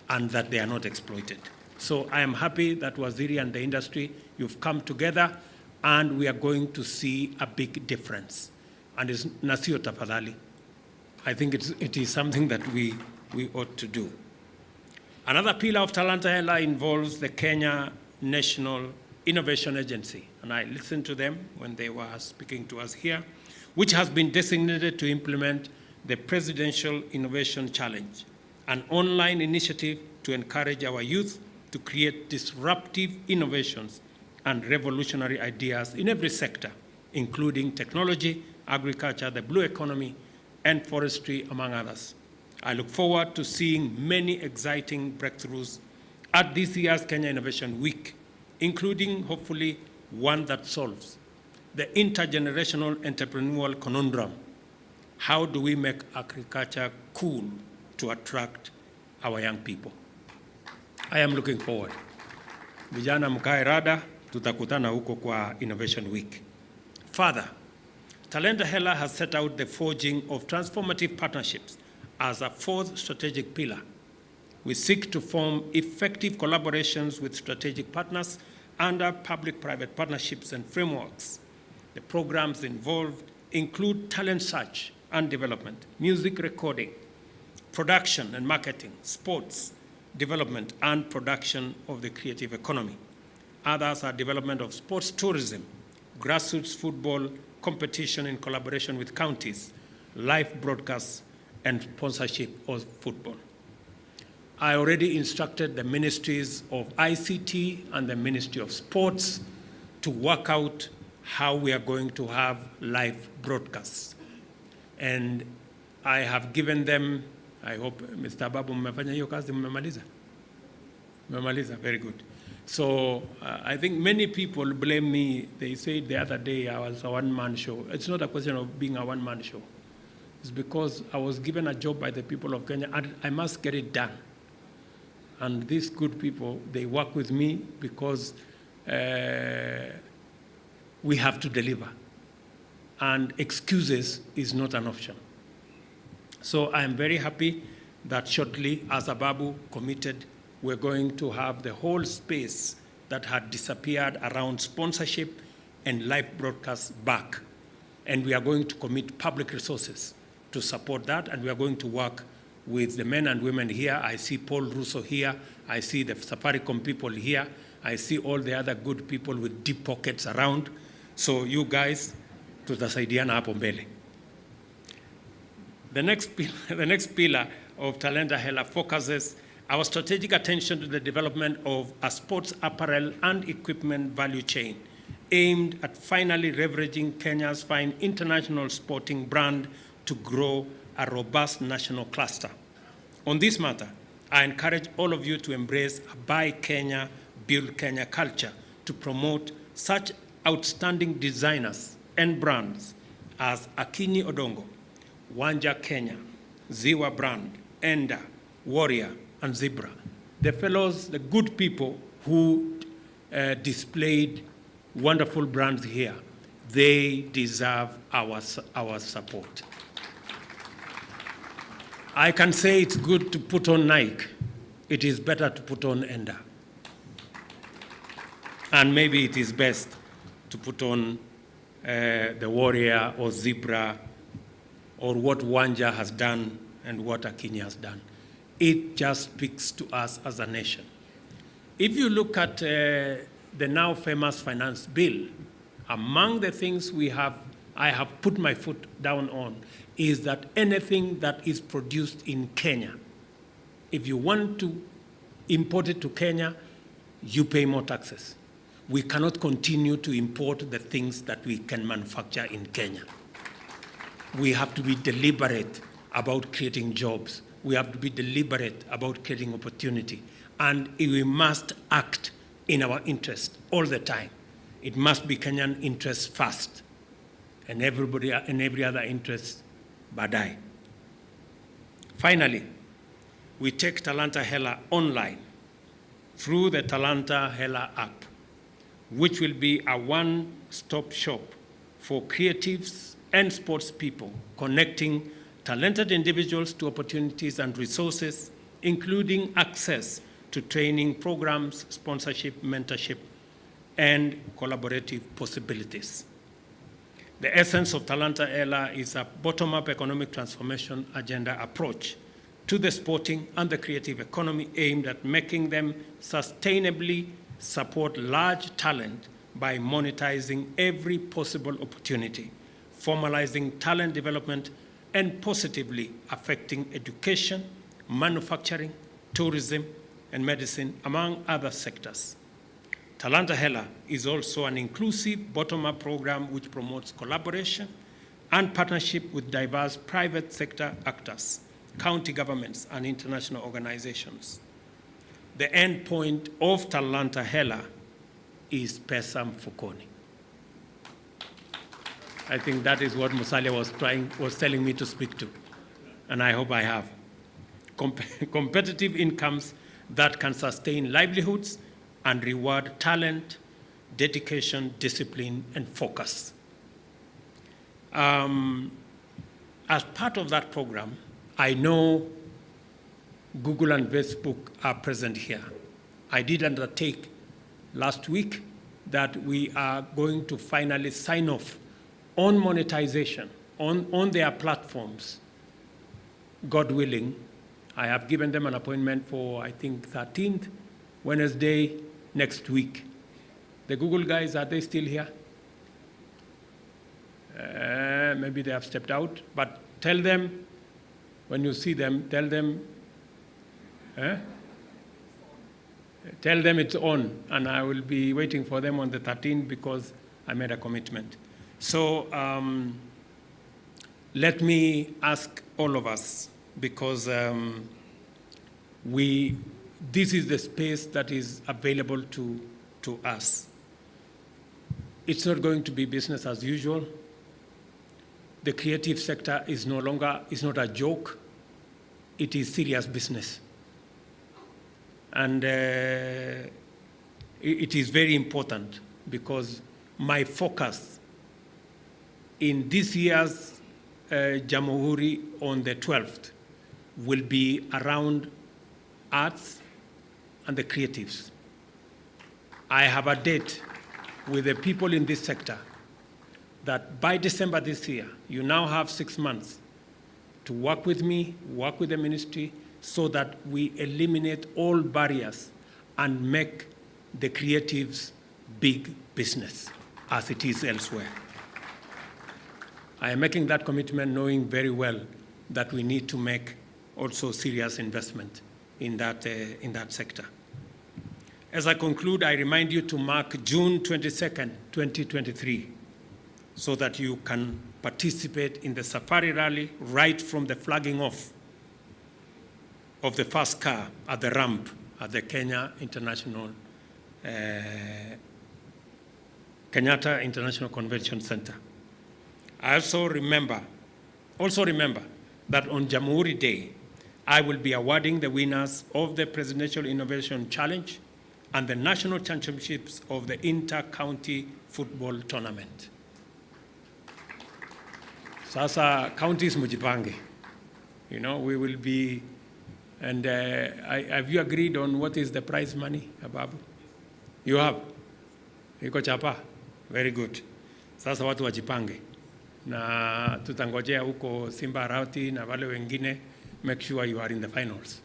and that they are not exploited. So I am happy that Waziri and the industry, you've come together and we are going to see a big difference. And it's Nasio Tafadhali. I think it is something that we ought to do. Another pillar of Talanta Hela involves the Kenya National Innovation Agency. And I listened to them when they were speaking to us here, which has been designated to implement the Presidential Innovation Challenge, an online initiative to encourage our youth to create disruptive innovations and revolutionary ideas in every sector, including technology, agriculture, the blue economy, and forestry, among others. I look forward to seeing many exciting breakthroughs at this year's Kenya Innovation Week, including, hopefully, one that solves the intergenerational entrepreneurial conundrum. How do we make agriculture cool to attract our young people? I am looking forward. Vijana mkae rada, tutakutana huko kwa Innovation Week. Further, Talanta Hela has set out the forging of transformative partnerships as a fourth strategic pillar. We seek to form effective collaborations with strategic partners under public-private partnerships and frameworks. The programs involved include talent search and development, music recording, production and marketing, sports, development and production of the creative economy. Others are development of sports tourism, grassroots football competition in collaboration with counties, live broadcasts, and sponsorship of football. I already instructed the ministries of ICT and the Ministry of Sports to work out how we are going to have live broadcasts. And I have given them, I hope, Mr. Babu, mmefanya hiyo kazi, mmemaliza? Mmemaliza, very good. So I think many people blame me. They said the other day I was a one-man show. It's not a question of being a one-man show. It's because I was given a job by the people of Kenya and I must get it done. And these good people, they work with me because we have to deliver. And excuses is not an option. So I am very happy that shortly, as Ababu committed, we're going to have the whole space that had disappeared around sponsorship and live broadcasts back. And we are going to commit public resources to support that, and we are going to work with the men and women here. I see Paul Russo here. I see the Safaricom people here. I see all the other good people with deep pockets around. So you guys, tutasaidiana hapo mbele. The next pillar of Talanta Hela focuses our strategic attention to the development of a sports apparel and equipment value chain aimed at finally leveraging Kenya's fine international sporting brand to grow a robust national cluster. On this matter, I encourage all of you to embrace a Buy Kenya, Build Kenya culture to promote such outstanding designers and brands as Akinyi Odongo, Wanja Kenya, Ziwa Brand, Enda, Warrior, and Zebra. The fellows, the good people who displayed wonderful brands here, they deserve our support. I can say it's good to put on Nike. It is better to put on Enda. And maybe it is best to put on the Warrior or Zebra or what Wanja has done and what Akinyi has done. It just speaks to us as a nation. If you look at the now famous finance bill, among the things I have put my foot down on is that anything that is produced in Kenya, if you want to import it to Kenya, you pay more taxes. We cannot continue to import the things that we can manufacture in Kenya. We have to be deliberate about creating jobs. We have to be deliberate about creating opportunity. And we must act in our interest all the time. It must be Kenyan interest first, and every other interest baadaye. Finally, we take Talanta Hela online through the Talanta Hela app, which will be a one-stop shop for creatives and sports people, connecting talented individuals to opportunities and resources, including access to training programs, sponsorship, mentorship, and collaborative possibilities. The essence of Talanta Hela is a bottom-up economic transformation agenda approach to the sporting and the creative economy aimed at making them sustainably support large talent by monetizing every possible opportunity, formalizing talent development, and positively affecting education, manufacturing, tourism, and medicine, among other sectors. Talanta Hela is also an inclusive bottom-up program which promotes collaboration and partnership with diverse private sector actors, county governments, and international organizations. The end point of Talanta Hela is Pesa Mfukoni. I think that is what Musalia was telling me to speak to, and I hope I have. Competitive incomes that can sustain livelihoods and reward talent, dedication, discipline, and focus. As part of that program, I know Google and Facebook are present here. I did undertake last week that we are going to finally sign off on monetization on their platforms. God willing, I have given them an appointment for, I think, 13th, Wednesday next week. The Google guys, are they still here? Maybe they have stepped out, but tell them, when you see them, tell them it's on, and I will be waiting for them on the 13th because I made a commitment. So let me ask all of us, because this is the space that is available to us. It's not going to be business as usual. The creative sector is not a joke. It is serious business. And it is very important, because my focus in this year's Jamhuri on the 12th will be around arts and the creatives. I have a date with the people in this sector that by December this year, you now have 6 months to work with me, work with the ministry, so that we eliminate all barriers and make the creatives big business, as it is elsewhere. I am making that commitment knowing very well that we need to make also serious investment in that sector. As I conclude, I remind you to mark June 22nd, 2023, so that you can participate in the Safari Rally right from the flagging off of the first car at the ramp at the Kenyatta International Convention Center. I also remember that on Jamhuri Day, I will be awarding the winners of the Presidential Innovation Challenge and the National Championships of the Inter-County Football Tournament. Sasa counties mujipange. You know, we will be, and have you agreed on what is the prize money, Ababu? You have? Iko chapa? Very good. Sasa watu wajipange. Na tutangojea huko Simba Arati na wale wengine, make sure you are in the finals.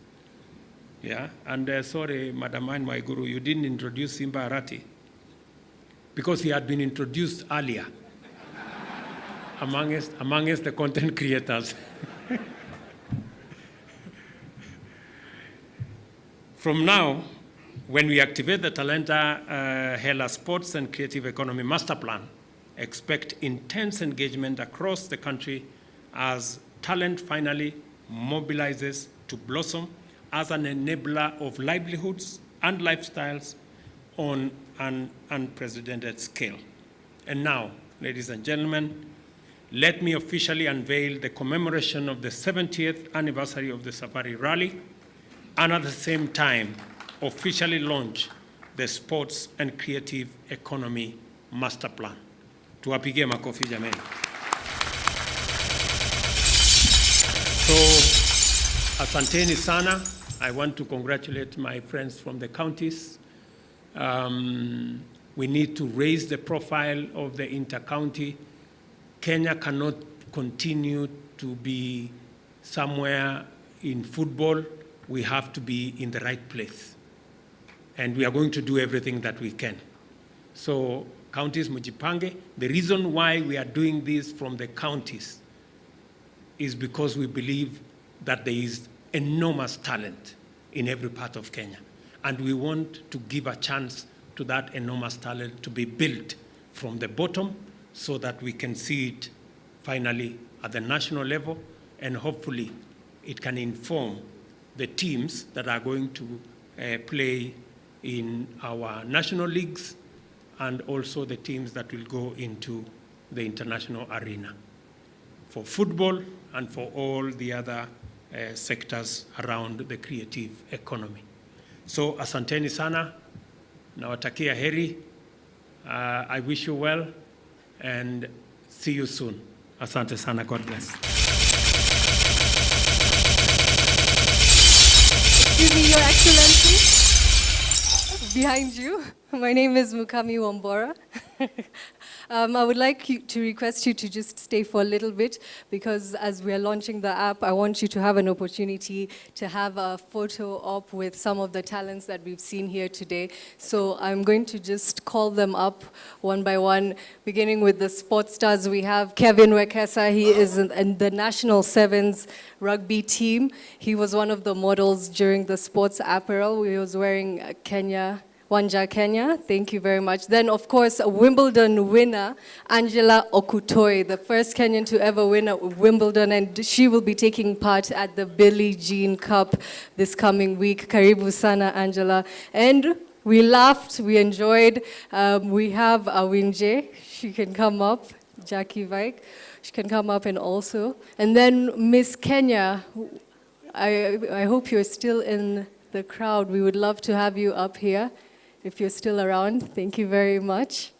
Yeah, and sorry, Madam Anne Waiguru, you didn't introduce Simba Arati because he had been introduced earlier amongst the content creators. From now, when we activate the Talenta Hela Sports and Creative Economy Master Plan, expect intense engagement across the country as talent finally mobilizes to blossom as an enabler of livelihoods and lifestyles on an unprecedented scale. And now, ladies and gentlemen, let me officially unveil the commemoration of the 70th anniversary of the Safari Rally, and at the same time, officially launch the Sports and Creative Economy Master Plan. Tuwapigie makofi jameni. So, asanteni sana. I want to congratulate my friends from the counties. We need to raise the profile of the inter-county. Kenya cannot continue to be somewhere in football. We have to be in the right place. And we are going to do everything that we can. So, counties mujipange. The reason why we are doing this from the counties is because we believe that there is enormous talent in every part of Kenya. And we want to give a chance to that enormous talent to be built from the bottom so that we can see it finally at the national level, and hopefully it can inform the teams that are going to play in our national leagues and also the teams that will go into the international arena for football and for all the other sectors around the creative economy. So asanteni sana, nawatakia heri. I wish you well and see you soon. Asante sana, God bless. Excuse me, Your Excellency. Behind you. My name is Mukami Wambora. I would like to request you to just stay for a little bit, because as we are launching the app, I want you to have an opportunity to have a photo op with some of the talents that we've seen here today. So I'm going to just call them up one by one, beginning with the sports stars. We have Kevin Wekesa. He is in the National Sevens rugby team. He was one of the models during the sports apparel. He was wearing Wanja Kenya, thank you very much. Then, of course, a Wimbledon winner, Angela Okutoi, the first Kenyan to ever win a Wimbledon, and she will be taking part at the Billie Jean Cup this coming week. Karibu sana, Angela. And we laughed, we enjoyed. We have Awinje, she can come up, Jackie Vike, she can come up and also. And then Miss Kenya, I hope you're still in the crowd. We would love to have you up here. If you're still around, thank you very much.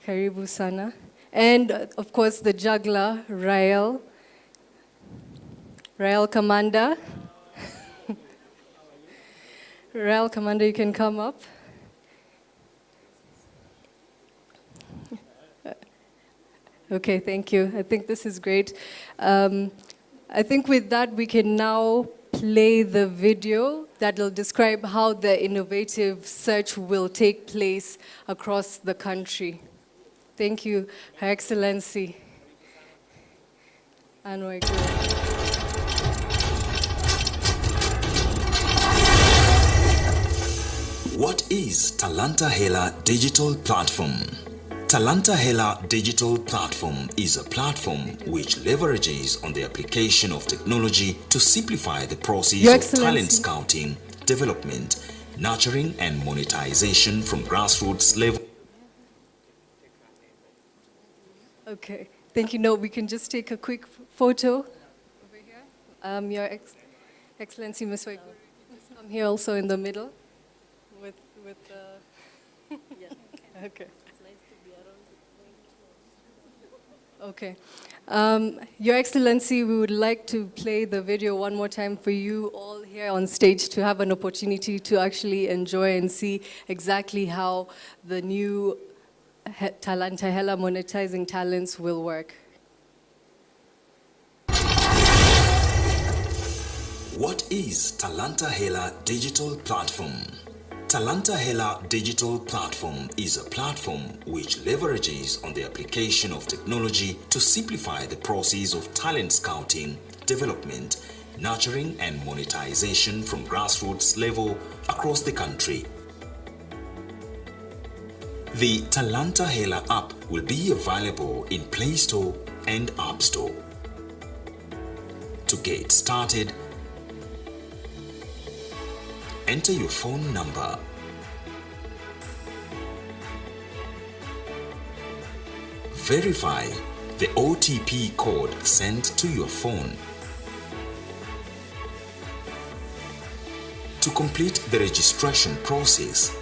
Karibu sana. And of course, the juggler, Rael Commander. Rael Commander, you can come up. Okay, thank you. I think this is great. I think with that, we can now play the video that will describe how the innovative search will take place across the country. Thank you, Her Excellency. What is Talanta Hela Digital Platform? Talanta Hela Digital Platform is a platform which leverages on the application of technology to simplify the process of talent scouting, development, nurturing and monetization from grassroots level. Okay, thank you. No, we can just take a quick photo over here. Your Excellency, Ms. Waiguru, I'm here also in the middle with the... Okay. Okay. Your Excellency, we would like to play the video one more time for you all here on stage to have an opportunity to actually enjoy and see exactly how the new Talanta Hela monetizing talents will work. What is Talanta Hela Digital Platform? Talanta Hela Digital Platform is a platform which leverages on the application of technology to simplify the process of talent scouting, development, nurturing and monetization from grassroots level across the country. The Talanta Hela app will be available in Play Store and App Store. To get started, enter your phone number. Verify the OTP code sent to your phone. To complete the registration process,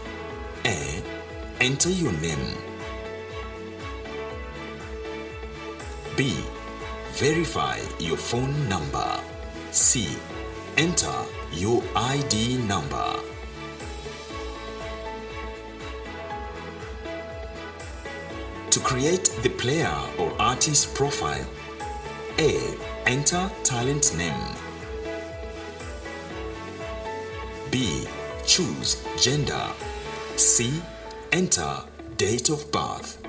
A. Enter your name. B. Verify your phone number. C. Enter your ID number. To create the player or artist profile, A. Enter talent name. B. Choose gender. C. Enter date of birth.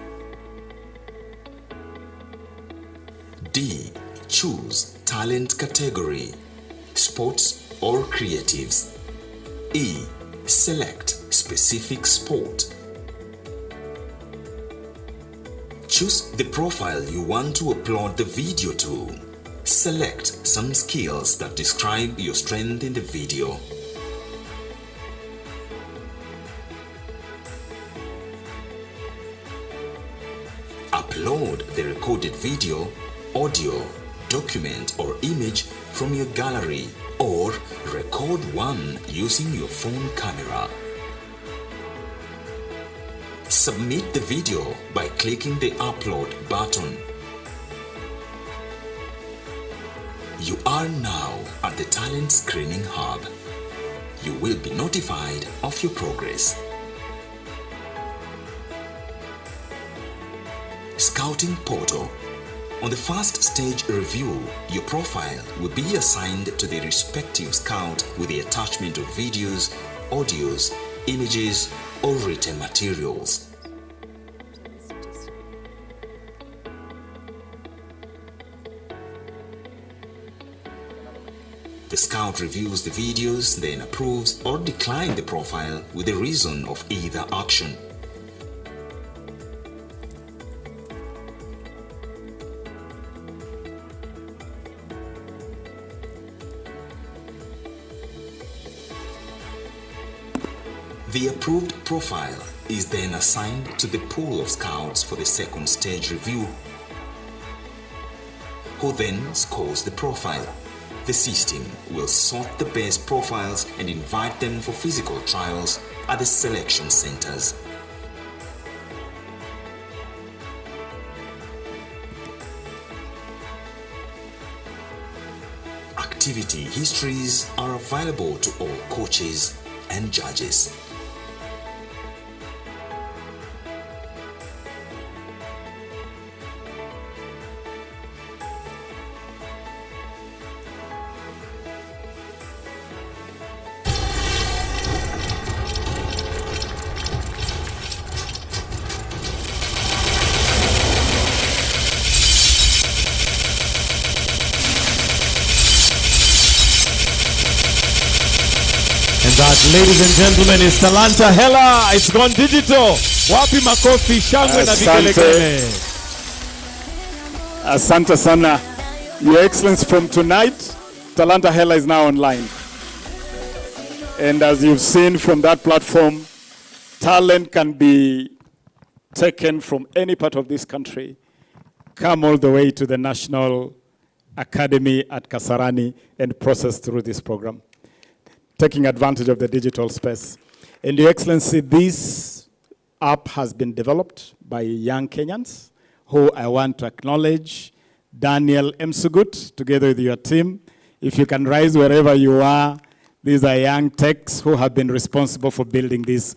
D. Choose talent category, sports or creatives. E. Select specific sport. Choose the profile you want to upload the video to. Select some skills that describe your strength in the video. Upload the recorded video, audio, document or image from your gallery or record one using your phone camera. Submit the video by clicking the upload button. You are now at the Talent Screening Hub. You will be notified of your progress. Scouting Portal. On the first stage review, your profile will be assigned to the respective scout with the attachment of videos, audios, images, or written materials. The scout reviews the videos, then approves or declines the profile with the reason of either action. The approved profile is then assigned to the pool of scouts for the second stage review, who then scores the profile. The system will sort the best profiles and invite them for physical trials at the selection centers. Activity histories are available to all coaches and judges. Ladies and gentlemen, it's Talanta Hela. It's gone digital. Wapi makofi, shangwe na vigelegele. Asante sana. Your Excellency, from tonight, Talanta Hela is now online. And as you've seen from that platform, talent can be taken from any part of this country, come all the way to the National Academy at Kasarani and processed through this program, taking advantage of the digital space. And Your Excellency, this app has been developed by young Kenyans, who I want to acknowledge. Daniel Msugut, together with your team. If you can rise wherever you are, these are young techs who have been responsible for building this.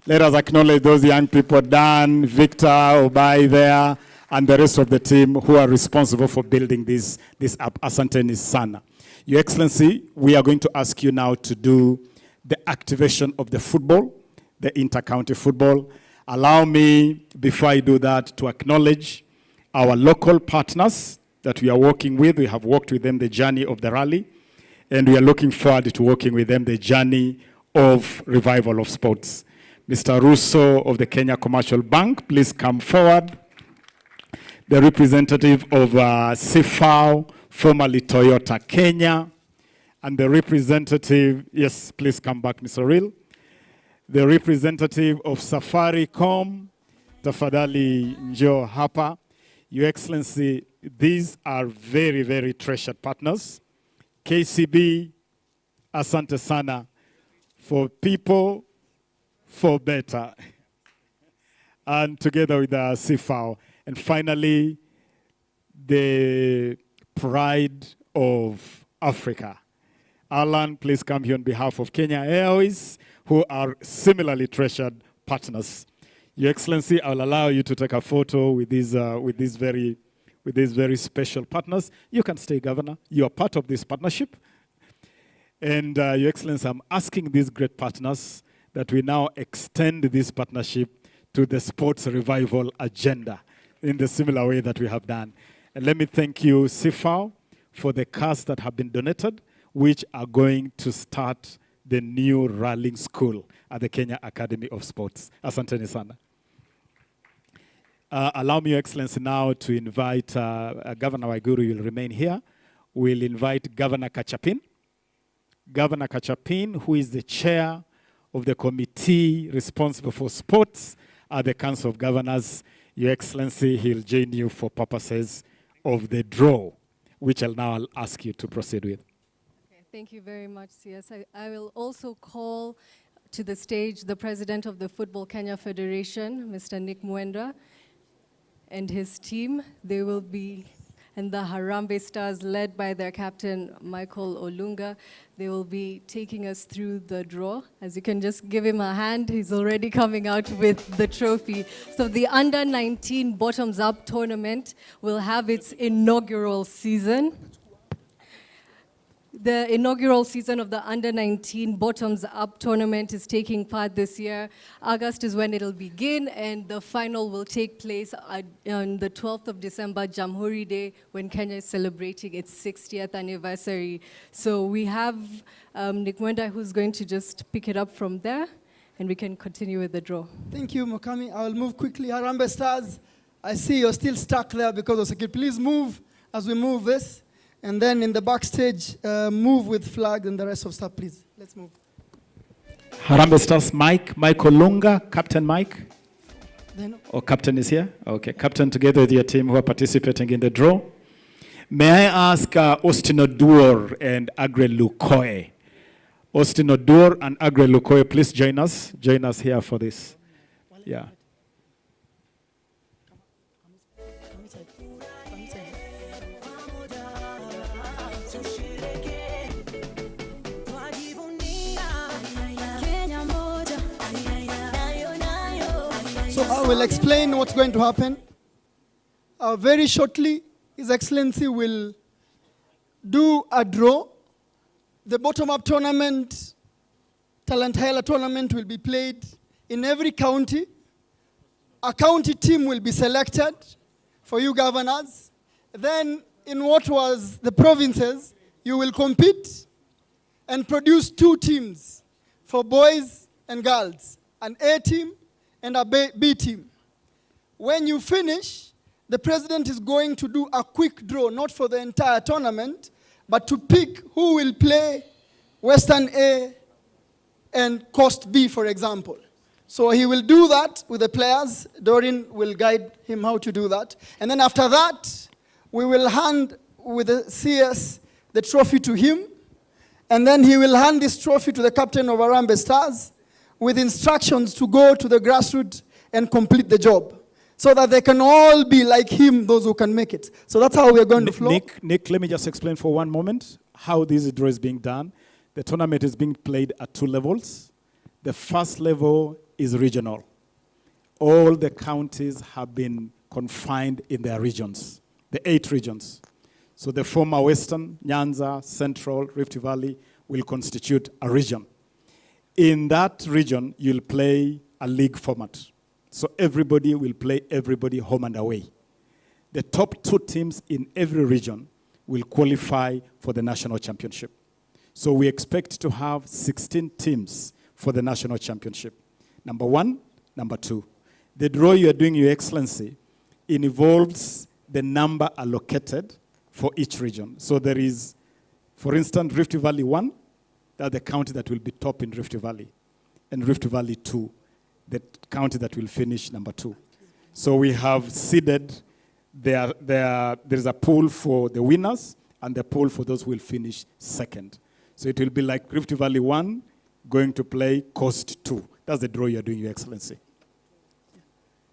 Let us acknowledge those young people, Dan, Victor, Obai there, and the rest of the team who are responsible for building this app. Asanteni sana. Your Excellency, we are going to ask you now to do the activation of the football, the inter-county football. Allow me, before I do that, to acknowledge our local partners that we are working with. We have worked with them the journey of the rally, and we are looking forward to working with them the journey of revival of sports. Mr. Russo of the Kenya Commercial Bank, please come forward. The representative of CFAO, formerly Toyota Kenya, and the representative, yes, please come back, Mr. Real. The representative of Safaricom, tafadhali njoo hapa. Your Excellency, these are very, very treasured partners. KCB, asante sana, for people, for better. And together with the CFAO. And finally, the pride of Africa. Alan, please come here on behalf of Kenya Airways, who are similarly treasured partners. Your Excellency, I'll allow you to take a photo with these very special partners. You can stay, Governor. You are part of this partnership. And Your Excellency, I'm asking these great partners that we now extend this partnership to the sports revival agenda in the similar way that we have done. And let me thank you, CFAO, for the cars that have been donated, which are going to start the new rallying school at the Kenya Academy of Sports. Asanteni sana. Allow me, Your Excellency, now to invite Governor Waiguru will remain here. We'll invite Governor Kachapin. Governor Kachapin, who is the chair of the committee responsible for sports at the Council of Governors. Your Excellency, he'll join you for purposes of the draw, which I'll now ask you to proceed with. Thank you very much, CS. I will also call to the stage the President of the Football Kenya Federation, Mr. Nick Mwendwa, and his team. They will be, and the Harambee Stars, led by their captain, Michael Olunga, they will be taking us through the draw. As you can just give him a hand, he's already coming out with the trophy. So the Under-19 Bottoms-Up tournament will have its inaugural season. The inaugural season of the Under-19 Bottoms-Up tournament is taking part this year. August is when it'll begin, and the final will take place on the 12th of December, Jamhuri Day, when Kenya is celebrating its 60th anniversary. So we have Nick Mwendwa, who's going to just pick it up from there, and we can continue with the draw. Thank you, Mukami. I will move quickly. Harambee Stars, I see you're still stuck there because of security. Please move as we move this. And then in the backstage, move with flag and the rest of stuff, please. Let's move. Harambee Stars, Michael Lunga, Captain Mike. Or Captain is here? Okay, Captain together with your team who are participating in the draw. May I ask Austin Odur and Agre Lukoe. Austin Odur and Agre Lukoe, please join us. Join us here for this. Yeah. So I will explain what's going to happen. Very shortly, His Excellency will do a draw. The bottom-up tournament, Talanta Hela tournament, will be played in every county. A county team will be selected for you governors. Then in what was the provinces, you will compete and produce 2 teams for boys and girls, an A team and a B team. When you finish, the president is going to do a quick draw, not for the entire tournament, but to pick who will play Western A and Coast B, for example. So he will do that with the players. Doreen will guide him how to do that. And then after that, we will hand with the CS the trophy to him. And then he will hand this trophy to the captain of Harambee Stars with instructions to go to the grassroots and complete the job, so that they can all be like him, those who can make it. So that's how we're going to flow. Nick, let me just explain for one moment how this draw is being done. The tournament is being played at 2 levels. The first level is regional. All the counties have been confined in their regions, the 8 regions. So the former Western, Nyanza, Central, Rift Valley will constitute a region. In that region, you'll play a league format. So everybody will play everybody home and away. The top 2 teams in every region will qualify for the national championship. So we expect to have 16 teams for the national championship. Number 1, number 2. The draw you are doing, Your Excellency, it involves the number allocated for each region. So there is, for instance, Rift Valley 1, that's the county that will be top in Rift Valley, and Rift Valley 2, the county that will finish number 2. So we have seeded, there is a pool for the winners and the pool for those who will finish second. So it will be like Rift Valley 1 going to play Coast 2. That's the draw you're doing, Your Excellency.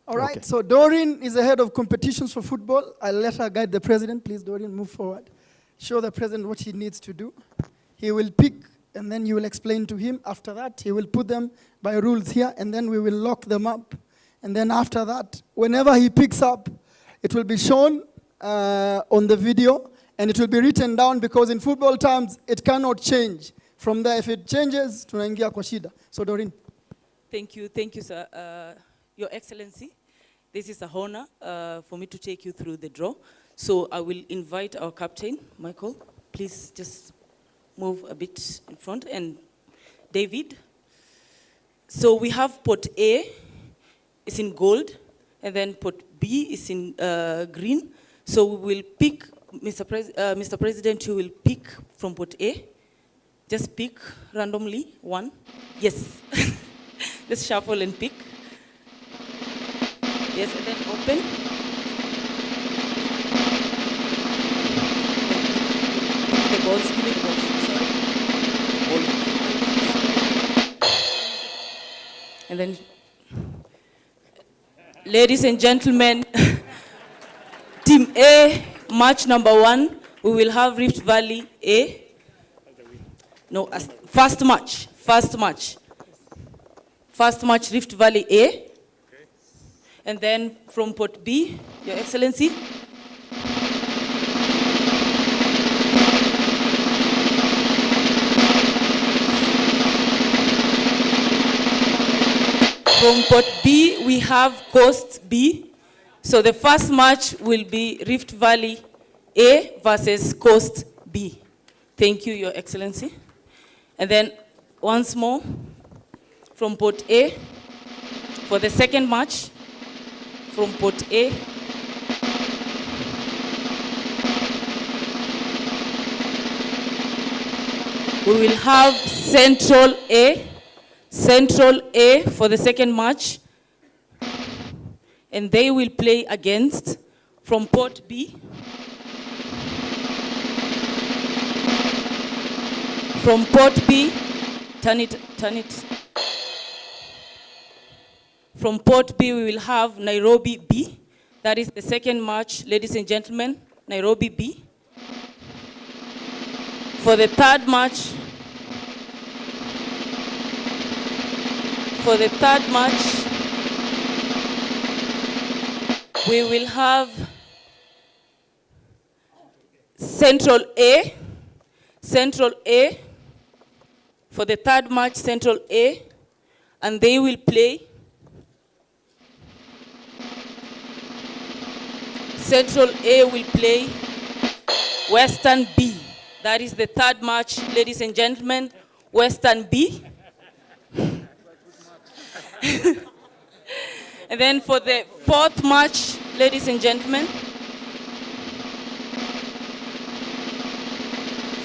All right, Okay. so Doreen is the head of competitions for football. I'll let her guide the president. Please, Doreen, move forward. Show the president what he needs to do. He will pick, and then you will explain to him. After that, he will put them by rules here, and then we will lock them up. And then after that, whenever he picks up, it will be shown on the video, and it will be written down, because in football terms, it cannot change. From there, if it changes, tunaingia kwa shida. So, Doreen. Thank you, sir. Your Excellency, this is an honor for me to take you through the draw. So I will invite our captain, Michael. Please just move a bit in front. And David. So we have pot A is in gold, and then pot B is in green. So we will pick, Mr. President, you will pick from pot A. Just pick randomly one. Yes. Just shuffle and pick. Yes, and then open. Give me the balls, sorry. Hold. And then, ladies and gentlemen, Team A, match number 1, we will have Rift Valley A. No, first match, Rift Valley A. And then from pot B, Your Excellency. From pot B, we have Coast B. So the first match will be Rift Valley A versus Coast B. Thank you, Your Excellency. And then once more, from pot A, for the second match, from pot A, we will have Central A for the second match, and they will play against, from pot B, turn it. From pot B, we will have Nairobi B. That is the second match, ladies and gentlemen, Nairobi B. For the third match, we will have Central A. For the third match, Central A, and they will play Central A will play Western B. That is the third match, ladies and gentlemen, Western B. And then for the fourth match, ladies and gentlemen,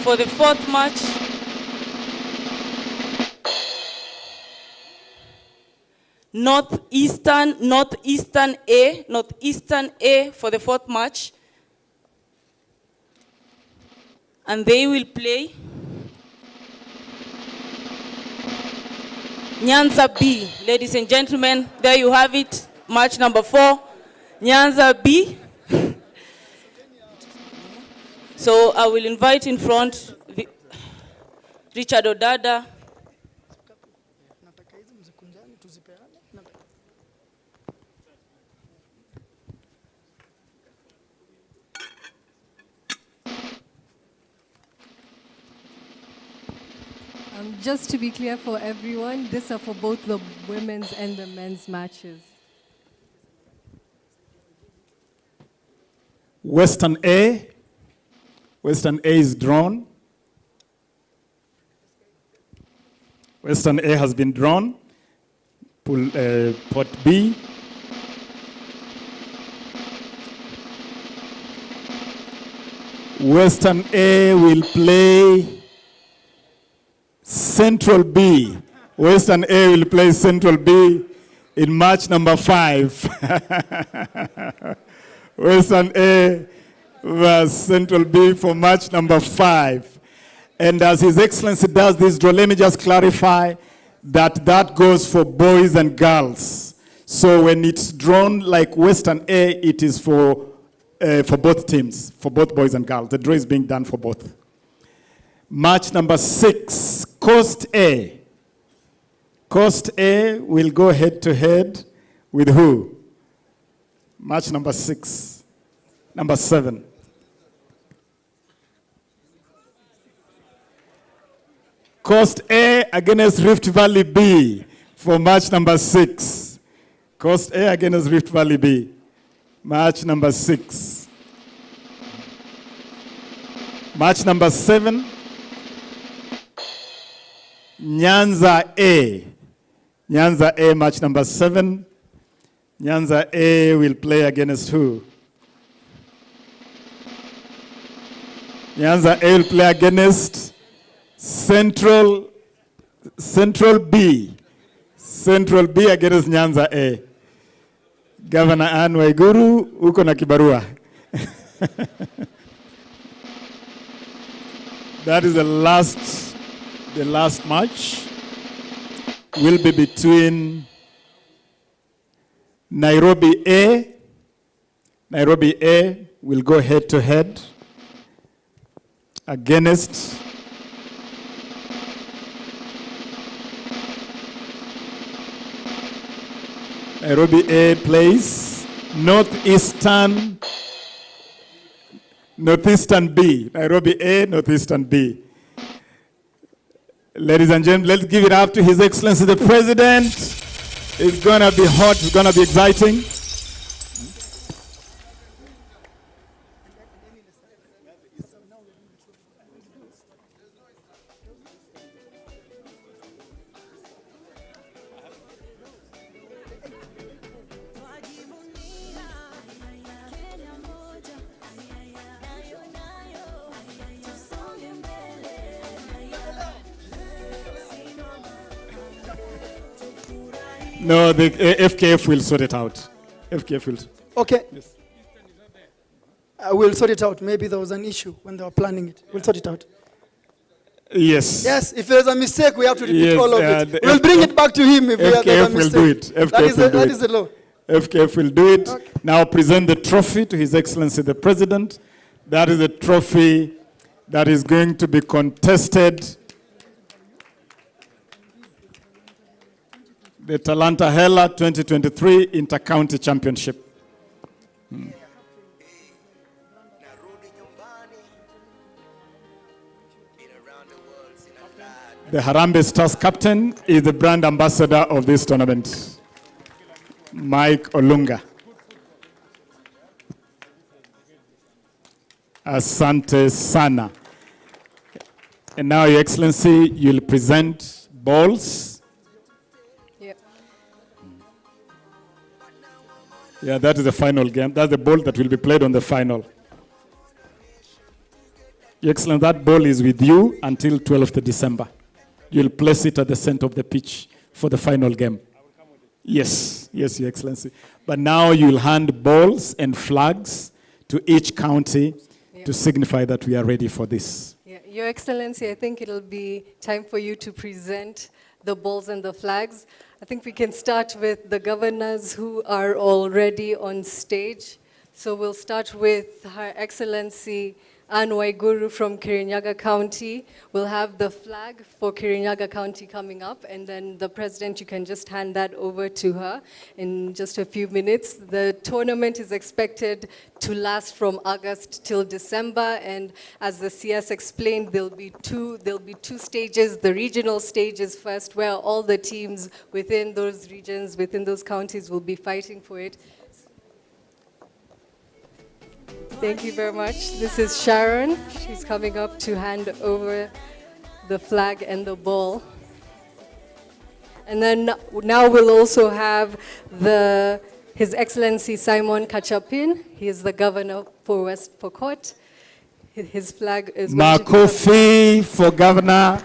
for the fourth match, Northeastern A for the fourth match. And they will play Nyanza B. Ladies and gentlemen, there you have it. Match number 4, Nyanza B. So I will invite in front Richard Odada. Just to be clear for everyone, these are for both the women's and the men's matches. Western A. Western A is drawn. Western A has been drawn. Pot B. Western A will play Central B. Western A will play Central B in match number 5. Western A versus Central B for match number 5. And as His Excellency does this draw, let me just clarify that that goes for boys and girls. So when it's drawn like Western A, it is for both teams, for both boys and girls. The draw is being done for both. Match number 6, Coast A. Coast A will go head to head with who? Match number 6. Number 7. Coast A against Rift Valley B for match number 6. Coast A against Rift Valley B. Match number 6. Match number 7. Nyanza A. Nyanza A, match number 7. Nyanza A will play against who? Nyanza A will play against Central B. Central B against Nyanza A. Governor Anne Waiguru, uko na kibarua. That is the last match will be between Nairobi A. Nairobi A will go head to head against Nairobi A plays Northeastern B. Nairobi A, Northeastern B. Ladies and gentlemen, let's give it up to His Excellency the President. It's gonna be hot, it's gonna be exciting. No, the FKF will sort it out. FKF will. Okay. Yes. We'll sort it out. Maybe there was an issue when they were planning it. We'll sort it out. Yes. Yes, if there's a mistake, we have to repeat all of it. We'll bring it back to him if there's a mistake. FKF will do it. That is the law. FKF will do it. Okay. Now present the trophy to His Excellency the President. That is a trophy that is going to be contested. The Talanta Hela 2023 Inter-County Championship. The Harambee Stars captain is the brand ambassador of this tournament, Mike Olunga. Asante sana. And now, Your Excellency, you'll present balls. Yeah, that is the final game. That's the ball that will be played on the final. Your Excellency, that ball is with you until 12th December. You'll place it at the center of the pitch for the final game. Yes, yes, Your Excellency. But now you'll hand balls and flags to each county to signify that we are ready for this. Yeah, Your Excellency, I think it'll be time for you to present the balls and the flags. I think we can start with the governors who are already on stage. So we'll start with Her Excellency Anne Waiguru from Kirinyaga County. We'll have the flag for Kirinyaga County coming up, and then the president, you can just hand that over to her in just a few minutes. The tournament is expected to last from August till December, and as the CS explained, there'll be two stages. The regional stage is first, where all the teams within those regions, within those counties will be fighting for it. Thank you very much. This is Sharon. She's coming up to hand over the flag and the ball. And then now we'll also have His Excellency Simon Kachapin. He is the governor for West Pokot. His flag is Makofi for Governor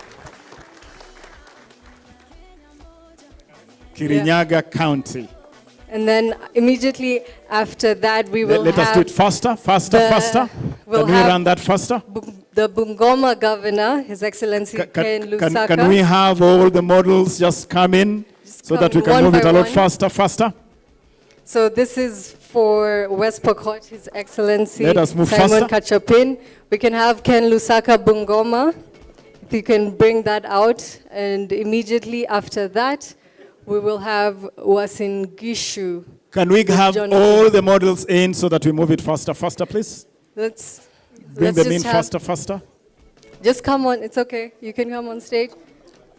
Kirinyaga County. And then immediately after that, we will Let us do it faster. We'll Can we run that faster? The Bungoma governor, His Excellency Ken Lusaka. Can we have all the models just come in so that we can move it a lot faster? So this is for West Pokot, His Excellency Let us move Simon faster. Kachapin. We can have Ken Lusaka Bungoma, if you can bring that out. And immediately after that, we will have Wasin Gishu. Can we have all the models in so that we move it faster, please? Let's Bring them just in faster. Just come on, it's okay. You can come on stage.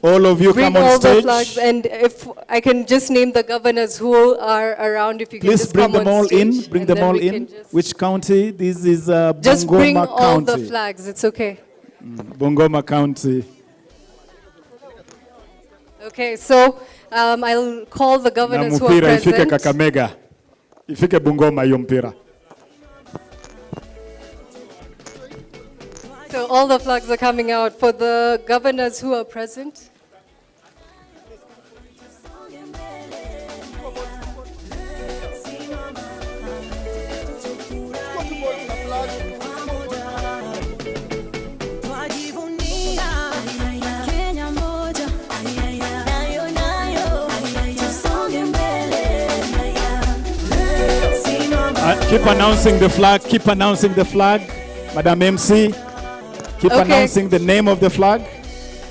All of you Bring come on all stage. the flags, and if I can just name the governors who are around, if you can Please just bring come them on all stage, in. Bring and them then all we in. can Which county? This is just bring Bungoma all County. the flags, it's okay. Bungoma County. Okay, so I'll call the Na governors who are mpira ifike present. Kakamega. Ifike Bungoma hiyo mpira. So all the flags are coming out for the governors who are present. Keep announcing the flag. Keep announcing the flag. Madam MC. Keep Okay. announcing the name of the flag.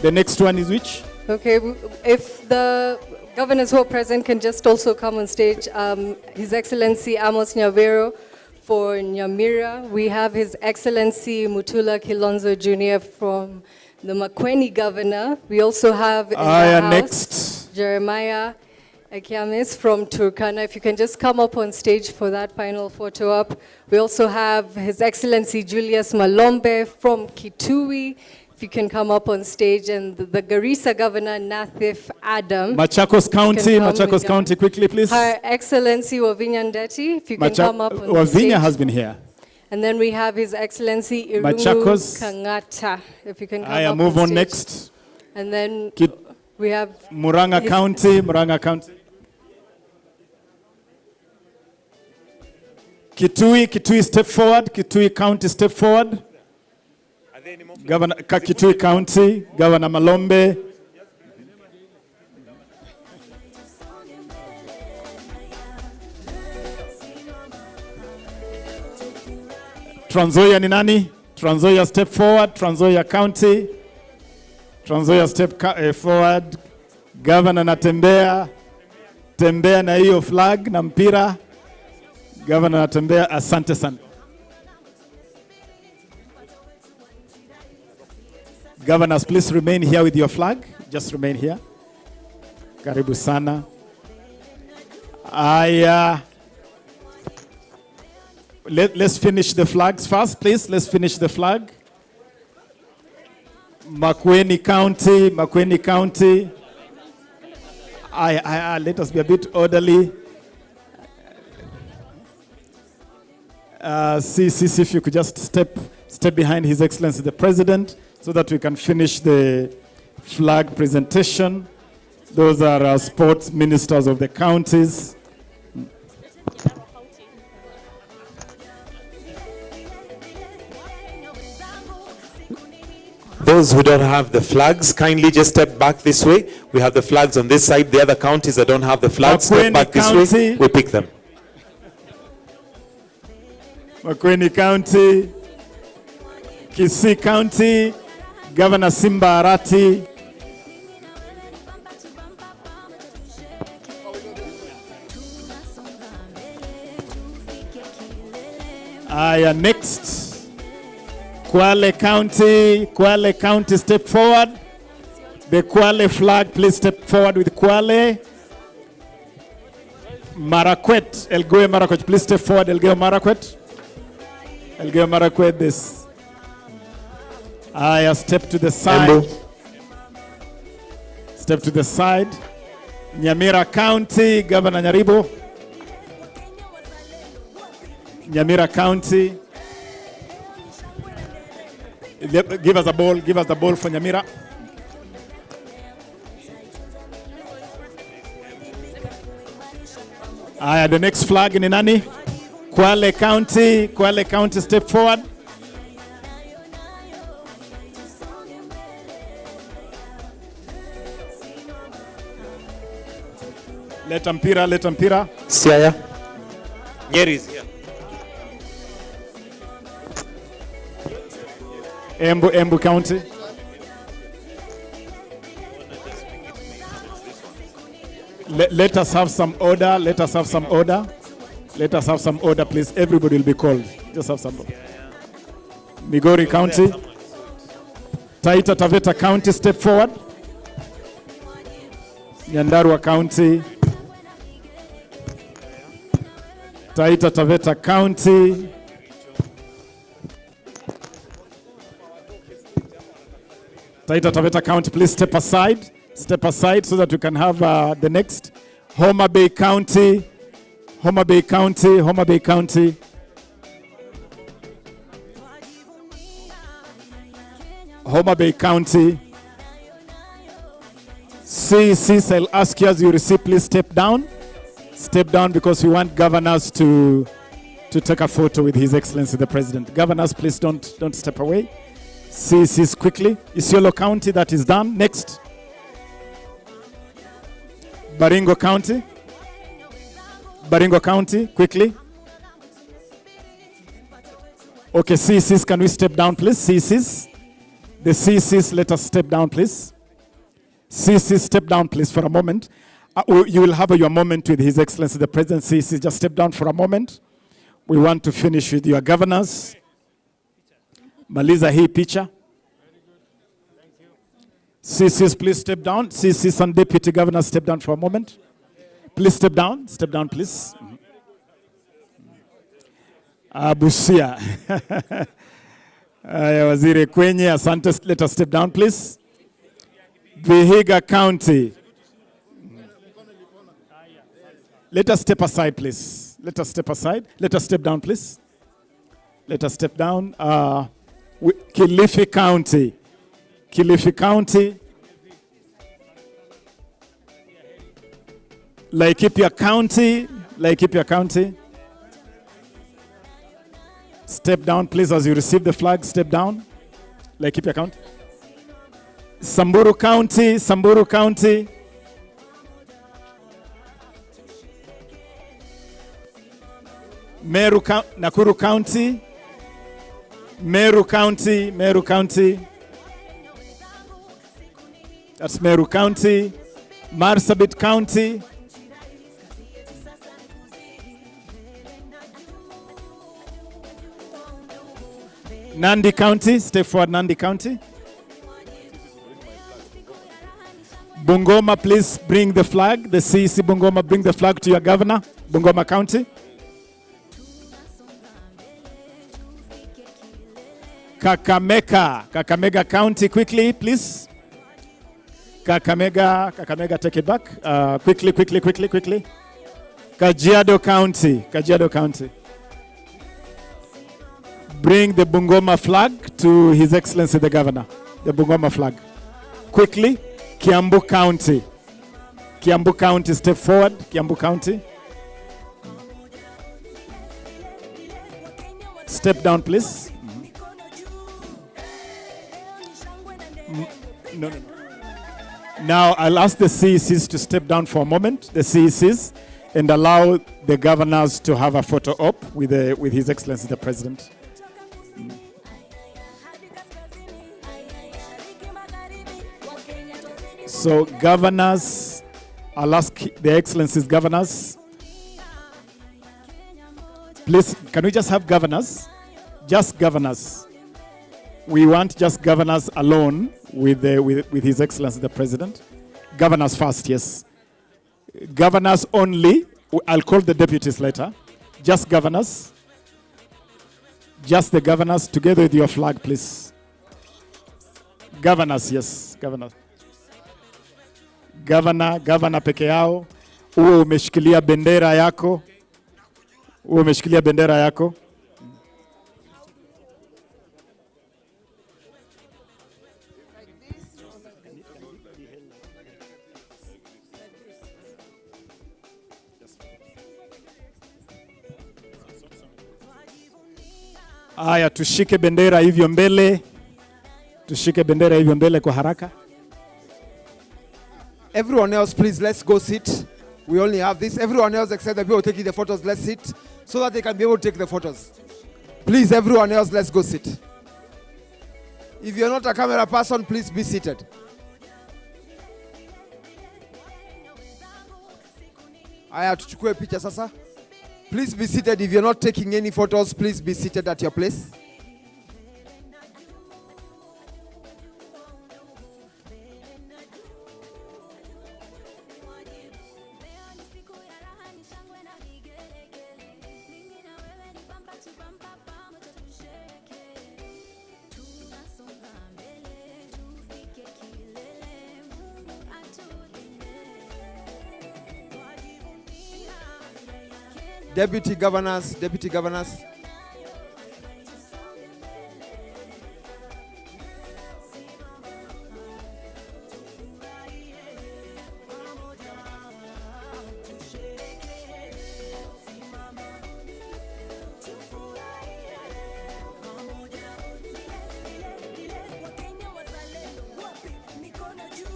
The next one is which? Okay, if the governors who are present can just also come on stage. His Excellency Amos Nyavero for Nyamira. We have His Excellency Mutula Kilonzo Jr. from the Makueni governor. We also have in the house, Next. Jeremiah Akiamis from Turkana. If you can just come up on stage for that final photo op. We also have His Excellency Julius Malombe from Kitui. If you can come up on stage, and the Garissa Governor Nathif Adam. Machakos If you can County. come Machakos with County, quickly, please. Her Excellency Wavinya Ndeti, if you can come up on stage. Wavinya has been here. And then we have His Excellency Irungu Machakos. Kangata, if you can come I up move on stage. next. And then Kit- we have Muranga His- County. Muranga County. Kitui, step forward. Kitui County, step forward. Governor Kitui County, Governor Malombe. Trans Nzoia ni nani? Trans Nzoia, step forward. Trans Nzoia County. Trans Nzoia, step forward. Governor natembea. Tembea na hiyo flag na mpira. Governor natembea, asante sana. Governors, please remain here with your flag. Just remain here. Karibu sana. Let's finish the flags first, please. Let's finish the flag. Makueni County, Makueni County. Let us be a bit orderly. CC, if you could just step behind His Excellency the President so that we can finish the flag presentation. Those are our sports ministers of the counties. Those who don't have the flags, kindly just step back this way. We have the flags on this side. The other counties that don't have the flags, step back this way. We pick them. Makueni County, Kisii County, Governor Simba Arati. Next, Kwale County, step forward. The Kwale flag, please step forward with Kwale. Marakwet, Elgeyo Marakwet, please step forward, Elgeyo Marakwet. Elgeyo Marakwet, this. Step to the side. Embu. Step to the side. Nyamira County, Governor Nyaribo. Nyamira County. Give us the ball for Nyamira. The next flag in Inani. Kwale County, step forward. Let Mpira. Siaya. Nyeri is here. Embu County. Let us have some order. Please. Everybody will be called. Just have some order. Migori County. Taita Taveta County, step forward. Nyandarua County. Taita Taveta County. Taita Taveta County, please step aside. Step aside so that we can have the next. Homa Bay County. Homa Bay County. CCs, I'll ask you as you receive, please step down. Step down because we want governors to take a photo with His Excellency the President. Governors, please don't step away. CCs, quickly. Isiolo County, that is done. Next. Baringo County, quickly. Okay, CCs, can we step down, please? CCs. The CCs, let us step down, please. CCs, step down, please, for a moment. You will have your moment with His Excellency the President. CCs, just step down for a moment. We want to finish with your governors. Maliza hii picha. CCs, please step down. CCs and Deputy Governor, step down for a moment. Please step down. Step down, please. Busia. Waziri Kwenye, Asante, let us step down, please. Vihiga County. Let us step aside, please. Let us step aside. Let us step down, please. Let us step down. Kilifi County. Laikipia County. Step down, please, as you receive the flag. Step down. Laikipia County. Samburu County. Nakuru County. Meru County. That's Meru County. Marsabit County. Nandi County, step forward, Nandi County. Bungoma, please bring the flag. The CEC Bungoma, bring the flag to your governor, Bungoma County. Kakamega County, quickly, please. Kakamega, take it back. Quickly. Kajiado County. bring the Bungoma flag to His Excellency the Governor. The Bungoma flag. Quickly, Kiambu County. Kiambu County, step forward. Kiambu County. Step down, please. No. Now, I'll ask the CECs to step down for a moment, the CECs, and allow the governors to have a photo op with His Excellency the President. So, governors, I'll ask the Excellencies governors. Please, can we just have governors? Just governors. We want just governors alone with His Excellency the President. Governors first, yes. Governors only. I'll call the deputies later. Just governors. Just the governors together with your flag, please. Governors, yes. Governors. Governor peke yao. Uwe umeshikilia bendera yako. Uwe umeshikilia bendera yako. Aya, tushike bendera hivyo mbele. Tushike bendera hivyo mbele kwa haraka. Everyone else, please, let's go sit. We only have this. Everyone else except the people taking the photos, let's sit so that they can be able to take the photos. Please, everyone else, let's go sit. If you're not a camera person, please be seated. Aya, tuchukue picha sasa. Please be seated. If you're not taking any photos, please be seated at your place. Deputy governors.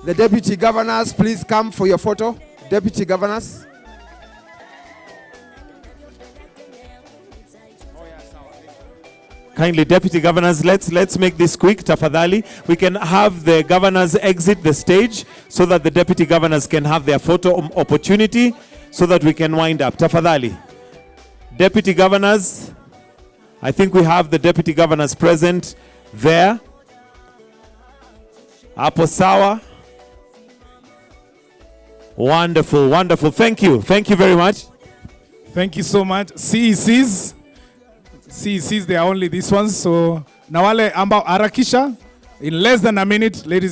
The deputy governors, please come for your photo. Deputy governors. Kindly, deputy governors, let's make this quick, tafadhali. We can have the governors exit the stage so that the deputy governors can have their photo opportunity so that we can wind up. Tafadhali. Deputy governors, I think we have the deputy governors present there. Hapo sawa. Wonderful, wonderful. Thank you. Thank you very much. Thank you so much. CECs, they are only these ones. So, na wale ambao harakisha, in less than a minute, ladies